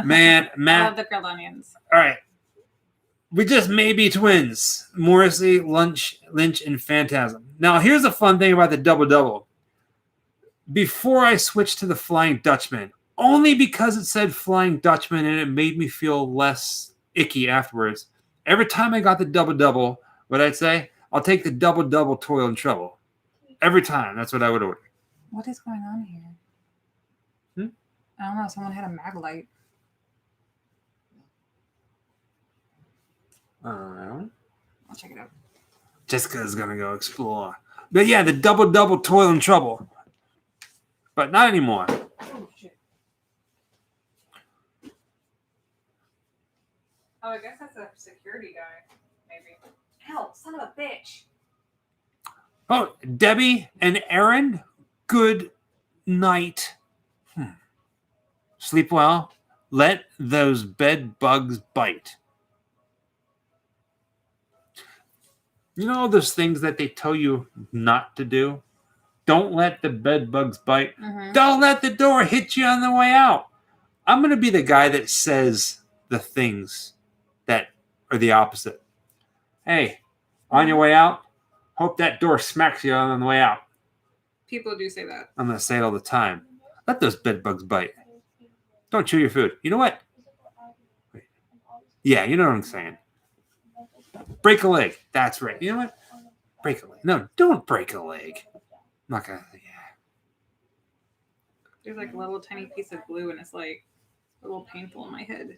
Man, Matt. I love the grilled onions. All right. We just may be twins. Morrissey, Lynch, and Phantasm. Now, here's the fun thing about the double. Before I switched to the Flying Dutchman, only because it said Flying Dutchman and it made me feel less icky afterwards, every time I got the double, what I'd say, I'll take the double toil and trouble. Every time. That's what I would order. What is going on here? I don't know. Someone had a mag light. I'll check it out. Jessica's going to go explore. But yeah, the double toil and trouble. But not anymore. Oh, shit. Oh, I guess that's a security guy, maybe. Hell, son of a bitch. Oh, Debbie and Aaron, good night. Sleep well. Let those bed bugs bite. You know all those things that they tell you not to do? Don't let the bed bugs bite. Mm-hmm. Don't let the door hit you on the way out. I'm going to be the guy that says the things that are the opposite. Hey, on your way out, hope that door smacks you on the way out. People do say that. I'm going to say it all the time. Let those bed bugs bite. Don't chew your food. You know what? Wait. Yeah, you know what I'm saying. Break a leg. That's right. You know what? Break a leg. No, don't break a leg. I'm not going to. Yeah. There's like a little tiny piece of glue and it's like a little painful in my head.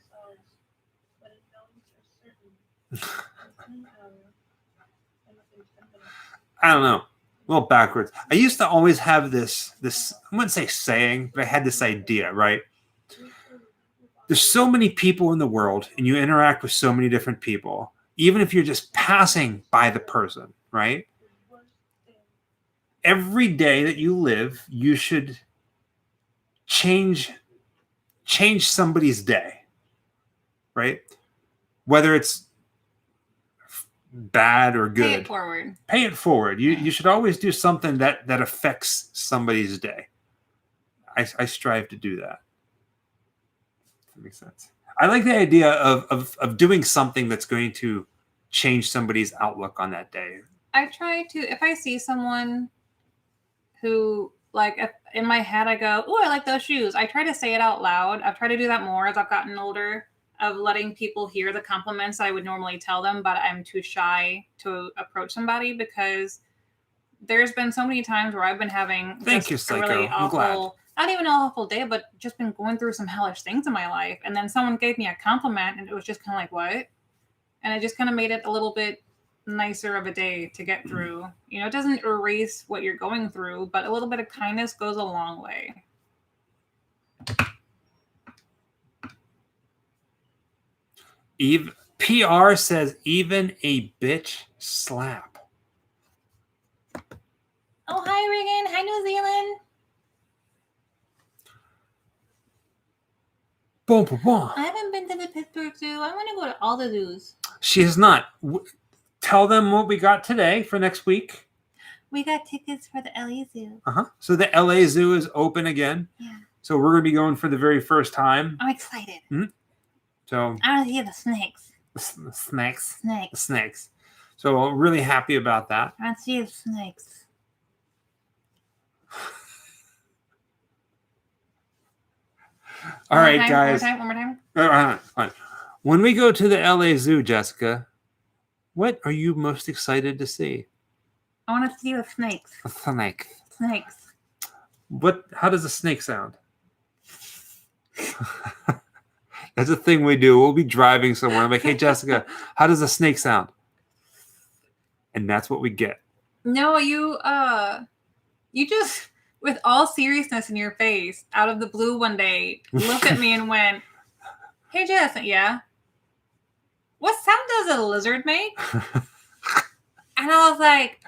I don't know. A little backwards. I used to always have this, I wouldn't say saying, but I had this idea, right? There's so many people in the world and you interact with so many different people, even if you're just passing by the person, right? Every day that you live, you should change somebody's day, right? Whether it's bad or good. Pay it forward. Pay it forward. You should always do something that affects somebody's day. I strive to do that. That makes sense. I like the idea of doing something that's going to change somebody's outlook on that day. I try to, if I see someone who, like, if in my head I go, oh, I like those shoes. I try to say it out loud. I've tried to do that more as I've gotten older, of letting people hear the compliments I would normally tell them, but I'm too shy to approach somebody because there's been so many times where I've been having a really awful, not even an awful day, but just been going through some hellish things in my life. And then someone gave me a compliment and it was just kind of like, what? And it just kind of made it a little bit nicer of a day to get through. You know, it doesn't erase what you're going through, but a little bit of kindness goes a long way. PR says even a bitch slap. Oh, hi, Regan. Hi, New Zealand. Boom, boom, boom. I haven't been to the Pittsburgh Zoo. I want to go to all the zoos. She has not. Tell them what we got today for next week. We got tickets for the LA Zoo. So the LA Zoo is open again. Yeah. So we're going to be going for the very first time. I'm excited. So I want to see the snakes. Snakes. So we're really happy about that. I want to see the snakes. All right, guys. One more time. All right. When we go to the LA Zoo, Jessica, what are you most excited to see? I want to see the snakes. A snake. Snakes. How does a snake sound? That's a thing we do. We'll be driving somewhere. I'm like, hey, Jessica, how does a snake sound? And that's what we get. No, you just, with all seriousness in your face, out of the blue one day, looked at me and went, hey, Jess, yeah? What sound does a lizard make? And I was like,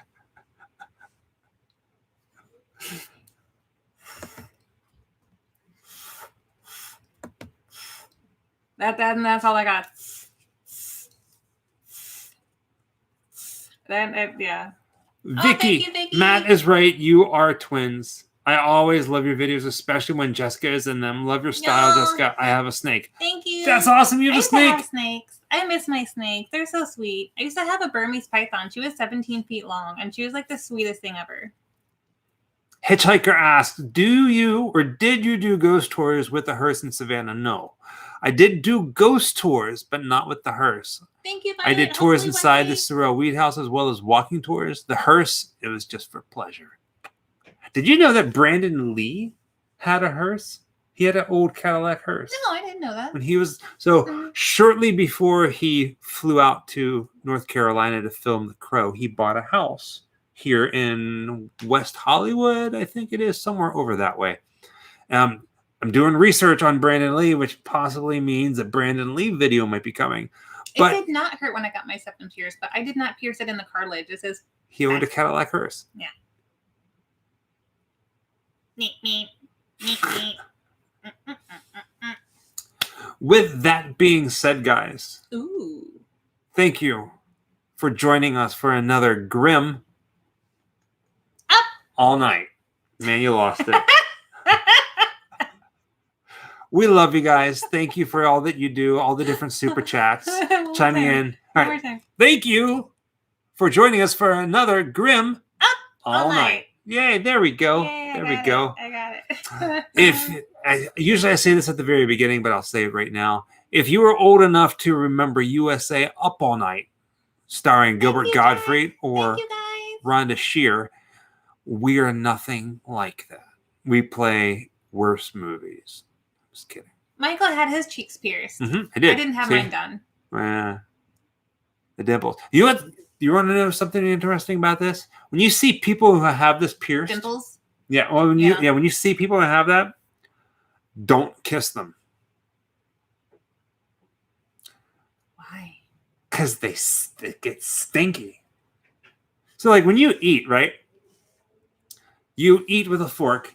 that's all I got. Yeah. Vicky, thank you, Vicky. Matt is right. You are twins. I always love your videos, especially when Jessica is in them. Love your style, No. Jessica. I have a snake. Thank you. That's awesome. You I have a used to snake. have snakes. I miss my snakes. They're so sweet. I used to have a Burmese python. She was 17 feet long, and she was like the sweetest thing ever. Hitchhiker asks, did you do ghost tours with the hearse in Savannah? No. I did do ghost tours, but not with the hearse. Thank you, I Violet. did tours Hopefully inside one the day- Surreal Weed House as well as walking tours. The hearse, it was just for pleasure. Did you know that Brandon Lee had a hearse? He had an old Cadillac hearse. No, I didn't know that. When he was shortly before he flew out to North Carolina to film The Crow, he bought a house here in West Hollywood, I think it is, somewhere over that way. I'm doing research on Brandon Lee, which possibly means a Brandon Lee video might be coming. But It did not hurt when I got my septum pierced, but I did not pierce it in the cartilage. It says he owned a Cadillac hearse. neat, neat, neat, neat. With that being said, guys, Ooh. thank you for joining us for another grim Up all night. Man, you lost it. We love you guys. Thank you for all that you do, all the different super chats, chiming in. All One more right. time. Thank you for joining us for another grim all night. Yay, there we go. Yay, There we go. I got it. Usually I say this at the very beginning, but I'll say it right now. If you were old enough to remember USA Up All Night, starring Gilbert you, Gottfried guys. or Thank you, guys. Rhonda Shear, we are nothing like that. We play worse movies. Just kidding. Michael had his cheeks pierced. I did. I didn't have See? mine done. The dimples. You want to know something interesting about this? When you see people who have this pierced, Dimples. yeah. Well, when you see people who have that, don't kiss them Why? because they get stinky. So, like when you eat, right? You eat with a fork.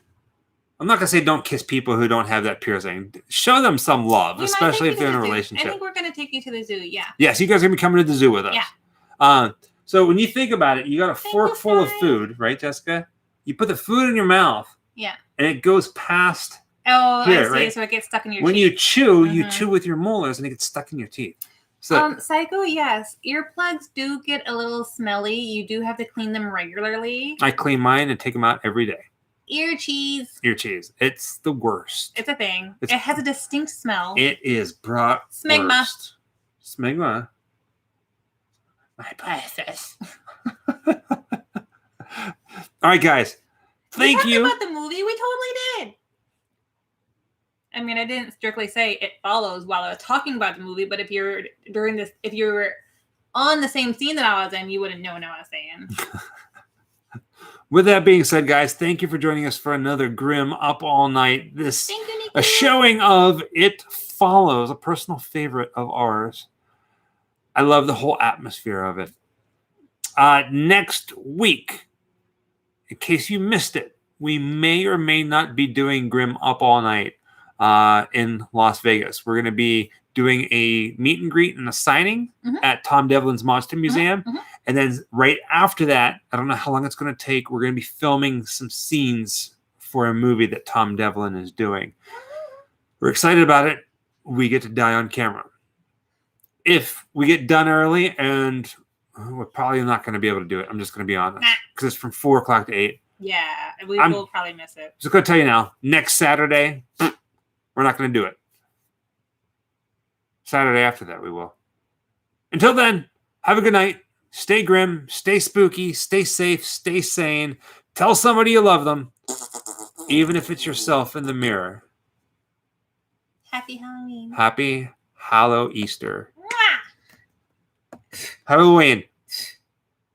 I'm not gonna say don't kiss people who don't have that piercing. Show them some love, We might especially take if you they're to in a the zoo. relationship. I think we're gonna take you to the zoo. Yeah. Yes, you guys are gonna be coming to the zoo with us. Yeah. So when you think about it, you got a Thank fork you, full of Sky. food, right, Jessica? You put the food in your mouth, Yeah. and it goes past. Oh, Here, I see. right? So it gets stuck in your When teeth. you chew, you Mhm. chew with your molars, and it gets stuck in your teeth. So Psycho, yes. Earplugs do get a little smelly. You do have to clean them regularly. I clean mine and take them out every day. Ear cheese. Ear cheese. It's the worst. It's a thing. It's- It has a distinct smell. It is brought Smegma. worst. Smegma. My process. All right, guys. We Thank talked you. about the movie. We totally did. I mean, I didn't strictly say it follows while I was talking about the movie, but if you're on the same scene that I was in, you wouldn't know what I was saying. With that being said, guys, thank you for joining us for another Grim Up All Night. This Thank you, Nikki. a showing of It Follows, a personal favorite of ours. I love the whole atmosphere of it. Next week in case you missed it, we may or may not be doing Grim Up All Night in Las Vegas. We're going to be doing a meet and greet and a signing at Tom Devlin's Monster Museum. And then right after that, I don't know how long it's going to take, we're going to be filming some scenes for a movie that Tom Devlin is doing. We're excited about it. We get to die on camera. If we get done early, and we're probably not going to be able to do it, I'm just going to be honest, because it's from 4 o'clock to 8. Yeah, we will probably miss it. Just going to tell you now, next Saturday, we're not going to do it. Saturday after that, we will. Until then, have a good night. Stay grim, stay spooky, stay safe, stay sane. Tell somebody you love them, even if it's yourself in the mirror. Happy Halloween. Happy Hallow Easter. Halloween.